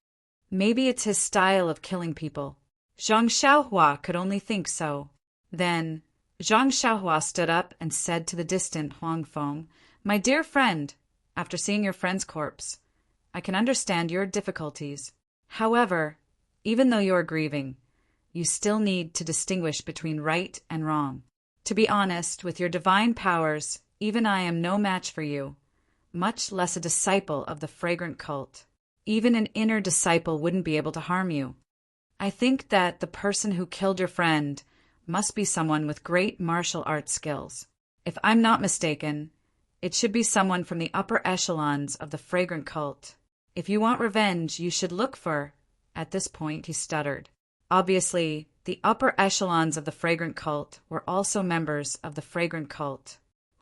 Maybe it's his style of killing people. Zhang Xiaohua could only think so. Then, Zhang Xiaohua stood up and said to the distant Huang Feng, "My dear friend, after seeing your friend's corpse, I can understand your difficulties. However, even though you are grieving, you still need to distinguish between right and wrong. To be honest, with your divine powers, even I am no match for you, much less a disciple of the fragrant cult. Even an inner disciple wouldn't be able to harm you. I think that the person who killed your friend must be someone with great martial arts skills. If I'm not mistaken, it should be someone from the upper echelons of the fragrant cult. If you want revenge, you should look for—" At this point, he stuttered. Obviously, The upper echelons of the fragrant cult were also members of the fragrant cult.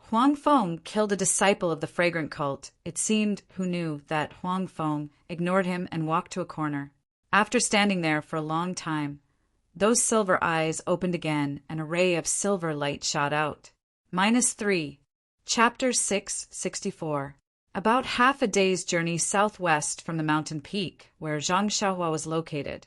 Huang Feng killed a disciple of the fragrant cult. It seemed Hu knew that Huang Feng ignored him and walked to a corner. After standing there for a long time, those silver eyes opened again and a ray of silver light shot out. -3. Chapter 664. About half a day's journey southwest from the mountain peak where Zhang Xiaohua was located,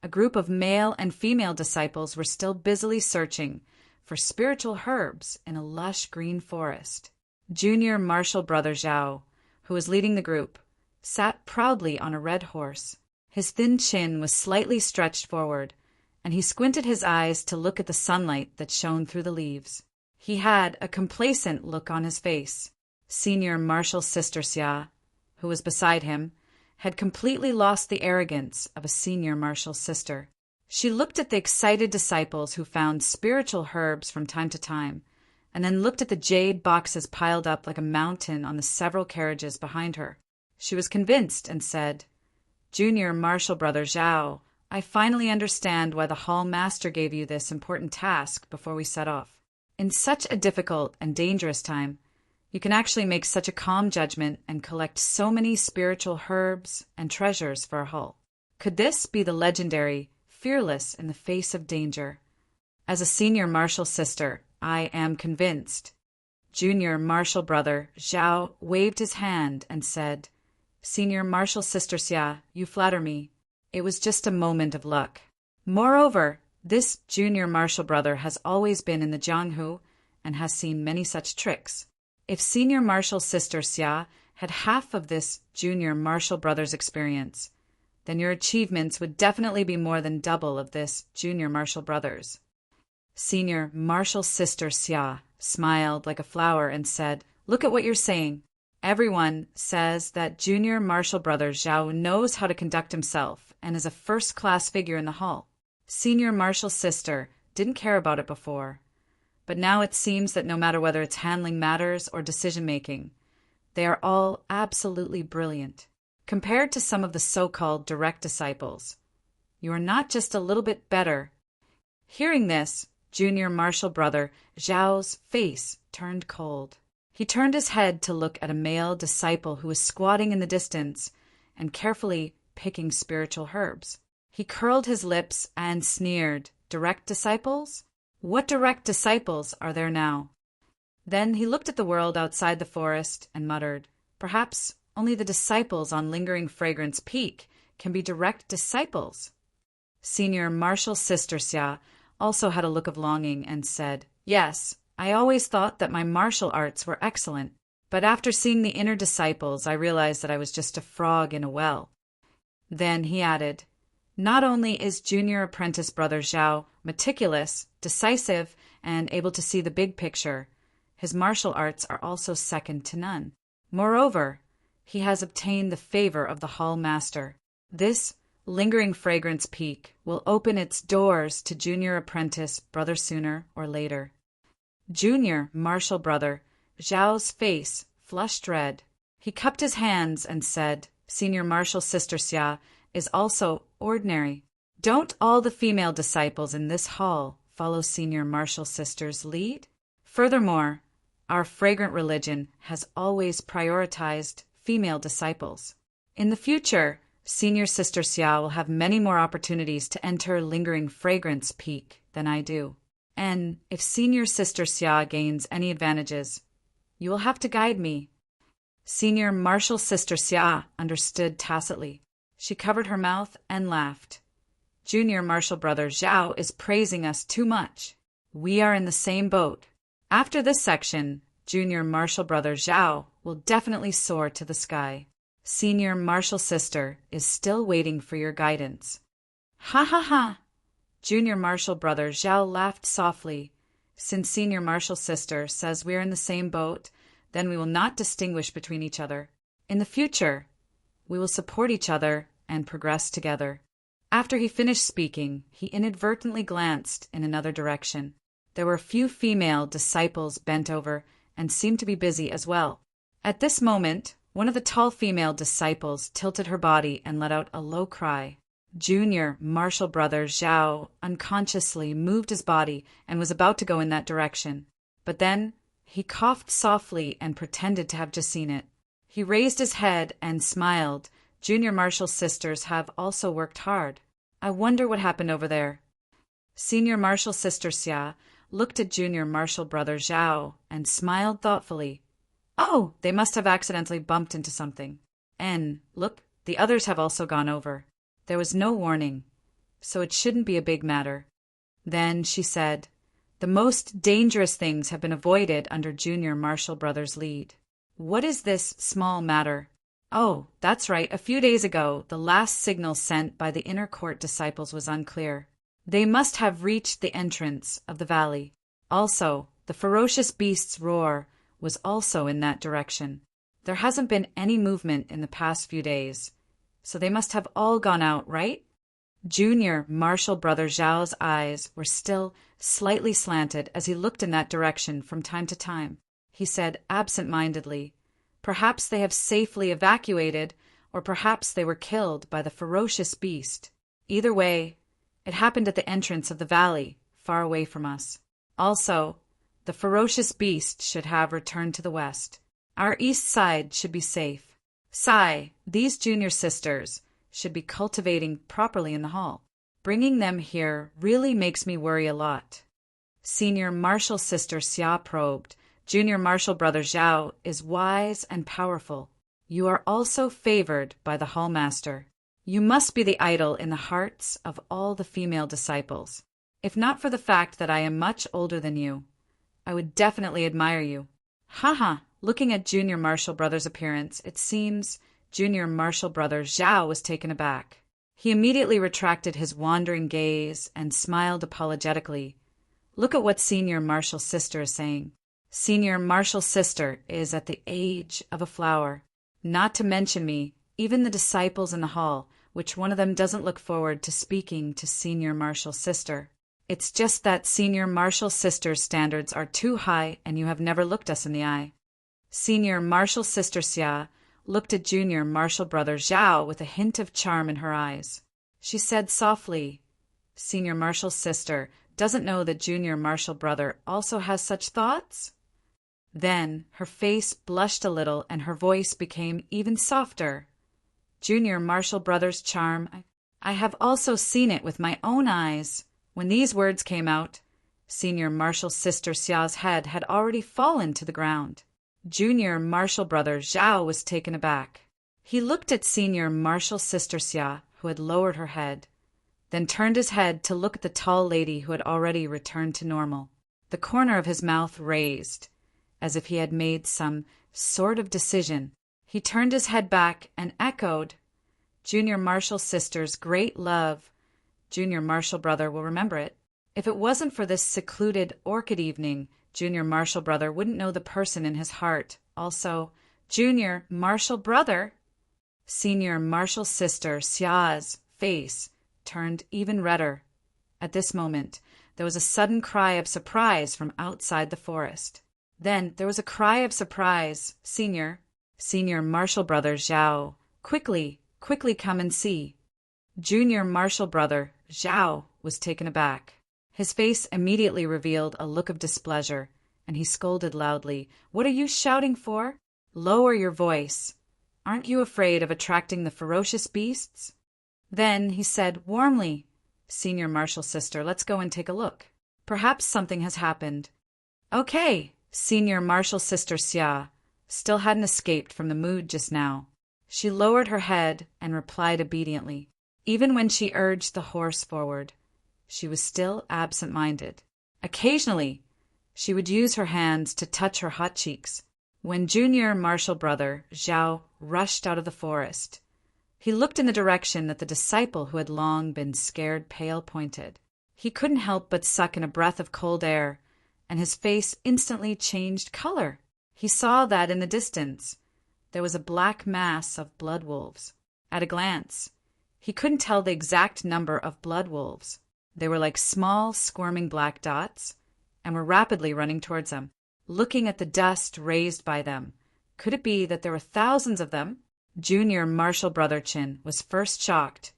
a group of male and female disciples were still busily searching for spiritual herbs in a lush green forest. Junior martial brother Zhao, who was leading the group, sat proudly on a red horse. His thin chin was slightly stretched forward, and he squinted his eyes to look at the sunlight that shone through the leaves. He had a complacent look on his face. Senior martial sister Xia, who was beside him, had completely lost the arrogance of a senior martial sister. She looked at the excited disciples who found spiritual herbs from time to time, and then looked at the jade boxes piled up like a mountain on the several carriages behind her. She was convinced and said, "Junior martial brother Zhao, I finally understand why the hall master gave you this important task before we set off. In such a difficult and dangerous time, you can actually make such a calm judgment and collect so many spiritual herbs and treasures for a hull. Could this be the legendary, fearless in the face of danger? As a senior martial sister, I am convinced." Junior martial brother Zhao waved his hand and said, "Senior martial sister Xia, you flatter me. It was just a moment of luck. Moreover, this junior martial brother has always been in the Jianghu and has seen many such tricks. If senior martial sister Xia had half of this junior martial brother's experience, then your achievements would definitely be more than double of this junior martial brother's." Senior martial sister Xia smiled like a flower and said, "Look at what you're saying. Everyone says that junior martial brother Zhao knows how to conduct himself and is a first-class figure in the hall. Senior martial sister didn't care about it before, but now it seems that no matter whether it's handling matters or decision-making, they are all absolutely brilliant. Compared to some of the so-called direct disciples, you are not just a little bit better." Hearing this, junior martial brother Zhao's face turned cold. He turned his head to look at a male disciple who was squatting in the distance and carefully picking spiritual herbs. He curled his lips and sneered, "Direct disciples? What direct disciples are there now?" Then he looked at the world outside the forest and muttered, "Perhaps only the disciples on Lingering Fragrance Peak can be direct disciples." Senior martial sister Xia also had a look of longing and said, "Yes, I always thought that my martial arts were excellent, but after seeing the inner disciples I realized that I was just a frog in a well." Then he added, "Not only is junior apprentice brother Zhao meticulous, decisive, and able to see the big picture, his martial arts are also second to none. Moreover, he has obtained the favor of the hall master. This Lingering Fragrance Peak will open its doors to junior apprentice brother sooner or later." Junior martial brother Zhao's face flushed red. He cupped his hands and said, "Senior martial sister Xia is also ordinary. Don't all the female disciples in this hall follow senior martial sister's lead? Furthermore, our fragrant religion has always prioritized female disciples. In the future, senior sister Xia will have many more opportunities to enter Lingering Fragrance Peak than I do. And if senior sister Xia gains any advantages, you will have to guide me." Senior martial sister Xia understood tacitly. She covered her mouth and laughed. "Junior martial brother Zhao is praising us too much. We are in the same boat. After this section, junior martial brother Zhao will definitely soar to the sky. Senior martial sister is still waiting for your guidance." "Ha ha ha!" Junior martial brother Zhao laughed softly. "Since senior martial sister says we are in the same boat, then we will not distinguish between each other. In the future, we will support each other and progress together." After he finished speaking, he inadvertently glanced in another direction. There were a few female disciples bent over and seemed to be busy as well. At this moment, one of the tall female disciples tilted her body and let out a low cry. Junior Marshall Brother Zhao unconsciously moved his body and was about to go in that direction. But then he coughed softly and pretended to have just seen it. He raised his head and smiled. Junior Marshall's sisters have also worked hard. I wonder what happened over there. Senior Marshall Sister Xia looked at Junior Marshall Brother Zhao and smiled thoughtfully. Oh, they must have accidentally bumped into something. And, look, the others have also gone over. There was no warning, so it shouldn't be a big matter. Then she said, the most dangerous things have been avoided under Junior Marshall Brothers' lead. What is this small matter? Oh, that's right. A few days ago, the last signal sent by the inner court disciples was unclear. They must have reached the entrance of the valley. Also, the ferocious beast's roar was also in that direction. There hasn't been any movement in the past few days, so they must have all gone out, right? Junior Marshall Brother Zhao's eyes were still slightly slanted as he looked in that direction from time to time. He said absent-mindedly, perhaps they have safely evacuated, or perhaps they were killed by the ferocious beast. Either way, it happened at the entrance of the valley, far away from us. Also, the ferocious beast should have returned to the west. Our east side should be safe. Sai, these junior sisters should be cultivating properly in the hall. Bringing them here really makes me worry a lot. Senior Marshall Sister Xia probed. Junior Marshall Brother Zhao is wise and powerful. You are also favored by the hallmaster. You must be the idol in the hearts of all the female disciples. If not for the fact that I am much older than you, I would definitely admire you. Haha, looking at Junior Marshall Brother's appearance, it seems Junior Marshall Brother Zhao was taken aback. He immediately retracted his wandering gaze and smiled apologetically. Look at what Senior Marshall's sister is saying. Senior Marshall's sister is at the age of a flower. Not to mention me, even the disciples in the hall, which one of them doesn't look forward to speaking to Senior Marshall's sister. It's just that Senior Marshall's sister's standards are too high and you have never looked us in the eye. Senior Marshall Sister Xia looked at Junior Marshall Brother Zhao with a hint of charm in her eyes. She said softly, Senior Marshall's sister doesn't know that Junior Marshall Brother also has such thoughts? Then her face blushed a little and her voice became even softer. Junior Marshall Brother's charm, I have also seen it with my own eyes. When these words came out, Senior Marshall Sister Xia's head had already fallen to the ground. Junior Marshall Brother Zhao was taken aback. He looked at Senior Marshall Sister Xia, who had lowered her head, then turned his head to look at the tall lady who had already returned to normal. The corner of his mouth raised, as if he had made some sort of decision. He turned his head back and echoed, Junior Marshall Sister's great love. Junior Marshall Brother will remember it. If it wasn't for this secluded orchid evening, Junior Marshall Brother wouldn't know the person in his heart. Also, Junior Marshall Brother. Senior Marshall Sister Xia's face turned even redder. At this moment, there was a sudden cry of surprise from outside the forest. Then there was a cry of surprise. Senior Marshall Brother Zhao, quickly come and see. Junior Marshall Brother Zhao was taken aback. His face immediately revealed a look of displeasure, and he scolded loudly. What are you shouting for? Lower your voice. Aren't you afraid of attracting the ferocious beasts? Then he said warmly, Senior Marshall Sister, let's go and take a look. Perhaps something has happened. Okay, Senior Marshall Sister Xia still hadn't escaped from the mood just now. She lowered her head and replied obediently. Even when she urged the horse forward, she was still absent-minded. Occasionally, she would use her hands to touch her hot cheeks. When Junior Marshall Brother Zhao rushed out of the forest, he looked in the direction that the disciple who had long been scared pale pointed. He couldn't help but suck in a breath of cold air, and his face instantly changed color. He saw that in the distance there was a black mass of blood wolves. At a glance, he couldn't tell the exact number of blood wolves. They were like small, squirming black dots and were rapidly running towards him. Looking at the dust raised by them, could it be that there were thousands of them? Junior Marshall Brother Chin was first shocked,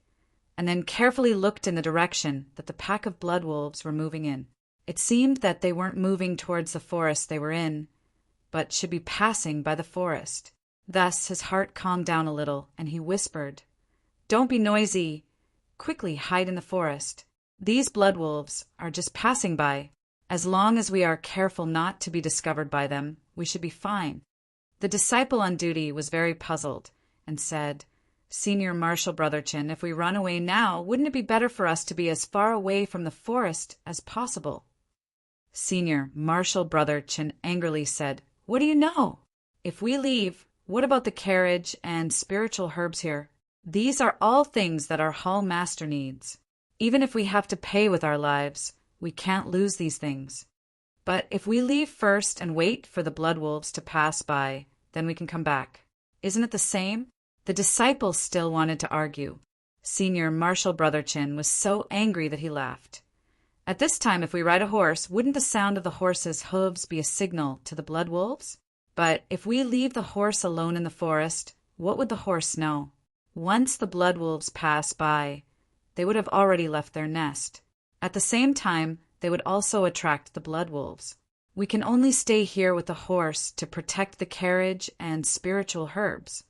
and then carefully looked in the direction that the pack of blood wolves were moving in. It seemed that they weren't moving towards the forest they were in, but should be passing by the forest. Thus his heart calmed down a little, and he whispered, "Don't be noisy. Quickly hide in the forest. These blood wolves are just passing by. As long as we are careful not to be discovered by them, we should be fine." The disciple on duty was very puzzled, and said, "Senior Marshal Brotherchin, if we run away now, wouldn't it be better for us to be as far away from the forest as possible?" Senior Marshal Brotherchin angrily said, "What do you know? If we leave, what about the carriage and spiritual herbs here? These are all things that our hall master needs. Even if we have to pay with our lives, we can't lose these things. But if we leave first and wait for the blood wolves to pass by, then we can come back. Isn't it the same?" The disciple still wanted to argue. Senior Marshal Brotherchin was so angry that he laughed. "At this time, if we ride a horse, wouldn't the sound of the horse's hooves be a signal to the blood wolves? But if we leave the horse alone in the forest, what would the horse know? Once the blood wolves pass by, they would have already left their nest. At the same time, they would also attract the blood wolves. We can only stay here with the horse to protect the carriage and spiritual herbs."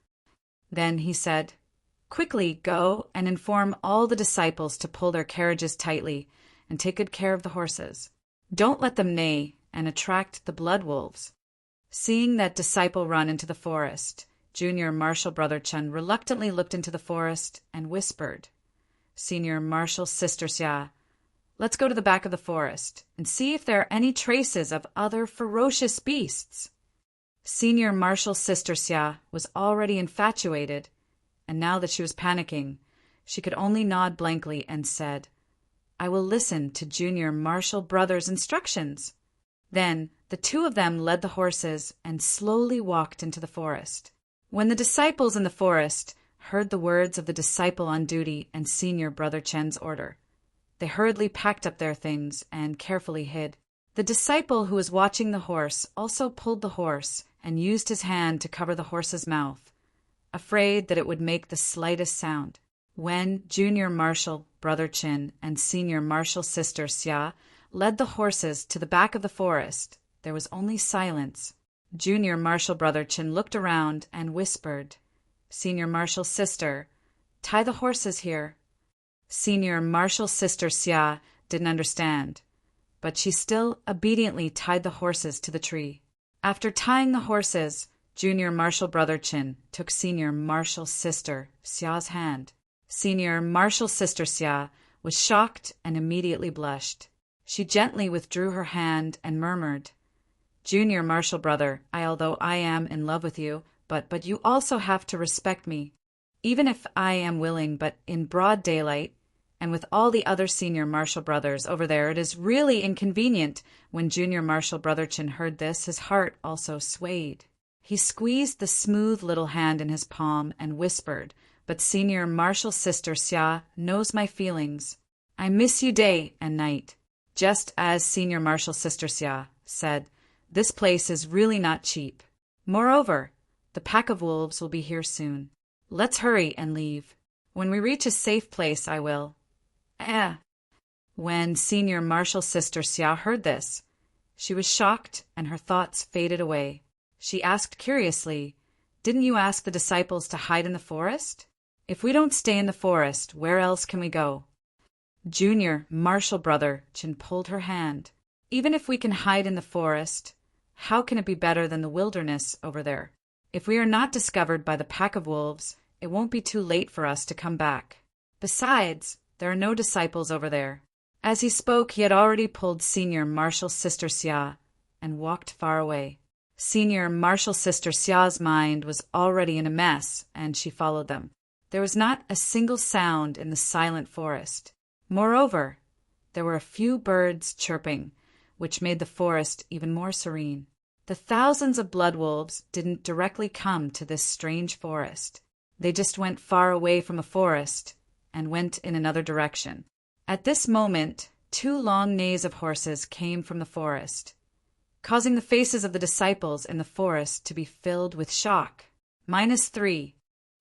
Then he said, "Quickly go and inform all the disciples to pull their carriages tightly and take good care of the horses. Don't let them neigh and attract the blood wolves." Seeing that disciple run into the forest, Junior Marshal Brotherchin reluctantly looked into the forest and whispered, "Senior Marshal Sister Xia, let's go to the back of the forest and see if there are any traces of other ferocious beasts." Senior Marshal Sister Xia was already infatuated, and now that she was panicking, she could only nod blankly and said, "I will listen to Junior Marshal Brother's instructions." Then the two of them led the horses and slowly walked into the forest. When the disciples in the forest heard the words of the disciple on duty and Senior Brotherchin's order, they hurriedly packed up their things and carefully hid. The disciple who was watching the horse also pulled the horse and used his hand to cover the horse's mouth, afraid that it would make the slightest sound. When Junior Marshal Brotherchin and Senior Marshal Sister Xia led the horses to the back of the forest, there was only silence. Junior Marshal Brotherchin looked around and whispered, "Senior Marshal Sister, tie the horses here." Senior Marshal Sister Xia didn't understand, but she still obediently tied the horses to the tree. After tying the horses, Junior Marshal Brotherchin took Senior Marshal Sister Xia's hand. Senior Marshal Sister Xia was shocked and immediately blushed. She gently withdrew her hand and murmured, "Junior Marshal Brother, although I am in love with you, but you also have to respect me. Even if I am willing, but in broad daylight, and with all the other Senior Marshal Brothers over there, it is really inconvenient." When Junior Marshal Brotherchin heard this, his heart also swayed. He squeezed the smooth little hand in his palm and whispered, "But Senior Marshal Sister Xia knows my feelings. I miss you day and night." Just as Senior Marshal Sister Xia said, "This place is really not cheap. Moreover, the pack of wolves will be here soon. Let's hurry and leave. When we reach a safe place, I will." When Senior Marshal Sister Xia heard this, she was shocked and her thoughts faded away. She asked curiously, "Didn't you ask the disciples to hide in the forest? If we don't stay in the forest, where else can we go?" Junior Marshal Brotherchin pulled her hand. "Even if we can hide in the forest, how can it be better than the wilderness over there? If we are not discovered by the pack of wolves, it won't be too late for us to come back. Besides, there are no disciples over there." As he spoke, he had already pulled Senior Marshal Sister Xia and walked far away. Senior Marshal Sister Xia's mind was already in a mess, and she followed them. There was not a single sound in the silent forest. Moreover, there were a few birds chirping, which made the forest even more serene. The thousands of blood wolves didn't directly come to this strange forest. They just went far away from a forest and went in another direction. At this moment, 2 long neighs of horses came from the forest, causing the faces of the disciples in the forest to be filled with shock. -3.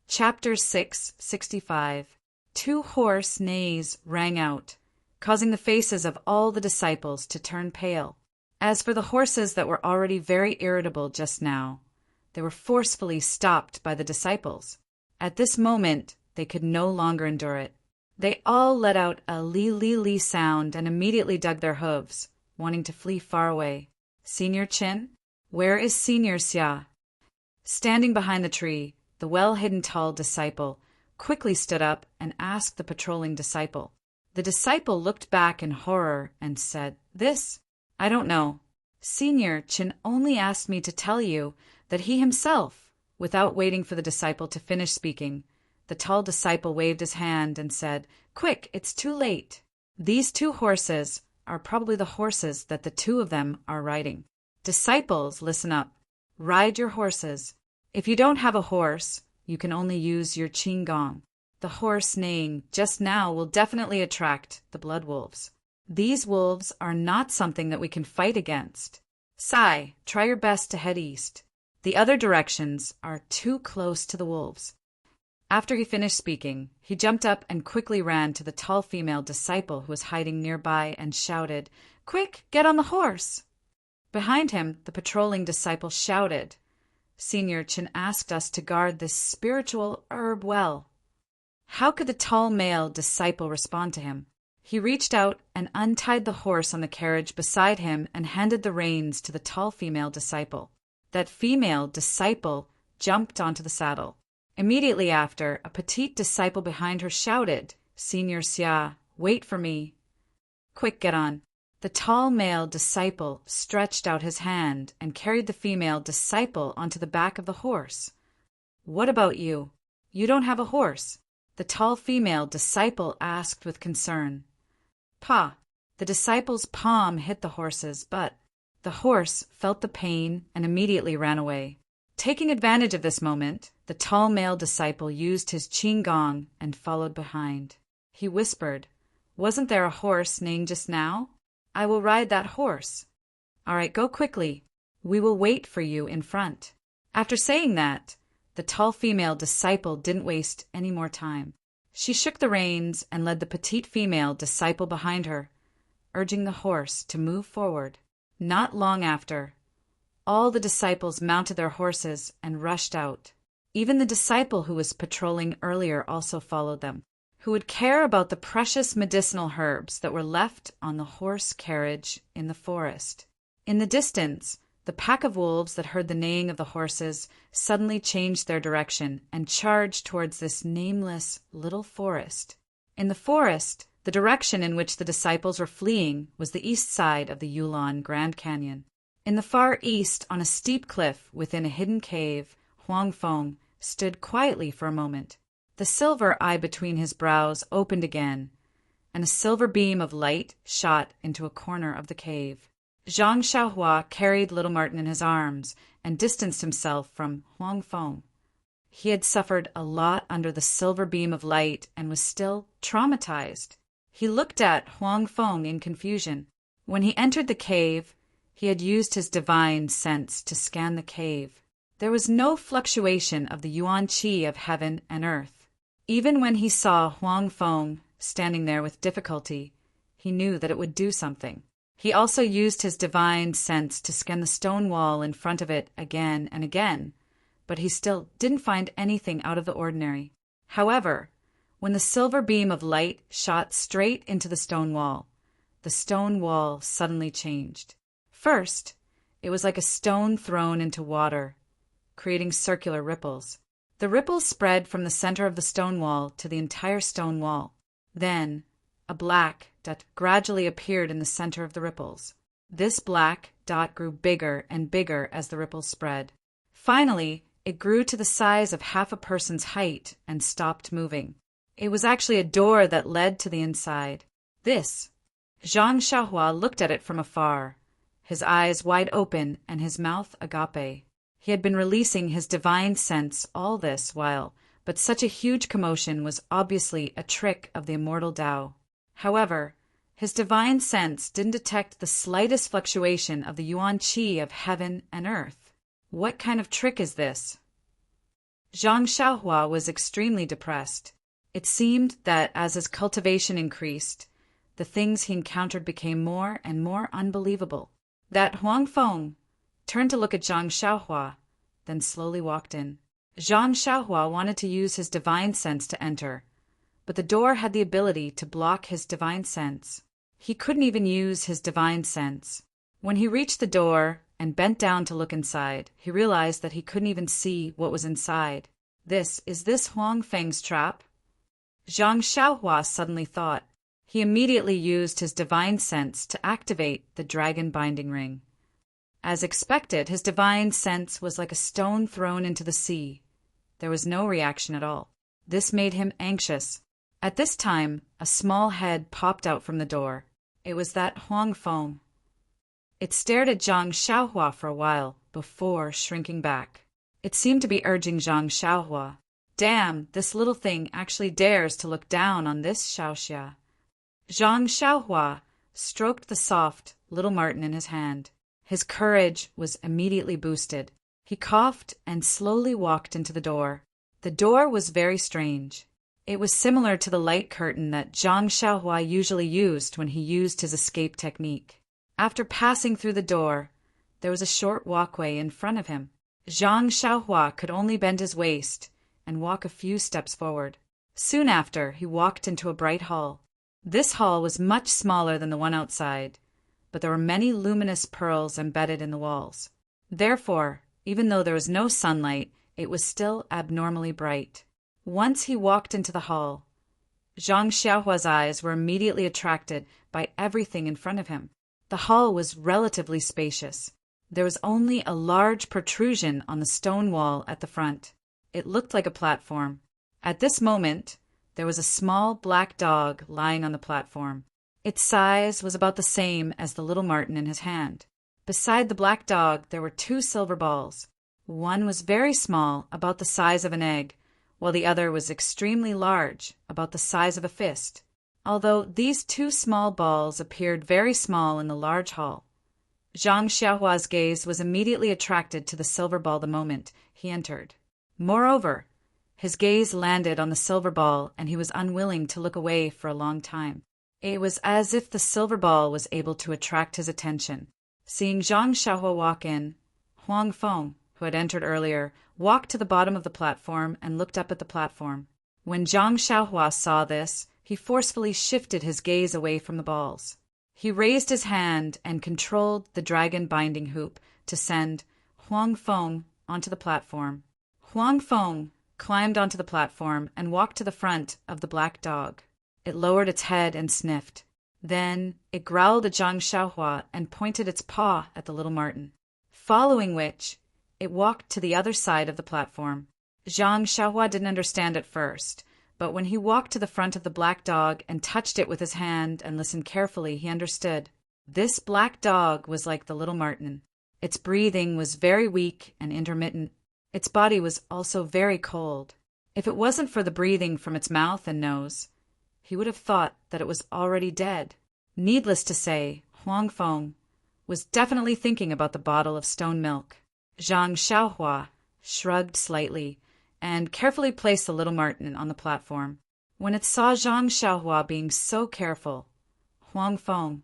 Chapter 665. 2 hoarse neighs rang out, causing the faces of all the disciples to turn pale. As for the horses that were already very irritable just now, they were forcefully stopped by the disciples. At this moment, they could no longer endure it. They all let out a lee-lee-lee sound and immediately dug their hooves, wanting to flee far away. Senior Chin? Where is Senior Xia? Standing behind the tree, the well-hidden tall disciple quickly stood up and asked the patrolling disciple. The disciple looked back in horror and said, "This? I don't know. Senior Chin only asked me to tell you that he himself," without waiting for the disciple to finish speaking, the tall disciple waved his hand and said, "Quick, it's too late. These 2 horses are probably the horses that the 2 of them are riding. Disciples, listen up. Ride your horses. If you don't have a horse, you can only use your qinggong. The horse neighing just now will definitely attract the blood wolves. These wolves are not something that we can fight against. Sai, try your best to head east. The other directions are too close to the wolves." After he finished speaking, he jumped up and quickly ran to the tall female disciple who was hiding nearby and shouted, "Quick, get on the horse!" Behind him, the patrolling disciple shouted, "Senior Chin asked us to guard this spiritual herb well." How could the tall male disciple respond to him? He reached out and untied the horse on the carriage beside him and handed the reins to the tall female disciple. That female disciple jumped onto the saddle. Immediately after, a petite disciple behind her shouted, "Senior Xia, wait for me." "Quick, get on." The tall male disciple stretched out his hand and carried the female disciple onto the back of the horse. "What about you? You don't have a horse?" the tall female disciple asked with concern. "Pa." The disciple's palm hit the horse's butt. The horse felt the pain and immediately ran away. Taking advantage of this moment, the tall male disciple used his qinggong and followed behind. He whispered, "Wasn't there a horse neighing just now? I will ride that horse." "All right, go quickly. We will wait for you in front." After saying that, the tall female disciple didn't waste any more time. She shook the reins and led the petite female disciple behind her, urging the horse to move forward. Not long after, all the disciples mounted their horses and rushed out. Even the disciple who was patrolling earlier also followed them. Who would care about the precious medicinal herbs that were left on the horse carriage in the forest? In the distance, the pack of wolves that heard the neighing of the horses suddenly changed their direction and charged towards this nameless little forest. In the forest, the direction in which the disciples were fleeing was the east side of the Yulon Grand Canyon. In the far east, on a steep cliff within a hidden cave, Huang Feng stood quietly for a moment. The silver eye between his brows opened again, and a silver beam of light shot into a corner of the cave. Zhang Xiaohua carried little Martin in his arms and distanced himself from Huang Feng. He had suffered a lot under the silver beam of light and was still traumatized. He looked at Huang Feng in confusion. When he entered the cave, he had used his divine sense to scan the cave. There was no fluctuation of the yuan qi of heaven and earth. Even when he saw Huang Feng standing there with difficulty, he knew that it would do something. He also used his divine sense to scan the stone wall in front of it again and again, but he still didn't find anything out of the ordinary. However, when the silver beam of light shot straight into the stone wall suddenly changed. First, it was like a stone thrown into water, creating circular ripples. The ripples spread from the center of the stone wall to the entire stone wall. Then, a black dot gradually appeared in the center of the ripples. This black dot grew bigger and bigger as the ripples spread. Finally, it grew to the size of half a person's height and stopped moving. It was actually a door that led to the inside. This. Zhang Xiaohua looked at it from afar, his eyes wide open and his mouth agape. He had been releasing his divine sense all this while, but such a huge commotion was obviously a trick of the immortal Tao. However, his divine sense didn't detect the slightest fluctuation of the yuan qi of heaven and earth. What kind of trick is this? Zhang Xiaohua was extremely depressed. It seemed that as his cultivation increased, the things he encountered became more and more unbelievable. That Huang Feng turned to look at Zhang Xiaohua, then slowly walked in. Zhang Xiaohua wanted to use his divine sense to enter, but the door had the ability to block his divine sense. He couldn't even use his divine sense. When he reached the door and bent down to look inside, he realized that he couldn't even see what was inside. Is this Huang Feng's trap? Zhang Xiaohua suddenly thought. He immediately used his divine sense to activate the dragon binding ring. As expected, his divine sense was like a stone thrown into the sea. There was no reaction at all. This made him anxious. At this time, a small head popped out from the door. It was that Huang Feng. It stared at Zhang Xiaohua for a while before shrinking back. It seemed to be urging Zhang Xiaohua. Damn, this little thing actually dares to look down on this Xiaoxia. Zhang Xiaohua stroked the soft little marten in his hand. His courage was immediately boosted. He coughed and slowly walked into the door. The door was very strange. It was similar to the light curtain that Zhang Xiaohua usually used when he used his escape technique. After passing through the door, there was a short walkway in front of him. Zhang Xiaohua could only bend his waist and walk a few steps forward. Soon after, he walked into a bright hall. This hall was much smaller than the one outside, but there were many luminous pearls embedded in the walls. Therefore, even though there was no sunlight, it was still abnormally bright. Once he walked into the hall, Zhang Xiaohua's eyes were immediately attracted by everything in front of him. The hall was relatively spacious. There was only a large protrusion on the stone wall at the front. It looked like a platform. At this moment, there was a small black dog lying on the platform. Its size was about the same as the little marten in his hand. Beside the black dog, there were 2 silver balls. One was very small, about the size of an egg, while the other was extremely large, about the size of a fist. Although these 2 small balls appeared very small in the large hall, Zhang Xiaohua's gaze was immediately attracted to the silver ball the moment he entered. Moreover, his gaze landed on the silver ball and he was unwilling to look away for a long time. It was as if the silver ball was able to attract his attention. Seeing Zhang Xiaohua walk in, Huang Feng, who had entered earlier, walked to the bottom of the platform and looked up at the platform. When Zhang Xiaohua saw this, he forcefully shifted his gaze away from the balls. He raised his hand and controlled the dragon binding hoop to send Huang Feng onto the platform. Huang Feng climbed onto the platform and walked to the front of the black dog. It lowered its head and sniffed. Then it growled at Zhang Xiaohua and pointed its paw at the little marten, following which it walked to the other side of the platform. Zhang Xiaohua didn't understand at first, but when he walked to the front of the black dog and touched it with his hand and listened carefully, he understood. This black dog was like the little marten. Its breathing was very weak and intermittent. Its body was also very cold. If it wasn't for the breathing from its mouth and nose, he would have thought that it was already dead. Needless to say, Huang Feng was definitely thinking about the bottle of stone milk. Zhang Xiaohua shrugged slightly and carefully placed the little marten on the platform. When it saw Zhang Xiaohua being so careful, Huang Feng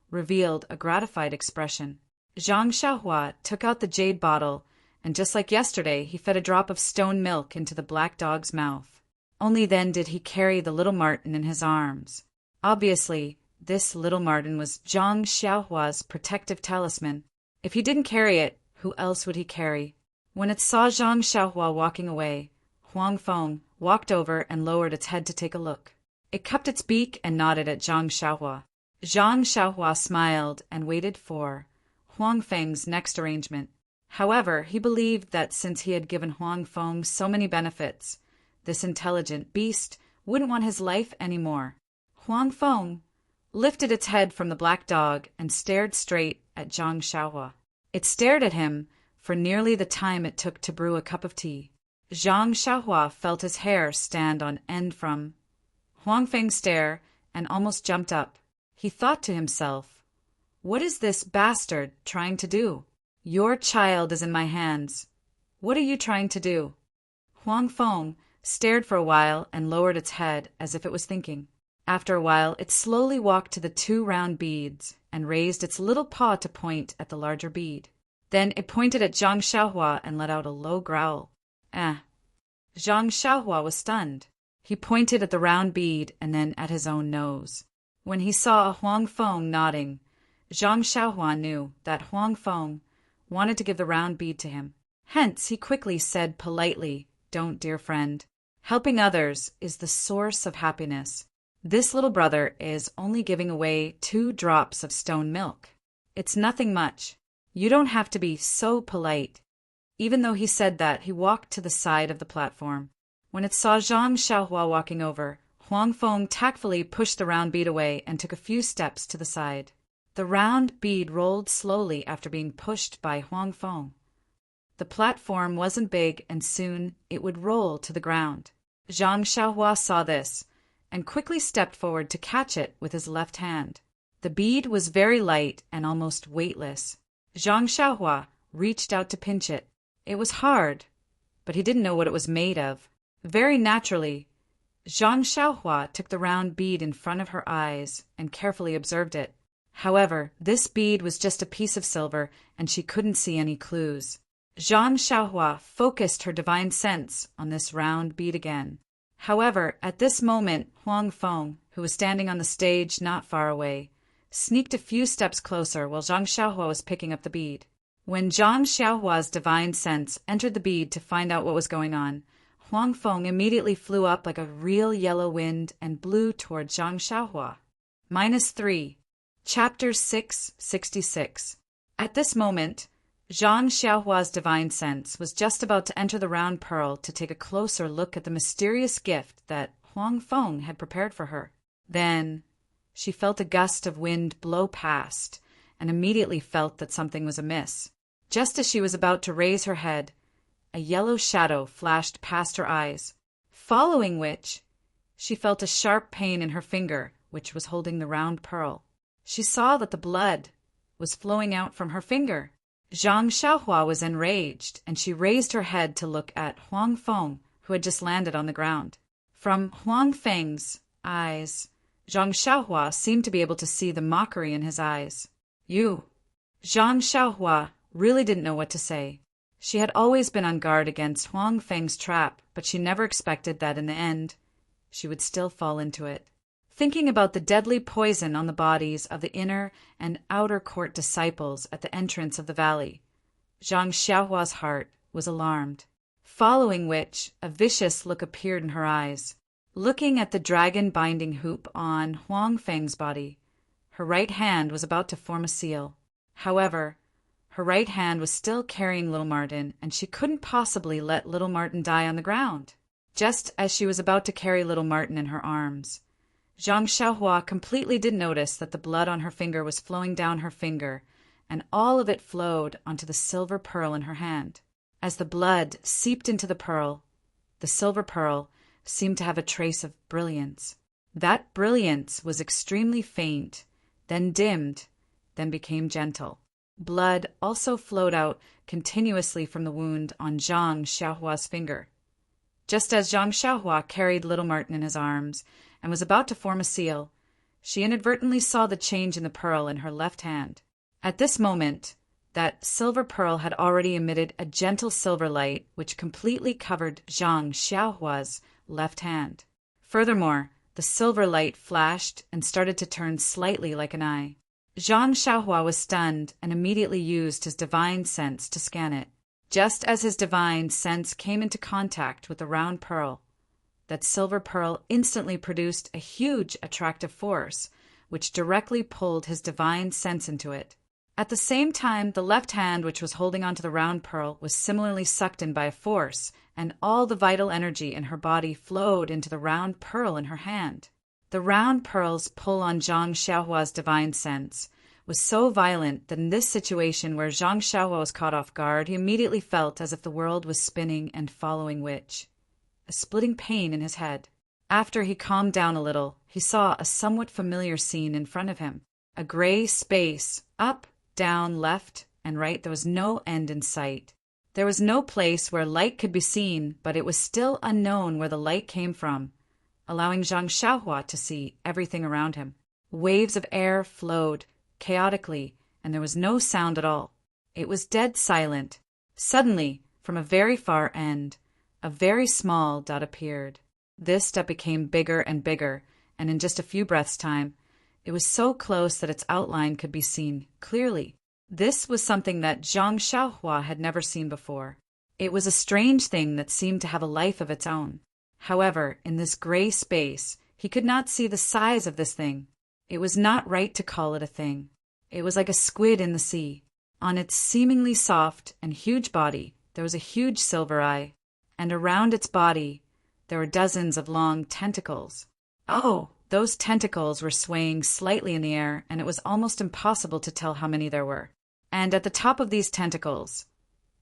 revealed a gratified expression. Zhang Xiaohua took out the jade bottle, and just like yesterday, he fed a drop of stone milk into the black dog's mouth. Only then did he carry the little marten in his arms. Obviously, this little marten was Zhang Xiaohua's protective talisman. If he didn't carry it, who else would he carry? When it saw Zhang Xiaohua walking away, Huang Feng walked over and lowered its head to take a look. It cupped its beak and nodded at Zhang Xiaohua. Zhang Xiaohua smiled and waited for Huang Feng's next arrangement. However, he believed that since he had given Huang Feng so many benefits, this intelligent beast wouldn't want his life anymore. Huang Feng lifted its head from the black dog and stared straight at Zhang Xiaohua. It stared at him for nearly the time it took to brew a cup of tea. Zhang Xiaohua felt his hair stand on end from Huang Feng's stare and almost jumped up. He thought to himself, "What is this bastard trying to do? Your child is in my hands. What are you trying to do?" Huang Feng stared for a while, and lowered its head as if it was thinking. After a while, it slowly walked to the 2 round beads and raised its little paw to point at the larger bead. Then it pointed at Zhang Xiaohua and let out a low growl. Zhang Xiaohua was stunned. He pointed at the round bead and then at his own nose. When he saw Huang Feng nodding, Zhang Xiaohua knew that Huang Feng wanted to give the round bead to him. Hence, he quickly said politely, "Don't, dear friend. Helping others is the source of happiness. This little brother is only giving away 2 drops of stone milk. It's nothing much. You don't have to be so polite." Even though he said that, he walked to the side of the platform. When it saw Zhang Xiaohua walking over, Huang Feng tactfully pushed the round bead away and took a few steps to the side. The round bead rolled slowly after being pushed by Huang Feng. The platform wasn't big, and soon it would roll to the ground. Zhang Xiaohua saw this and quickly stepped forward to catch it with his left hand. The bead was very light and almost weightless. Zhang Xiaohua reached out to pinch it. It was hard, but he didn't know what it was made of. Very naturally, Zhang Xiaohua took the round bead in front of her eyes and carefully observed it. However, this bead was just a piece of silver, and she couldn't see any clues. Zhang Xiaohua focused her divine sense on this round bead again. However, at this moment, Huang Feng, who was standing on the stage not far away, sneaked a few steps closer while Zhang Xiaohua was picking up the bead. When Zhang Xiaohua's divine sense entered the bead to find out what was going on, Huang Feng immediately flew up like a real yellow wind and blew toward Zhang Xiaohua. -3. Chapter 666. At this moment, Zhang Xiaohua's divine sense was just about to enter the round pearl to take a closer look at the mysterious gift that Huang Feng had prepared for her. Then she felt a gust of wind blow past and immediately felt that something was amiss. Just as she was about to raise her head, a yellow shadow flashed past her eyes, following which she felt a sharp pain in her finger, which was holding the round pearl. She saw that the blood was flowing out from her finger. Zhang Xiaohua was enraged, and she raised her head to look at Huang Feng, who had just landed on the ground. From Huang Feng's eyes, Zhang Xiaohua seemed to be able to see the mockery in his eyes. "You." Zhang Xiaohua really didn't know what to say. She had always been on guard against Huang Feng's trap, but she never expected that in the end she would still fall into it. Thinking about the deadly poison on the bodies of the inner and outer court disciples at the entrance of the valley, Zhang Xiaohua's heart was alarmed, following which a vicious look appeared in her eyes. Looking at the dragon binding hoop on Huang Feng's body, her right hand was about to form a seal. However, her right hand was still carrying little Martin, and she couldn't possibly let little Martin die on the ground. Just as she was about to carry little Martin in her arms, Zhang Xiaohua completely didn't notice that the blood on her finger was flowing down her finger, and all of it flowed onto the silver pearl in her hand. As the blood seeped into the pearl, the silver pearl seemed to have a trace of brilliance. That brilliance was extremely faint, then dimmed, then became gentle. Blood also flowed out continuously from the wound on Zhang Xiaohua's finger. Just as Zhang Xiaohua carried little Martin in his arms and was about to form a seal, she inadvertently saw the change in the pearl in her left hand. At this moment, that silver pearl had already emitted a gentle silver light which completely covered Zhang Xiaohua's left hand. Furthermore, the silver light flashed and started to turn slightly like an eye. Zhang Xiaohua was stunned and immediately used his divine sense to scan it. Just as his divine sense came into contact with the round pearl, that silver pearl instantly produced a huge attractive force, which directly pulled his divine sense into it. At the same time, the left hand which was holding onto the round pearl was similarly sucked in by a force, and all the vital energy in her body flowed into the round pearl in her hand. The round pearl's pull on Zhang Xiaohua's divine sense was so violent that in this situation where Zhang Xiaohua was caught off guard, he immediately felt as if the world was spinning and following which a splitting pain in his head. After he calmed down a little, he saw a somewhat familiar scene in front of him. A gray space, up, down, left, and right. There was no end in sight. There was no place where light could be seen, but it was still unknown where the light came from, allowing Zhang Xiaohua to see everything around him. Waves of air flowed chaotically, and there was no sound at all. It was dead silent. Suddenly, from a very far end, a very small dot appeared. This dot became bigger and bigger, and in just a few breaths' time, it was so close that its outline could be seen clearly. This was something that Zhang Xiaohua had never seen before. It was a strange thing that seemed to have a life of its own. However, in this gray space, he could not see the size of this thing. It was not right to call it a thing. It was like a squid in the sea. On its seemingly soft and huge body, there was a huge silver eye, and around its body, there were dozens of long tentacles. Oh! Those tentacles were swaying slightly in the air, and it was almost impossible to tell how many there were. And at the top of these tentacles,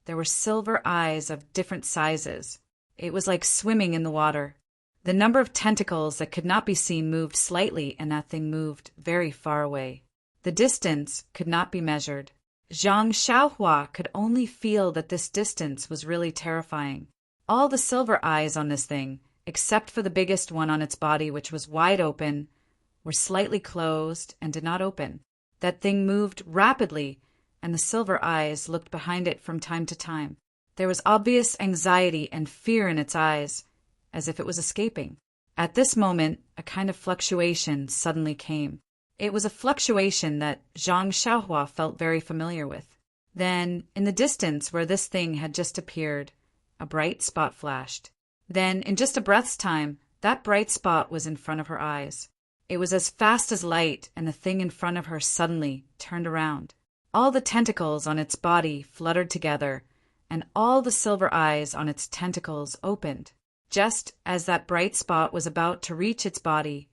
there were silver eyes of different sizes. It was like swimming in the water. The number of tentacles that could not be seen moved slightly, and that thing moved very far away. The distance could not be measured. Zhang Xiaohua could only feel that this distance was really terrifying. All the silver eyes on this thing, except for the biggest one on its body, which was wide open, were slightly closed and did not open. That thing moved rapidly, and the silver eyes looked behind it from time to time. There was obvious anxiety and fear in its eyes, as if it was escaping. At this moment, a kind of fluctuation suddenly came. It was a fluctuation that Zhang Xiaohua felt very familiar with. Then, in the distance where this thing had just appeared, a bright spot flashed. Then, in just a breath's time, that bright spot was in front of her eyes. It was as fast as light, and the thing in front of her suddenly turned around. All the tentacles on its body fluttered together, and all the silver eyes on its tentacles opened. Just as that bright spot was about to reach its body,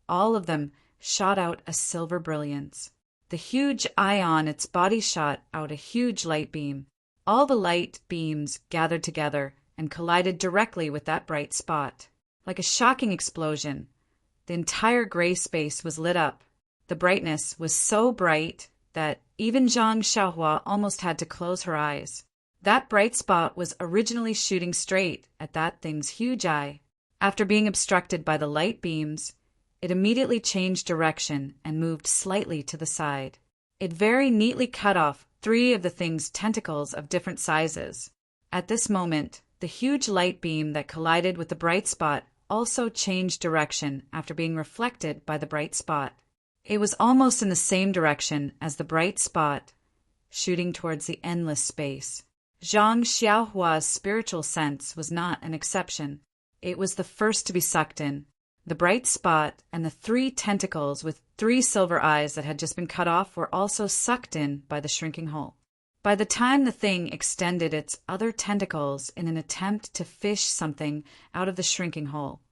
all of them shot out a silver brilliance. The huge eye on its body shot out a huge light beam. All the light beams gathered together and collided directly with that bright spot. Like a shocking explosion, the entire gray space was lit up. The brightness was so bright that even Zhang Xiaohua almost had to close her eyes. That bright spot was originally shooting straight at that thing's huge eye. After being obstructed by the light beams, it immediately changed direction and moved slightly to the side. It very neatly cut off 3 of the thing's tentacles of different sizes. At this moment, the huge light beam that collided with the bright spot also changed direction after being reflected by the bright spot. It was almost in the same direction as the bright spot, shooting towards the endless space. Zhang Xiaohua's spiritual sense was not an exception. It was the first to be sucked in. The bright spot and the 3 tentacles with 3 silver eyes that had just been cut off were also sucked in by the shrinking hole. By the time the thing extended its other tentacles in an attempt to fish something out of the shrinking hole,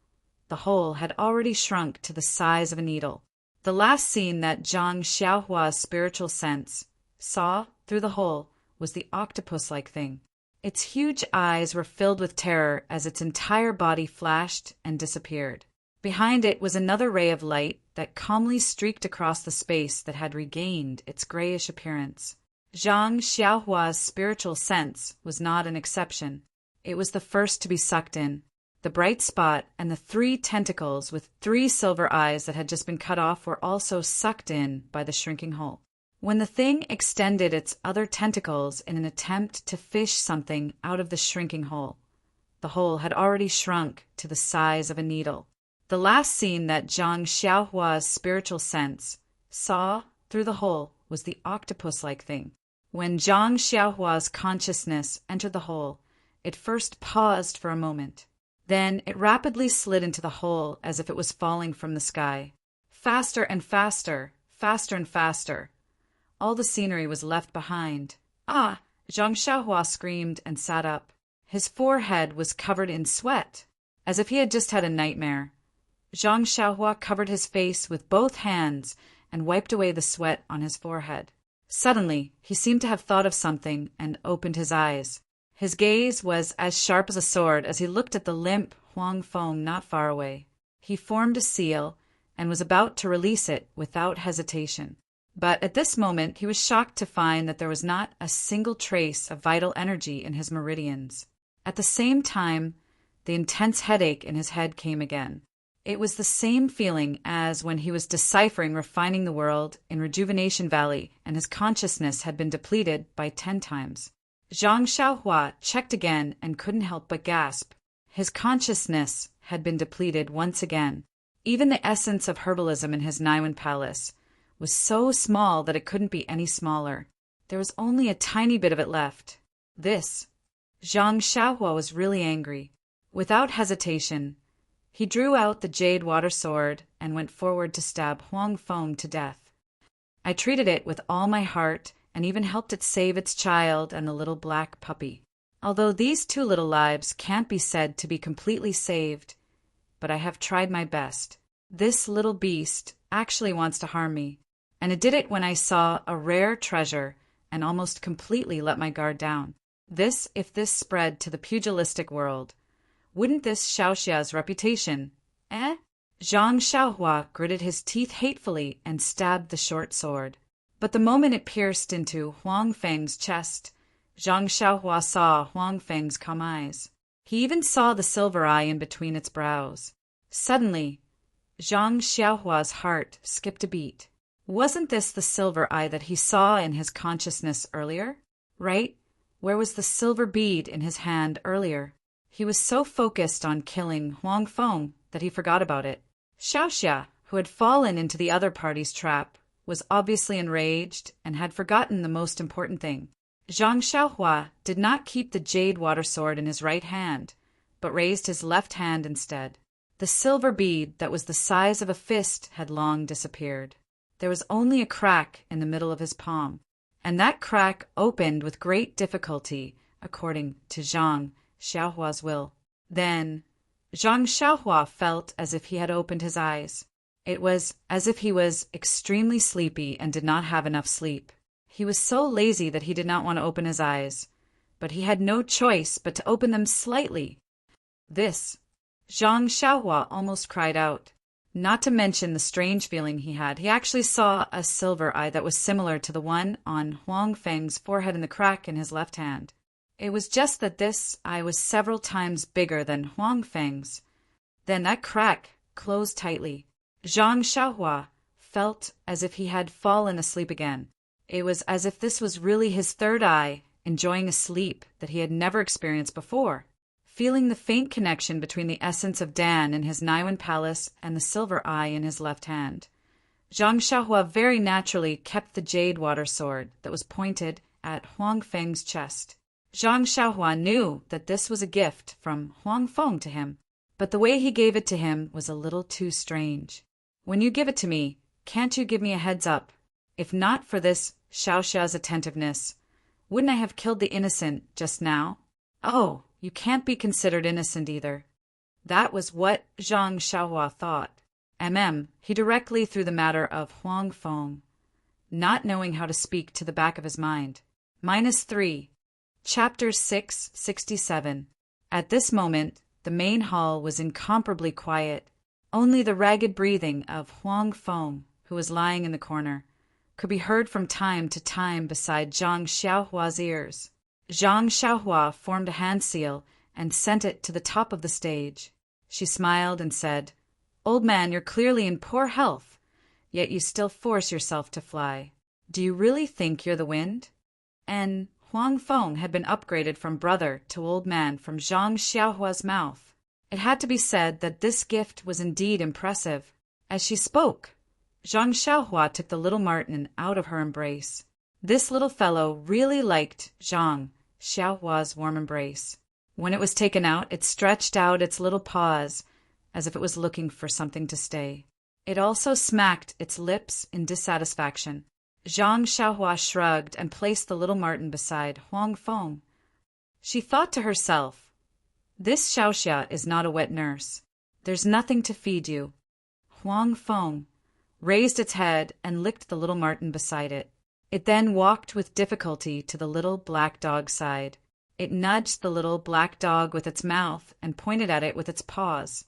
the hole had already shrunk to the size of a needle. The last scene that Zhang Xiaohua's spiritual sense saw through the hole was the octopus-like thing. Its huge eyes were filled with terror as its entire body flashed and disappeared. Behind it was another ray of light that calmly streaked across the space that had regained its grayish appearance. Zhang Xiaohua's spiritual sense was not an exception. It was the first to be sucked in. The bright spot and the 3 tentacles with 3 silver eyes that had just been cut off were also sucked in by the shrinking hole. When the thing extended its other tentacles in an attempt to fish something out of the shrinking hole, the hole had already shrunk to the size of a needle. The last scene that Zhang Xiaohua's spiritual sense saw through the hole was the octopus-like thing. When Zhang Xiaohua's consciousness entered the hole, it first paused for a moment. Then it rapidly slid into the hole as if it was falling from the sky. Faster and faster, faster and faster. All the scenery was left behind. Ah! Zhang Xiaohua screamed and sat up. His forehead was covered in sweat, as if he had just had a nightmare. Zhang Xiaohua covered his face with both hands and wiped away the sweat on his forehead. Suddenly, he seemed to have thought of something and opened his eyes. His gaze was as sharp as a sword as he looked at the limp Huang Feng not far away. He formed a seal and was about to release it without hesitation. But at this moment he was shocked to find that there was not a single trace of vital energy in his meridians. At the same time, the intense headache in his head came again. It was the same feeling as when he was deciphering Refining the World in Rejuvenation Valley and his consciousness had been depleted by 10 times. Zhang Xiaohua checked again and couldn't help but gasp. His consciousness had been depleted once again. Even the essence of herbalism in his Naiwan palace was so small that it couldn't be any smaller. There was only a tiny bit of it left. Zhang Xiaohua was really angry. Without hesitation, he drew out the jade water sword and went forward to stab Huang Feng to death. I treated it with all my heart and even helped it save its child and the little black puppy. Although these 2 little lives can't be said to be completely saved, but I have tried my best. This little beast actually wants to harm me, and it did it when I saw a rare treasure and almost completely let my guard down. If this spread to the pugilistic world, wouldn't this Xiaoxia's reputation, Zhang Xiaohua gritted his teeth hatefully and stabbed the short sword. But the moment it pierced into Huang Feng's chest, Zhang Xiaohua saw Huang Feng's calm eyes. He even saw the silver eye in between its brows. Suddenly, Zhang Xiaohua's heart skipped a beat. Wasn't this the silver eye that he saw in his consciousness earlier? Right? Where was the silver bead in his hand earlier? He was so focused on killing Huang Feng that he forgot about it. Xiaoxia, who had fallen into the other party's trap, was obviously enraged and had forgotten the most important thing. Zhang Xiaohua did not keep the jade water sword in his right hand, but raised his left hand instead. The silver bead that was the size of a fist had long disappeared. There was only a crack in the middle of his palm, and that crack opened with great difficulty, according to Zhang Xiaohua's will. Then Zhang Xiaohua felt as if he had opened his eyes. It was as if he was extremely sleepy and did not have enough sleep. He was so lazy that he did not want to open his eyes, but he had no choice but to open them slightly. Zhang Xiaohua almost cried out. Not to mention the strange feeling he had. He actually saw a silver eye that was similar to the one on Huang Feng's forehead in the crack in his left hand. It was just that this eye was several times bigger than Huang Feng's. Then that crack closed tightly. Zhang Xiaohua felt as if he had fallen asleep again. It was as if this was really his third eye, enjoying a sleep that he had never experienced before. Feeling the faint connection between the essence of Dan in his Naiwan palace and the silver eye in his left hand, Zhang Xiaohua very naturally kept the jade water sword that was pointed at Huang Feng's chest. Zhang Xiaohua knew that this was a gift from Huang Feng to him, but the way he gave it to him was a little too strange. When you give it to me, can't you give me a heads up? If not for this Xiaoxia's attentiveness, wouldn't I have killed the innocent just now? Oh, you can't be considered innocent either. That was what Zhang Xiaohua thought. He directly threw the matter of Huang Feng, not knowing how to speak to the back of his mind. -3. Chapter 667. At this moment, the main hall was incomparably quiet. Only the ragged breathing of Huang Feng, who was lying in the corner, could be heard from time to time beside Zhang Xiaohua's ears. Zhang Xiaohua formed a hand seal and sent it to the top of the stage. She smiled and said, "Old man, you're clearly in poor health, yet you still force yourself to fly. Do you really think you're the wind?" And Huang Feng had been upgraded from brother to old man from Zhang Xiaohua's mouth. It had to be said that this gift was indeed impressive. As she spoke, Zhang Xiaohua took the little Martin out of her embrace. This little fellow really liked Zhang Xiaohua's warm embrace. When it was taken out, it stretched out its little paws as if it was looking for something to stay. It also smacked its lips in dissatisfaction. Zhang Xiaohua shrugged and placed the little Martin beside Huang Feng. She thought to herself, "This Xiaoxia is not a wet nurse. There's nothing to feed you." Huang Feng raised its head and licked the little Martin beside it. It then walked with difficulty to the little black dog's side. It nudged the little black dog with its mouth and pointed at it with its paws.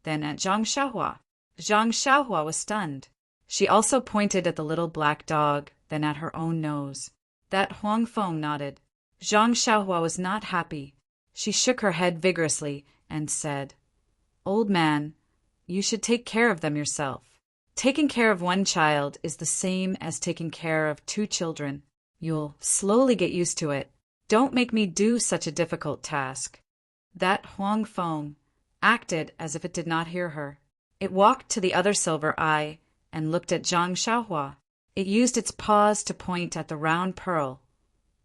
Then at Zhang Xiaohua. Zhang Xiaohua was stunned. She also pointed at the little black dog, then at her own nose. That Huang Feng nodded. Zhang Xiaohua was not happy. She shook her head vigorously and said, "Old man, you should take care of them yourself. Taking care of one child is the same as taking care of 2 children. You'll slowly get used to it. Don't make me do such a difficult task." That Huang Feng acted as if it did not hear her. It walked to the other silver eye and looked at Zhang Xiaohua. It used its paws to point at the round pearl,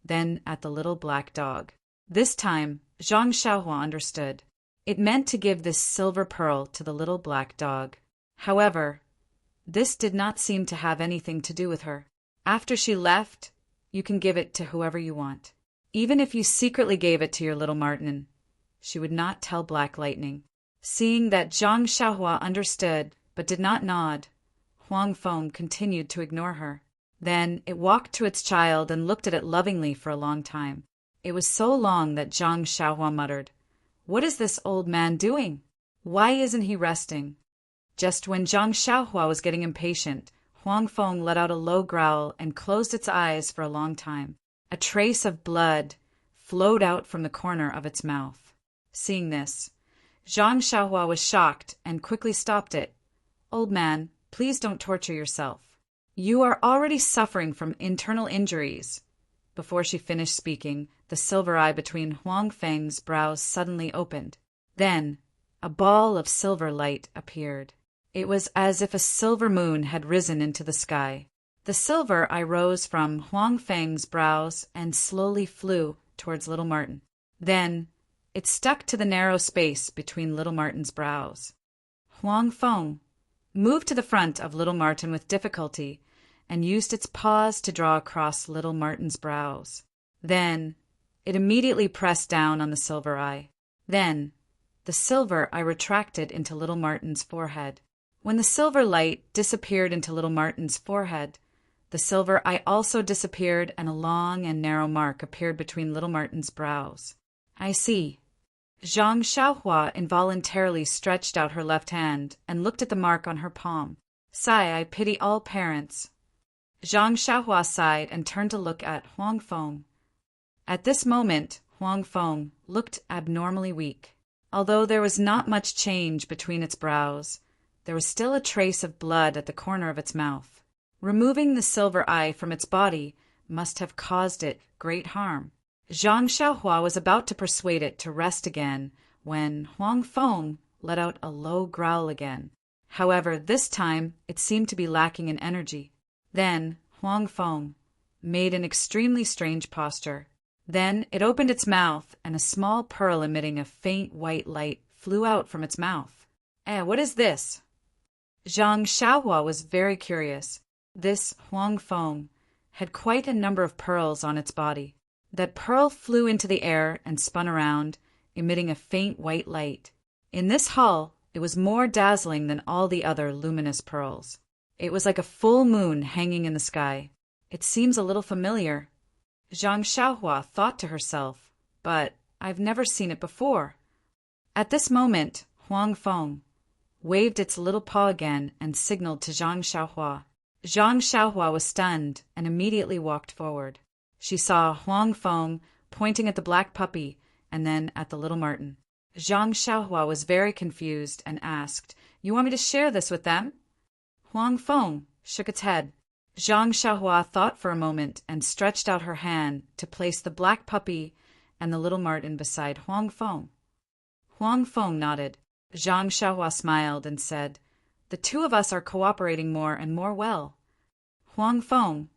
then at the little black dog. This time, Zhang Xiaohua understood. It meant to give this silver pearl to the little black dog. However, this did not seem to have anything to do with her. After she left, you can give it to whoever you want. Even if you secretly gave it to your little Martin, she would not tell Black Lightning. Seeing that Zhang Xiaohua understood but did not nod, Huang Feng continued to ignore her. Then it walked to its child and looked at it lovingly for a long time. It was so long that Zhang Xiaohua muttered, "What is this old man doing? Why isn't he resting?" Just when Zhang Xiaohua was getting impatient, Huang Feng let out a low growl and closed its eyes for a long time. A trace of blood flowed out from the corner of its mouth. Seeing this, Zhang Xiaohua was shocked and quickly stopped it. "Old man, please don't torture yourself. You are already suffering from internal injuries." Before she finished speaking, the silver eye between Huang Feng's brows suddenly opened. Then, a ball of silver light appeared. It was as if a silver moon had risen into the sky. The silver eye rose from Huang Feng's brows and slowly flew towards little Martin. Then, it stuck to the narrow space between little Martin's brows. Huang Feng moved to the front of little Martin with difficulty and used its paws to draw across little Martin's brows. Then, it immediately pressed down on the silver eye. Then, the silver eye retracted into little Martin's forehead. When the silver light disappeared into little Martin's forehead, the silver eye also disappeared and a long and narrow mark appeared between little Martin's brows. "I see." Zhang Xiaohua involuntarily stretched out her left hand and looked at the mark on her palm. "Sigh, I pity all parents." Zhang Xiaohua sighed and turned to look at Huang Feng. At this moment, Huang Feng looked abnormally weak. Although there was not much change between its brows, there was still a trace of blood at the corner of its mouth. Removing the silver eye from its body must have caused it great harm. Zhang Xiaohua was about to persuade it to rest again when Huang Feng let out a low growl again. However, this time it seemed to be lacking in energy. Then Huang Feng made an extremely strange posture. Then it opened its mouth and a small pearl emitting a faint white light flew out from its mouth. What is this?" Zhang Xiaohua was very curious. This Huang Feng had quite a number of pearls on its body. That pearl flew into the air and spun around, emitting a faint white light. In this hall, it was more dazzling than all the other luminous pearls. It was like a full moon hanging in the sky. "It seems a little familiar," Zhang Xiaohua thought to herself, "but I've never seen it before." At this moment, Huang Feng waved its little paw again and signaled to Zhang Xiaohua. Zhang Xiaohua was stunned and immediately walked forward. She saw Huang Feng pointing at the black puppy and then at the little Martin. Zhang Xiaohua was very confused and asked, "You want me to share this with them?" Huang Feng shook its head. Zhang Xiaohua thought for a moment and stretched out her hand to place the black puppy and the little Martin beside Huang Feng. Huang Feng nodded. Zhang Xiaohua smiled and said, "The 2 of us are cooperating more and more well." Huang Feng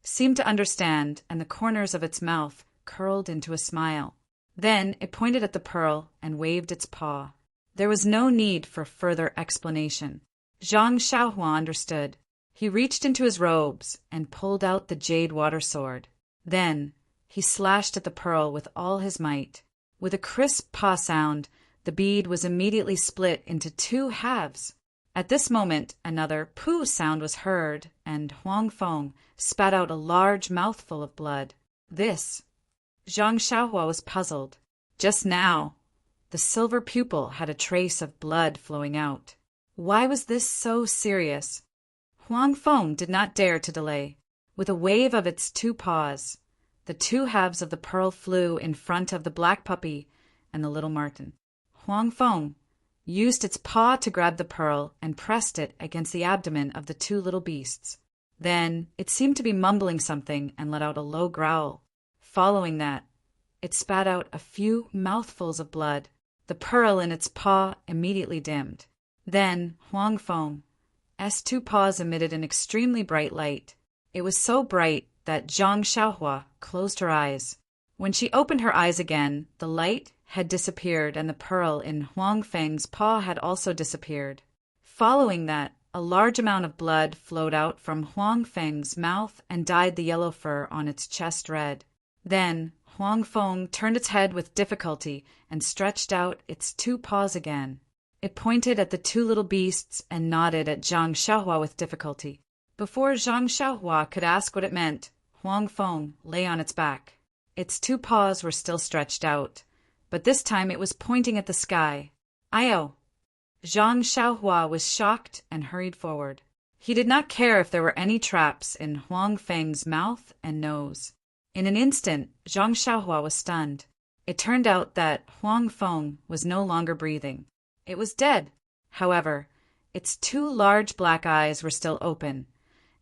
seemed to understand, and the corners of its mouth curled into a smile. Then it pointed at the pearl and waved its paw. There was no need for further explanation. Zhang Xiaohua understood. He reached into his robes and pulled out the jade water sword. Then he slashed at the pearl with all his might. With a crisp paw sound, the bead was immediately split into 2 halves. At this moment, another poo sound was heard, and Huang Feng spat out a large mouthful of blood. This, Zhang Xiaohua was puzzled. Just now, the silver pupil had a trace of blood flowing out. Why was this so serious? Huang Feng did not dare to delay. With a wave of its 2 paws, the 2 halves of the pearl flew in front of the black puppy and the little marten. Huang Feng used its paw to grab the pearl and pressed it against the abdomen of the 2 little beasts. Then it seemed to be mumbling something and let out a low growl. Following that, it spat out a few mouthfuls of blood. The pearl in its paw immediately dimmed. Then Huang Feng's 2 paws emitted an extremely bright light. It was so bright that Zhang Xiaohua closed her eyes. When she opened her eyes again, the light had disappeared and the pearl in Huang Feng's paw had also disappeared. Following that, a large amount of blood flowed out from Huang Feng's mouth and dyed the yellow fur on its chest red. Then Huang Feng turned its head with difficulty and stretched out its 2 paws again. It pointed at the 2 little beasts and nodded at Zhang Xiaohua with difficulty. Before Zhang Xiaohua could ask what it meant, Huang Feng lay on its back. Its 2 paws were still stretched out, but this time it was pointing at the sky. "Ayo!" Zhang Xiaohua was shocked and hurried forward. He did not care if there were any traps in Huang Feng's mouth and nose. In an instant, Zhang Xiaohua was stunned. It turned out that Huang Feng was no longer breathing. It was dead. However, its 2 large black eyes were still open,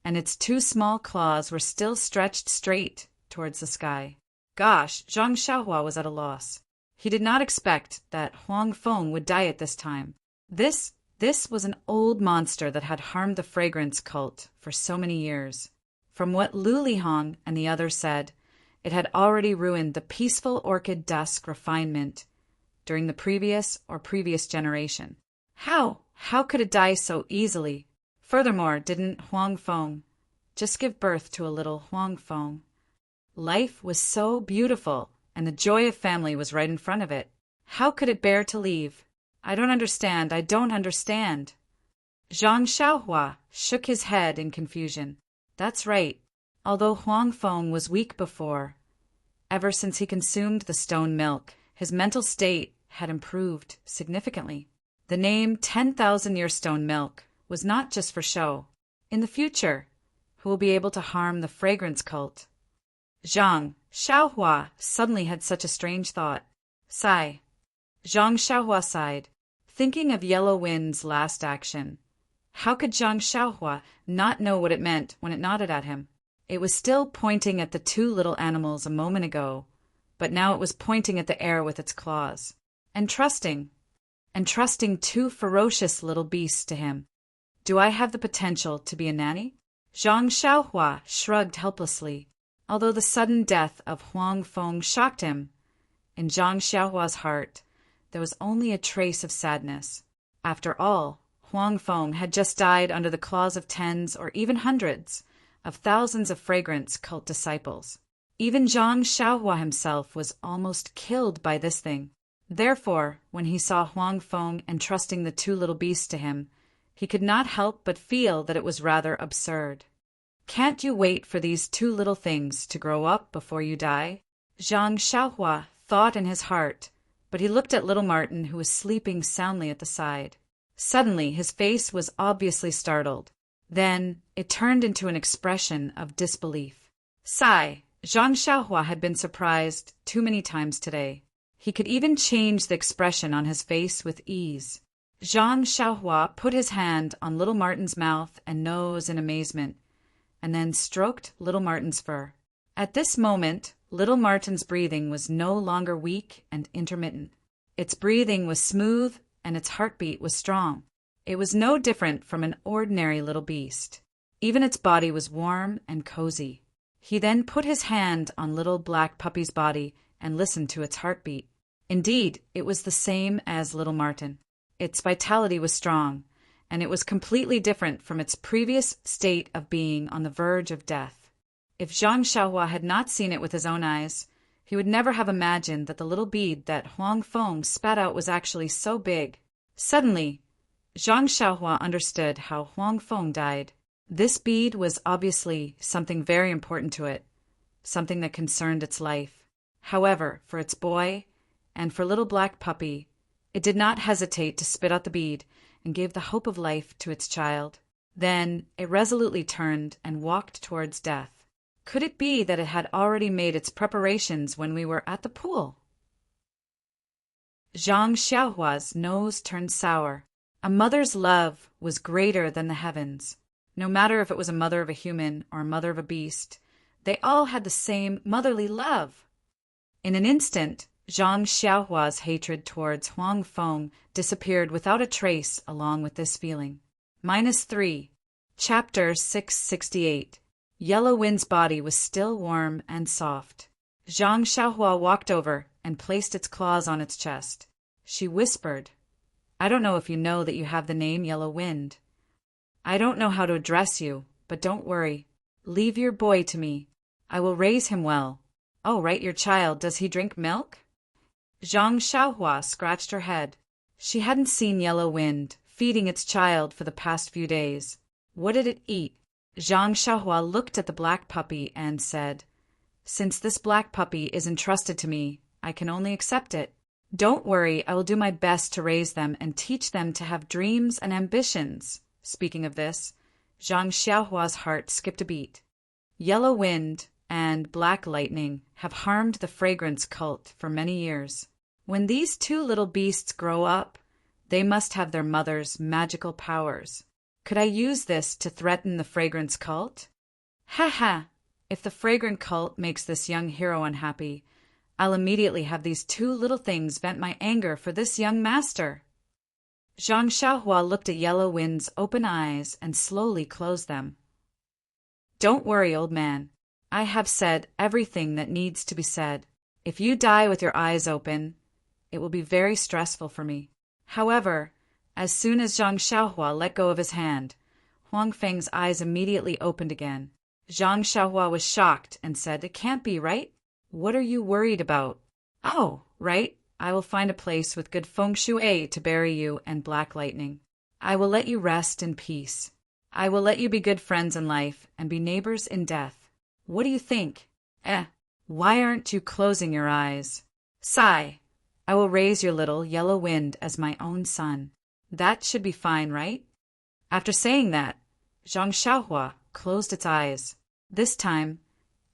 and its 2 small claws were still stretched straight towards the sky. Gosh, Zhang Xiaohua was at a loss. He did not expect that Huang Feng would die at this time. This was an old monster that had harmed the fragrance cult for so many years. From what Lu Lihong and the others said, it had already ruined the peaceful orchid dusk refinement during the previous generation. How could it die so easily? Furthermore, didn't Huang Feng just give birth to a little Huang Feng? Life was so beautiful, and the joy of family was right in front of it. How could it bear to leave? I don't understand. Zhang Xiaohua shook his head in confusion. That's right. Although Huang Feng was weak before, ever since he consumed the stone milk, his mental state had improved significantly. The name 10,000-year stone milk was not just for show. In the future, who will be able to harm the fragrance cult? Zhang Xiaohua suddenly had such a strange thought. Sigh. Zhang Xiaohua sighed, thinking of Yellow Wind's last action. How could Zhang Xiaohua not know what it meant when it nodded at him? It was still pointing at the 2 little animals a moment ago, but now it was pointing at the air with its claws, and trusting 2 ferocious little beasts to him. Do I have the potential to be a nanny? Zhang Xiaohua shrugged helplessly. Although the sudden death of Huang Feng shocked him, in Zhang Xiaohua's heart there was only a trace of sadness. After all, Huang Feng had just died under the claws of tens or even hundreds of thousands of fragrance cult disciples. Even Zhang Xiaohua himself was almost killed by this thing. Therefore, when he saw Huang Feng entrusting the 2 little beasts to him, he could not help but feel that it was rather absurd. Can't you wait for these 2 little things to grow up before you die? Zhang Xiaohua thought in his heart, but he looked at little Marten, who was sleeping soundly at the side. Suddenly, his face was obviously startled. Then it turned into an expression of disbelief. Sigh. Zhang Xiaohua had been surprised too many times today. He could even change the expression on his face with ease. Zhang Xiaohua put his hand on little Marten's mouth and nose in amazement, and then stroked little Marten's fur. At this moment, little Marten's breathing was no longer weak and intermittent. Its breathing was smooth and its heartbeat was strong. It was no different from an ordinary little beast. Even its body was warm and cozy. He then put his hand on little black puppy's body and listened to its heartbeat. Indeed, it was the same as little Marten. Its vitality was strong, and it was completely different from its previous state of being on the verge of death. If Zhang Xiaohua had not seen it with his own eyes, he would never have imagined that the little bead that Huang Feng spat out was actually so big. Suddenly, Zhang Xiaohua understood how Huang Feng died. This bead was obviously something very important to it, something that concerned its life. However, for its boy and for little black puppy, it did not hesitate to spit out the bead and gave the hope of life to its child. Then it resolutely turned and walked towards death. Could it be that it had already made its preparations when we were at the pool? Zhang Xiaohua's nose turned sour. A mother's love was greater than the heavens. No matter if it was a mother of a human or a mother of a beast, they all had the same motherly love. In an instant, Zhang Xiaohua's hatred towards Huang Feng disappeared without a trace along with this feeling. -3. Chapter 668. Yellow Wind's body was still warm and soft. Zhang Xiaohua walked over and placed its claws on its chest. She whispered, "I don't know if you know that you have the name Yellow Wind. I don't know how to address you, but don't worry. Leave your boy to me. I will raise him well." "Oh, right, your child. Does he drink milk?" Zhang Xiaohua scratched her head. She hadn't seen Yellow Wind feeding its child for the past few days. What did it eat? Zhang Xiaohua looked at the black puppy and said, "Since this black puppy is entrusted to me, I can only accept it. Don't worry, I will do my best to raise them and teach them to have dreams and ambitions." Speaking of this, Zhang Xiaohua's heart skipped a beat. Yellow Wind and Black Lightning have harmed the fragrance cult for many years. When these two little beasts grow up, they must have their mother's magical powers. Could I use this to threaten the fragrance cult? Ha ha! If the fragrant cult makes this young hero unhappy, I'll immediately have these two little things vent my anger for this young master. Zhang Xiaohua looked at Yellow Wind's open eyes and slowly closed them. "Don't worry, old man. I have said everything that needs to be said. If you die with your eyes open, it will be very stressful for me." However, as soon as Zhang Xiaohua let go of his hand, Huang Feng's eyes immediately opened again. Zhang Xiaohua was shocked and said, "It can't be, right? What are you worried about?" "Oh, right. I will find a place with good feng shui to bury you and Black Lightning. I will let you rest in peace. I will let you be good friends in life and be neighbors in death. What do you think? Why aren't you closing your eyes? Sigh. I will raise your little Yellow Wind as my own son. That should be fine, right?" After saying that, Zhang Xiaohua closed its eyes. This time,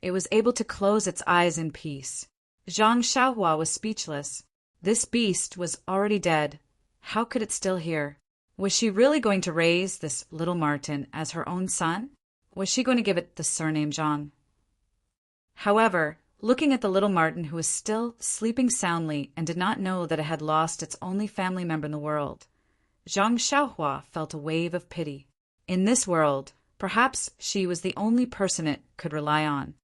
it was able to close its eyes in peace. Zhang Xiaohua was speechless. This beast was already dead. How could it still hear? Was she really going to raise this little Marten as her own son? Was she going to give it the surname Zhang? However, looking at the little Marten who was still sleeping soundly and did not know that it had lost its only family member in the world, Zhang Xiaohua felt a wave of pity. In this world, perhaps she was the only person it could rely on.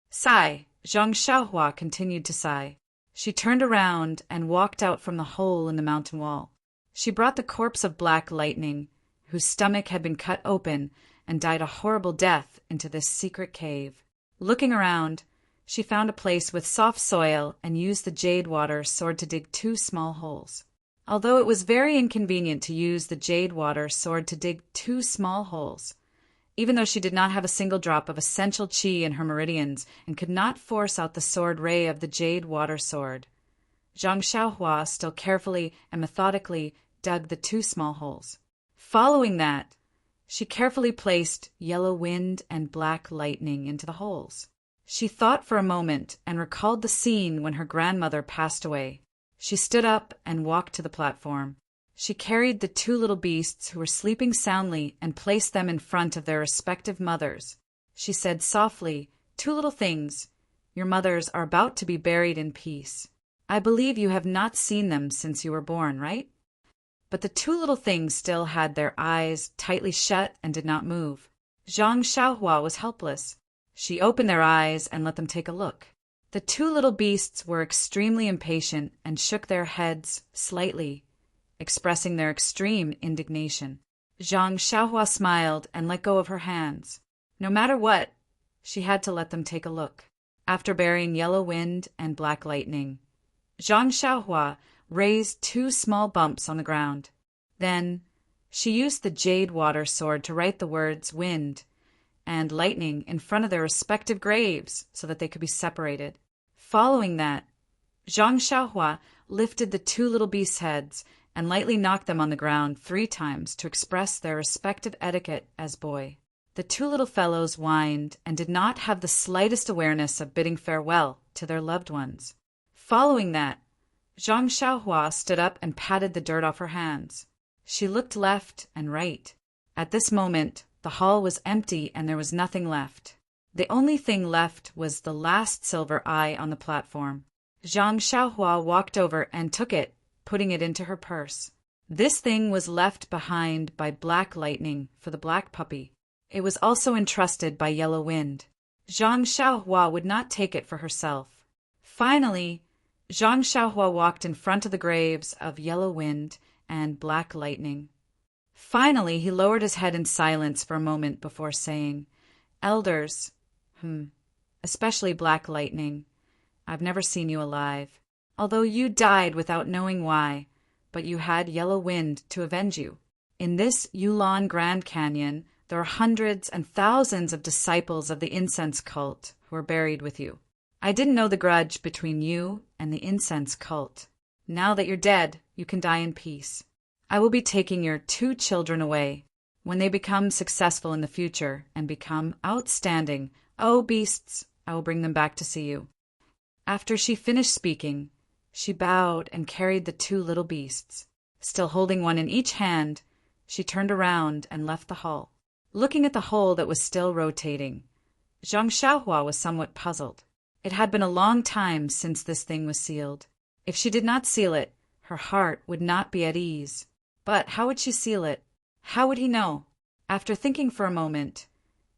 Sigh. Zhang Xiaohua continued to sigh. She turned around and walked out from the hole in the mountain wall. She brought the corpse of Black Lightning, whose stomach had been cut open and died a horrible death, into this secret cave. Looking around, she found a place with soft soil and used the jade water sword to dig 2 small holes. Although it was very inconvenient to use the jade water sword to dig 2 small holes, even though she did not have a single drop of essential qi in her meridians and could not force out the sword ray of the jade water sword, Zhang Xiaohua still carefully and methodically dug the 2 small holes. Following that, she carefully placed Yellow Wind and Black Lightning into the holes. She thought for a moment and recalled the scene when her grandmother passed away. She stood up and walked to the platform. She carried the 2 little beasts who were sleeping soundly and placed them in front of their respective mothers. She said softly, "2 little things, your mothers are about to be buried in peace. I believe you have not seen them since you were born, right?" But the 2 little things still had their eyes tightly shut and did not move. Zhang Xiaohua was helpless. She opened their eyes and let them take a look. The 2 little beasts were extremely impatient and shook their heads slightly, expressing their extreme indignation. Zhang Xiaohua smiled and let go of her hands. No matter what, she had to let them take a look. After burying Yellow Wind and Black Lightning, Zhang Xiaohua raised 2 small bumps on the ground. Then she used the jade water sword to write the words Wind and Lightning in front of their respective graves so that they could be separated. Following that, Zhang Xiaohua lifted the 2 little beasts' heads and lightly knocked them on the ground 3 times to express their respective etiquette as boy. The 2 little fellows whined and did not have the slightest awareness of bidding farewell to their loved ones. Following that, Zhang Xiaohua stood up and patted the dirt off her hands. She looked left and right. At this moment, the hall was empty and there was nothing left. The only thing left was the last silver eye on the platform. Zhang Xiaohua walked over and took it, putting it into her purse. This thing was left behind by Black Lightning for the black puppy. It was also entrusted by Yellow Wind. Zhang Xiaohua would not take it for herself. Finally, Zhang Xiaohua walked in front of the graves of Yellow Wind and Black Lightning. Finally, he lowered his head in silence for a moment before saying, "Elders, especially Black Lightning, I've never seen you alive. Although you died without knowing why, but you had Yellow Wind to avenge you. In this Yulon Grand Canyon, there are hundreds and thousands of disciples of the incense cult who are buried with you. I didn't know the grudge between you and the incense cult. Now that you're dead, you can die in peace. I will be taking your 2 children away. When they become successful in the future and become outstanding, beasts, I will bring them back to see you." After she finished speaking, she bowed and carried the 2 little beasts. Still holding one in each hand, she turned around and left the hall. Looking at the hole that was still rotating, Zhang Xiaohua was somewhat puzzled. It had been a long time since this thing was sealed. If she did not seal it, her heart would not be at ease. But how would she seal it? How would he know? After thinking for a moment,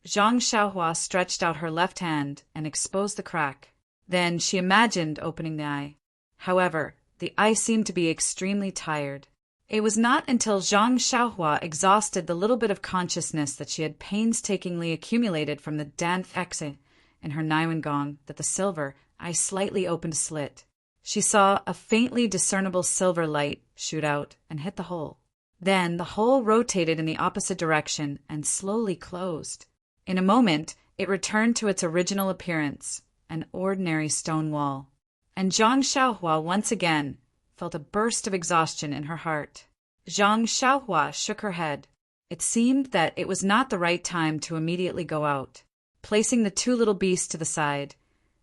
Zhang Xiaohua stretched out her left hand and exposed the crack. Then she imagined opening the eye. However, the eye seemed to be extremely tired. It was not until Zhang Xiaohua exhausted the little bit of consciousness that she had painstakingly accumulated from the danth exe in her Naiwangong that the silver eye slightly opened a slit. She saw a faintly discernible silver light shoot out and hit the hole. Then the hole rotated in the opposite direction and slowly closed. In a moment, it returned to its original appearance, an ordinary stone wall. And Zhang Xiaohua once again felt a burst of exhaustion in her heart. Zhang Xiaohua shook her head. It seemed that it was not the right time to immediately go out. Placing the 2 little beasts to the side,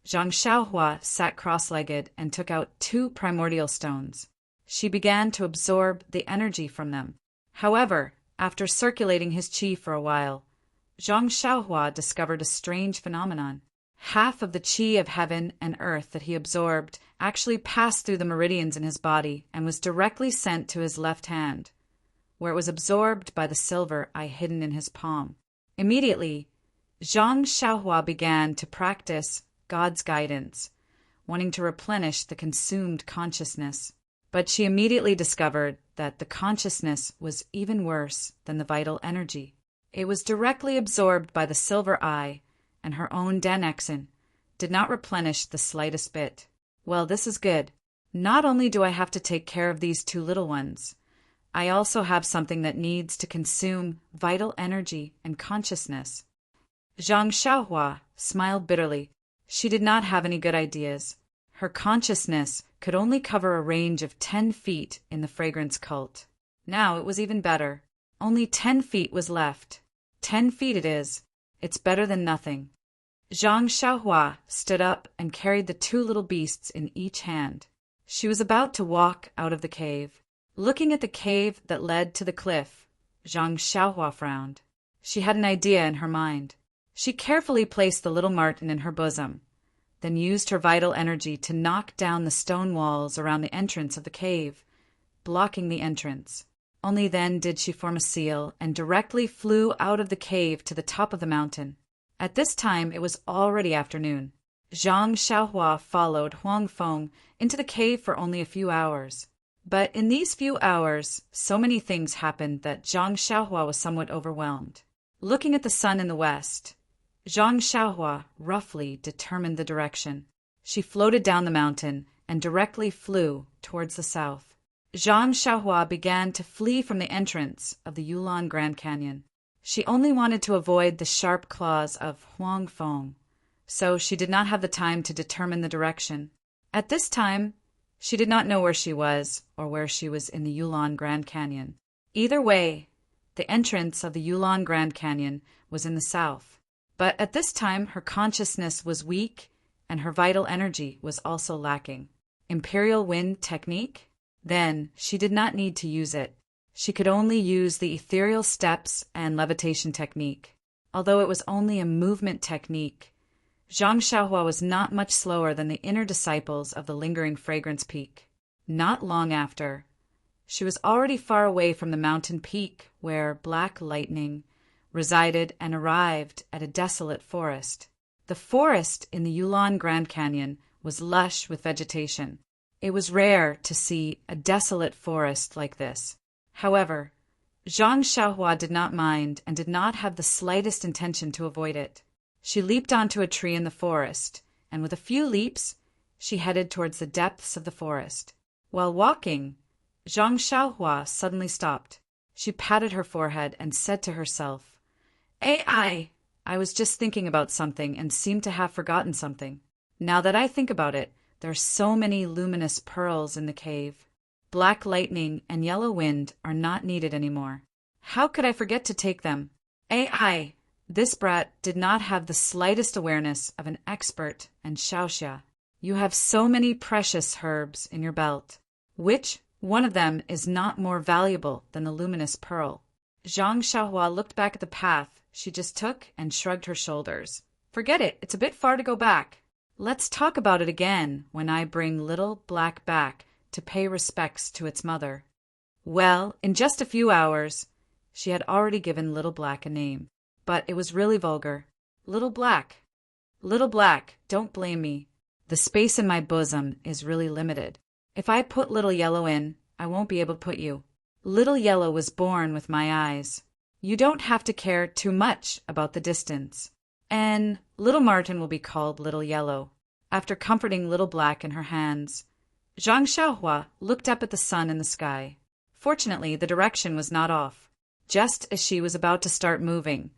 Zhang Xiaohua sat cross-legged and took out 2 primordial stones. She began to absorb the energy from them. However, after circulating his qi for a while, Zhang Xiaohua discovered a strange phenomenon. Half of the qi of heaven and earth that he absorbed actually passed through the meridians in his body and was directly sent to his left hand, where it was absorbed by the silver eye hidden in his palm. Immediately, Zhang Xiaohua began to practice God's guidance, wanting to replenish the consumed consciousness. But she immediately discovered that the consciousness was even worse than the vital energy. It was directly absorbed by the silver eye, and her own Danexin did not replenish the slightest bit. Well, this is good. Not only do I have to take care of these 2 little ones, I also have something that needs to consume vital energy and consciousness. Zhang Xiaohua smiled bitterly. She did not have any good ideas. Her consciousness could only cover a range of 10 feet in the fragrance cult. Now it was even better. Only 10 feet was left. 10 feet it is. It's better than nothing. Zhang Xiaohua stood up and carried the 2 little beasts in each hand. She was about to walk out of the cave. Looking at the cave that led to the cliff, Zhang Xiaohua frowned. She had an idea in her mind. She carefully placed the little Martin in her bosom, then used her vital energy to knock down the stone walls around the entrance of the cave, blocking the entrance. Only then did she form a seal and directly flew out of the cave to the top of the mountain. At this time it was already afternoon. Zhang Xiaohua followed Huang Feng into the cave for only a few hours. But in these few hours, so many things happened that Zhang Xiaohua was somewhat overwhelmed. Looking at the sun in the west, Zhang Xiaohua roughly determined the direction. She floated down the mountain and directly flew towards the south. Zhang Xiaohua began to flee from the entrance of the Yulon Grand Canyon. She only wanted to avoid the sharp claws of Huang Feng, so she did not have the time to determine the direction. At this time, She did not know where she was, or where she was in the Yulon Grand Canyon. Either way, the entrance of the Yulon Grand Canyon was in the south. But at this time, her consciousness was weak, and her vital energy was also lacking. Imperial Wind technique? Then she did not need to use it. She could only use the ethereal steps and levitation technique. Although it was only a movement technique, Zhang Xiaohua was not much slower than the inner disciples of the lingering fragrance peak. Not long after, she was already far away from the mountain peak where Black Lightning resided and arrived at a desolate forest. The forest in the Yulon Grand Canyon was lush with vegetation. It was rare to see a desolate forest like this. However, Zhang Xiaohua did not mind and did not have the slightest intention to avoid it. She leaped onto a tree in the forest, and with a few leaps, she headed towards the depths of the forest. While walking, Zhang Xiaohua suddenly stopped. She patted her forehead and said to herself, "I was just thinking about something and seemed to have forgotten something. Now that I think about it, there are so many luminous pearls in the cave. Black Lightning and Yellow Wind are not needed anymore. How could I forget to take them? This brat did not have the slightest awareness of an expert and Xiaoxia. You have so many precious herbs in your belt. Which one of them is not more valuable than the luminous pearl?" Zhang Xiaohua looked back at the path she just took and shrugged her shoulders. "Forget it, it's a bit far to go back. Let's talk about it again when I bring Little Black back to pay respects to its mother." Well, in just a few hours, she had already given Little Black a name. But it was really vulgar. Little Black. Little Black, don't blame me. The space in my bosom is really limited. If I put Little Yellow in, I won't be able to put you. Little Yellow was born with my eyes. You don't have to care too much about the distance. And Little Martin will be called Little Yellow. After comforting Little Black in her hands, Zhang Xiaohua looked up at the sun in the sky. Fortunately, the direction was not off. Just as she was about to start moving,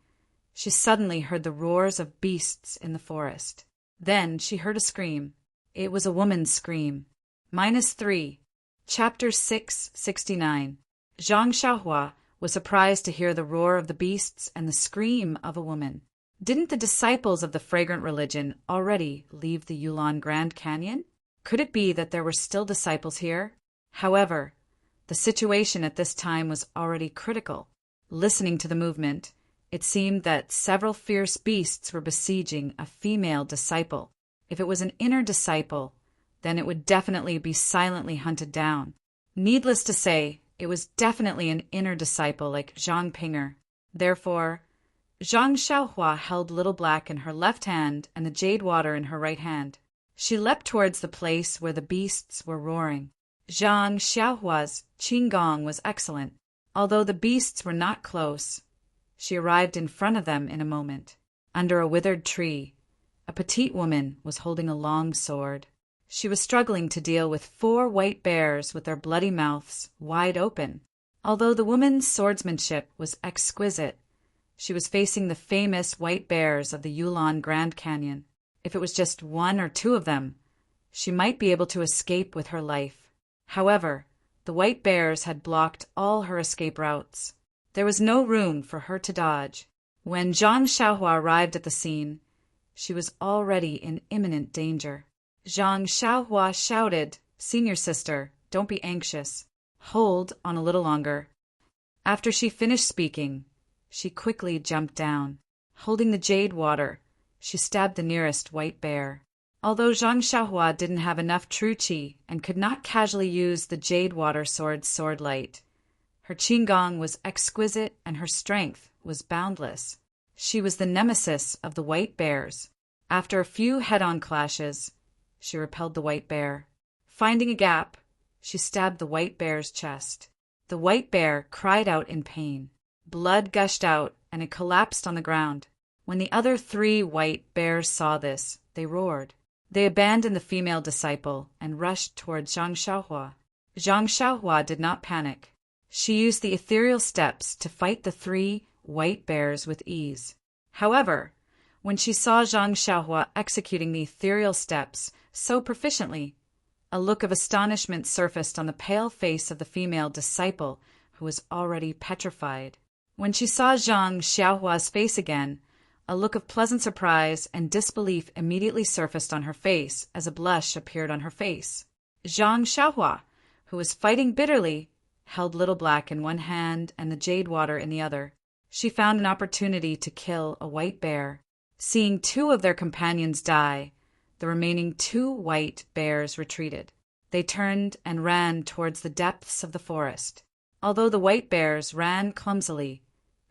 she suddenly heard the roars of beasts in the forest. Then she heard a scream. It was a woman's scream. -3. Chapter 669. Zhang Xiaohua was surprised to hear the roar of the beasts and the scream of a woman. Didn't the disciples of the fragrant religion already leave the Yulon Grand Canyon? Could it be that there were still disciples here? However, the situation at this time was already critical. Listening to the movement, it seemed that several fierce beasts were besieging a female disciple. If it was an inner disciple, then it would definitely be silently hunted down. Needless to say, it was definitely an inner disciple like Zhang Pinger. Therefore, Zhang Xiaohua held Little Black in her left hand and the jade water in her right hand. She leapt towards the place where the beasts were roaring. Zhang Xiaohua's qigong was excellent. Although the beasts were not close, she arrived in front of them in a moment. Under a withered tree, a petite woman was holding a long sword. She was struggling to deal with 4 white bears with their bloody mouths wide open. Although the woman's swordsmanship was exquisite, she was facing the famous white bears of the Yulon Grand Canyon. If it was just 1 or 2 of them, she might be able to escape with her life. However, the white bears had blocked all her escape routes. There was no room for her to dodge. When Zhang Xiaohua arrived at the scene, she was already in imminent danger. Zhang Xiaohua shouted, "Senior sister, don't be anxious. Hold on a little longer." After she finished speaking, she quickly jumped down. Holding the jade water, she stabbed the nearest white bear. Although Zhang Xiaohua didn't have enough true qi and could not casually use the jade water sword's sword light, her qigong was exquisite and her strength was boundless. She was the nemesis of the white bears. After a few head-on clashes, she repelled the white bear. Finding a gap, she stabbed the white bear's chest. The white bear cried out in pain. Blood gushed out and it collapsed on the ground. When the other 3 white bears saw this, they roared. They abandoned the female disciple and rushed towards Zhang Xiaohua. Zhang Xiaohua did not panic. She used the ethereal steps to fight the 3 white bears with ease. However, when she saw Zhang Xiaohua executing the ethereal steps so proficiently, A look of astonishment surfaced on the pale face of the female disciple, who was already petrified. When she saw Zhang Xiaohua's face again, a look of pleasant surprise and disbelief immediately surfaced on her face as a blush appeared on her face. Zhang Xiaohua, who was fighting bitterly, held Little Black in one hand and the jade water in the other. She found an opportunity to kill a white bear. Seeing 2 of their companions die, the remaining 2 white bears retreated. They turned and ran towards the depths of the forest. Although the white bears ran clumsily,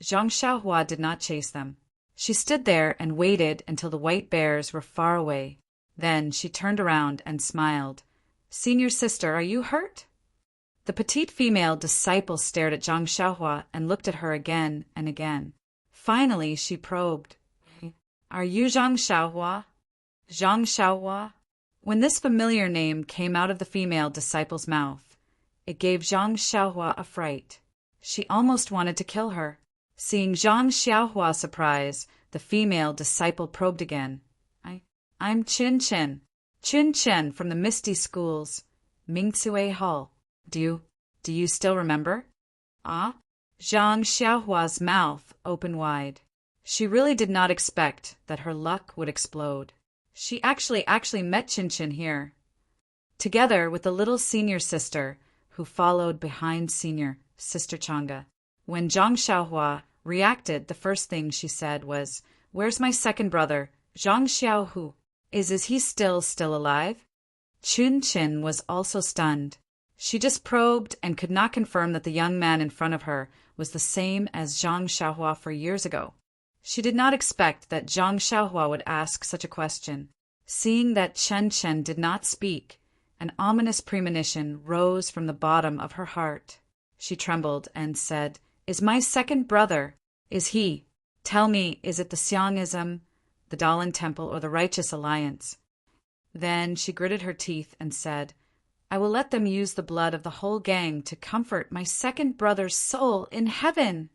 Zhang Xiaohua did not chase them. She stood there and waited until the white bears were far away. Then she turned around and smiled. "Senior sister, are you hurt?" The petite female disciple stared at Zhang Xiaohua and looked at her again and again. Finally, she probed. "Are you Zhang Xiaohua? Zhang Xiaohua?" When this familiar name came out of the female disciple's mouth, it gave Zhang Xiaohua a fright. She almost wanted to kill her. Seeing Zhang Xiaohua's surprise, the female disciple probed again. I'm Qin Chen. Qin Chen from the Misty School's Mingcue Hall. Do you still remember? Ah? Zhang Xiaohua's mouth opened wide. She really did not expect that her luck would explode. She actually met Qin Chen here, together with the little senior sister who followed behind senior sister Chang'e. When Zhang Xiaohua reacted, the first thing she said was, "Where's my second brother, Zhang Xiaohu? Is he still alive?" Qin Chen was also stunned. She just probed and could not confirm that the young man in front of her was the same as Zhang Xiaohua for years ago. She did not expect that Zhang Xiaohua would ask such a question. Seeing that Qin Chen did not speak, an ominous premonition rose from the bottom of her heart. She trembled and said, "Is my second brother? Is he? Tell me, is it the Xiangism, the Dalan Temple, or the Righteous Alliance?" Then she gritted her teeth and said, "I will let them use the blood of the whole gang to comfort my second brother's soul in heaven."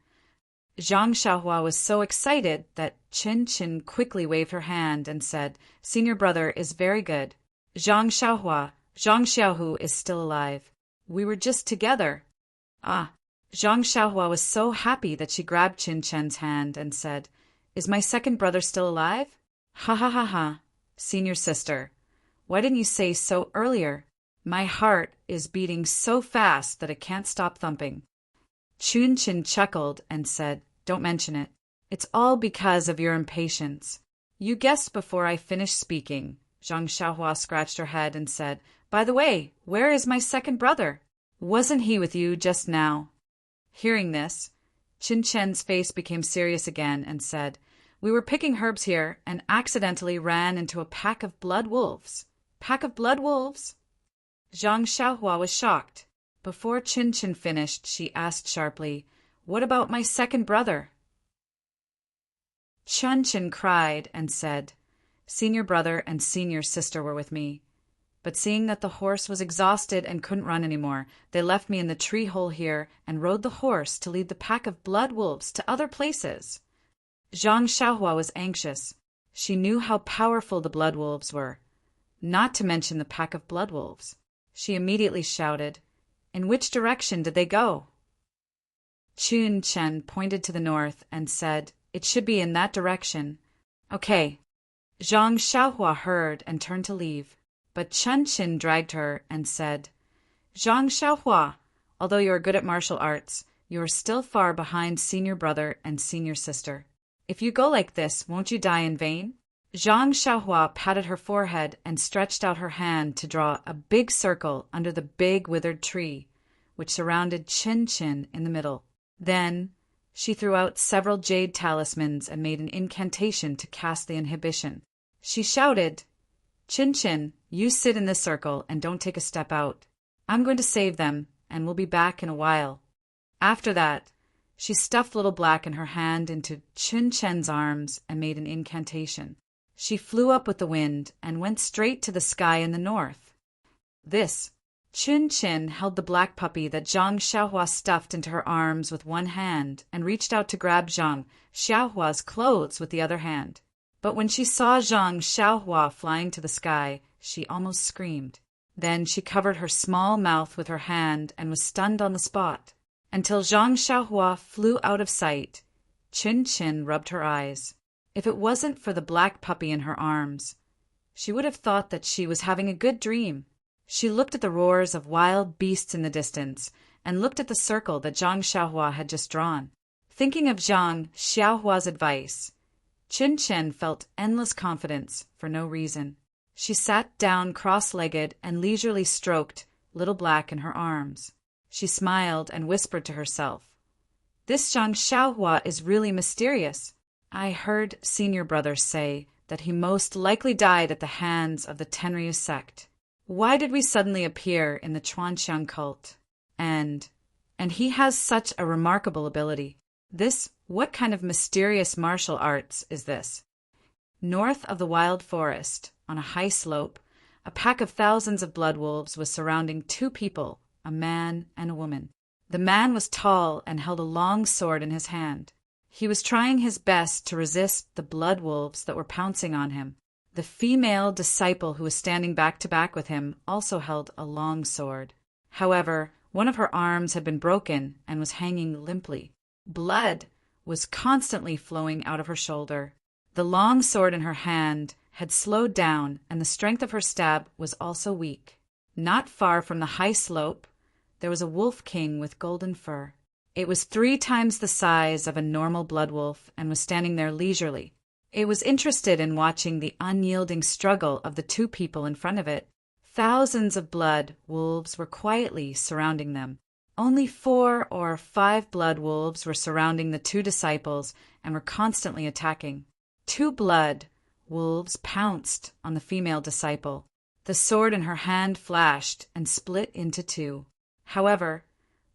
Zhang Xiaohua was so excited that Qin Chen quickly waved her hand and said, "Senior brother is very good. Zhang Xiaohua, Zhang Xiaohu is still alive. We were just together." Ah! Zhang Xiaohua was so happy that she grabbed Qin Chen's hand and said, "Is my second brother still alive?" "Ha ha ha ha, senior sister. Why didn't you say so earlier? My heart is beating so fast that it can't stop thumping." Qin Chen chuckled and said, "Don't mention it. It's all because of your impatience. You guessed before I finished speaking." Zhang Xiaohua scratched her head and said, "By the way, where is my second brother? Wasn't he with you just now?" Hearing this, Qin Chen's face became serious again and said, "We were picking herbs here and accidentally ran into a pack of blood wolves." "Pack of blood wolves?" Zhang Xiaohua was shocked. Before Qin Chen finished, she asked sharply, "What about my second brother?" Qin Chen cried and said, "Senior brother and senior sister were with me. But seeing that the horse was exhausted and couldn't run anymore, they left me in the tree hole here and rode the horse to lead the pack of blood wolves to other places." Zhang Xiaohua was anxious. She knew how powerful the blood wolves were, not to mention the pack of blood wolves. She immediately shouted, "In which direction did they go?" Qin Chen pointed to the north and said, "It should be in that direction." "Okay." Zhang Xiaohua heard and turned to leave. But Qin Chen dragged her and said, "Zhang Xiaohua, although you are good at martial arts, you are still far behind senior brother and senior sister. If you go like this, won't you die in vain?" Zhang Xiaohua patted her forehead and stretched out her hand to draw a big circle under the big withered tree, which surrounded Qin Chen in the middle. Then she threw out several jade talismans and made an incantation to cast the inhibition. She shouted, "Qin Chen, you sit in this circle and don't take a step out. I'm going to save them, and we'll be back in a while." After that, she stuffed Little Black and her hand into Qin Chen's arms and made an incantation. She flew up with the wind and went straight to the sky in the north. Qin Chen held the black puppy that Zhang Xiaohua stuffed into her arms with one hand and reached out to grab Zhang Xiaohua's clothes with the other hand. But when she saw Zhang Xiaohua flying to the sky, she almost screamed. Then she covered her small mouth with her hand and was stunned on the spot, until Zhang Xiaohua flew out of sight. Chin rubbed her eyes. If it wasn't for the black puppy in her arms, she would have thought that she was having a good dream. She looked at the roars of wild beasts in the distance and looked at the circle that Zhang Xiaohua had just drawn. Thinking of Zhang Xiaohua's advice, Chin felt endless confidence for no reason. She sat down cross-legged and leisurely stroked Little Black in her arms. She smiled and whispered to herself, "This Zhang Xiaohua is really mysterious. I heard senior brothers say that he most likely died at the hands of the Tenryu sect. Why did we suddenly appear in the Chuanxiang cult? And he has such a remarkable ability. What kind of mysterious martial arts is this?" North of the wild forest, on a high slope, a pack of thousands of blood wolves was surrounding two people, a man and a woman. The man was tall and held a long sword in his hand. He was trying his best to resist the blood wolves that were pouncing on him. The female disciple who was standing back to back with him also held a long sword. However, one of her arms had been broken and was hanging limply. Blood was constantly flowing out of her shoulder. The long sword in her hand had slowed down, and the strength of her stab was also weak. Not far from the high slope, there was a wolf king with golden fur. It was 3 times the size of a normal blood wolf and was standing there leisurely. It was interested in watching the unyielding struggle of the two people in front of it. Thousands of blood wolves were quietly surrounding them. Only 4 or 5 blood wolves were surrounding the two disciples and were constantly attacking. 2 blood wolves pounced on the female disciple. The sword in her hand flashed and split into 2. However,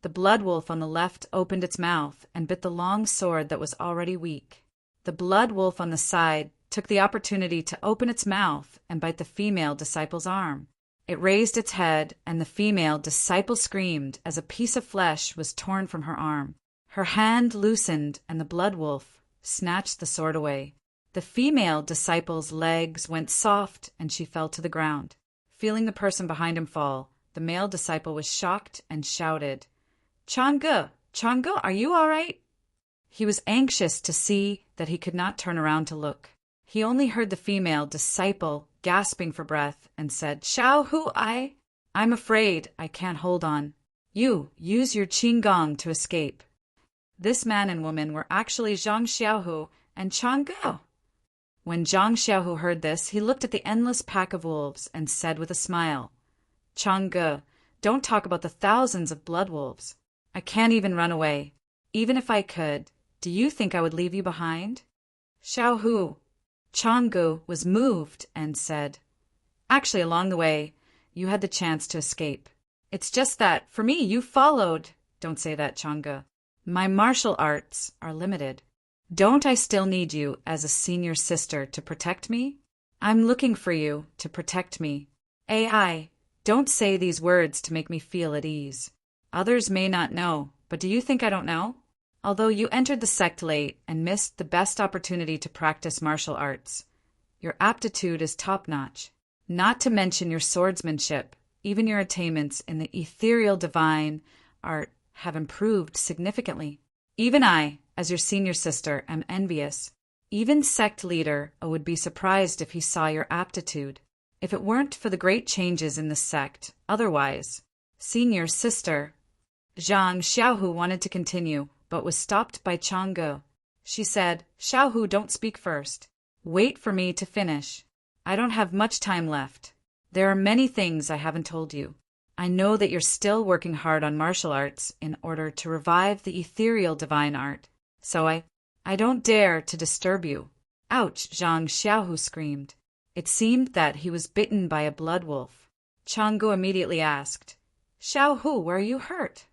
the blood wolf on the left opened its mouth and bit the long sword that was already weak. The blood wolf on the side took the opportunity to open its mouth and bite the female disciple's arm. It raised its head, and the female disciple screamed as a piece of flesh was torn from her arm. Her hand loosened, and the blood wolf snatched the sword away. The female disciple's legs went soft, and she fell to the ground. Feeling the person behind him fall, the male disciple was shocked and shouted, "Changge, Changge, are you all right?" He was anxious to see that he could not turn around to look. He only heard the female disciple gasping for breath and said, "Xiaohu, I'm afraid I can't hold on. You use your qinggong to escape." This man and woman were actually Zhang Xiaohu and Changge. When Zhang Xiaohu heard this, he looked at the endless pack of wolves and said with a smile, "Changge, don't talk about the thousands of blood wolves. I can't even run away. Even if I could, do you think I would leave you behind?" Xiaohu Changge was moved and said, "Actually, along the way, you had the chance to escape. It's just that, for me, you followed." "Don't say that, Changge. My martial arts are limited. Don't I still need you as a senior sister to protect me? I'm looking for you to protect me. AI, don't say these words to make me feel at ease. Others may not know, but do you think I don't know? Although you entered the sect late and missed the best opportunity to practice martial arts, your aptitude is top-notch. Not to mention your swordsmanship, even your attainments in the ethereal divine art have improved significantly. Even I, as your senior sister, am envious. Even sect leader would be surprised if he saw your aptitude. If it weren't for the great changes in the sect, otherwise, senior sister." Zhang Xiaohu wanted to continue, but was stopped by Changge. She said, "Xiaohu, don't speak first. Wait for me to finish. I don't have much time left. There are many things I haven't told you. I know that you're still working hard on martial arts in order to revive the ethereal divine art, so I don't dare to disturb you." "Ouch!" Zhang Xiaohu screamed. It seemed that he was bitten by a blood wolf. Changge immediately asked, "Xiaohu, where are you hurt?"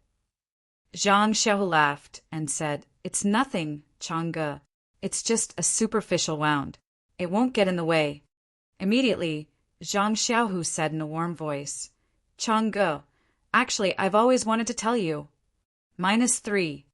Zhang Xiaohu laughed and said, "It's nothing, Changge. It's just a superficial wound. It won't get in the way." Immediately, Zhang Xiaohu said in a warm voice, "Changge, actually, I've always wanted to tell you. -3.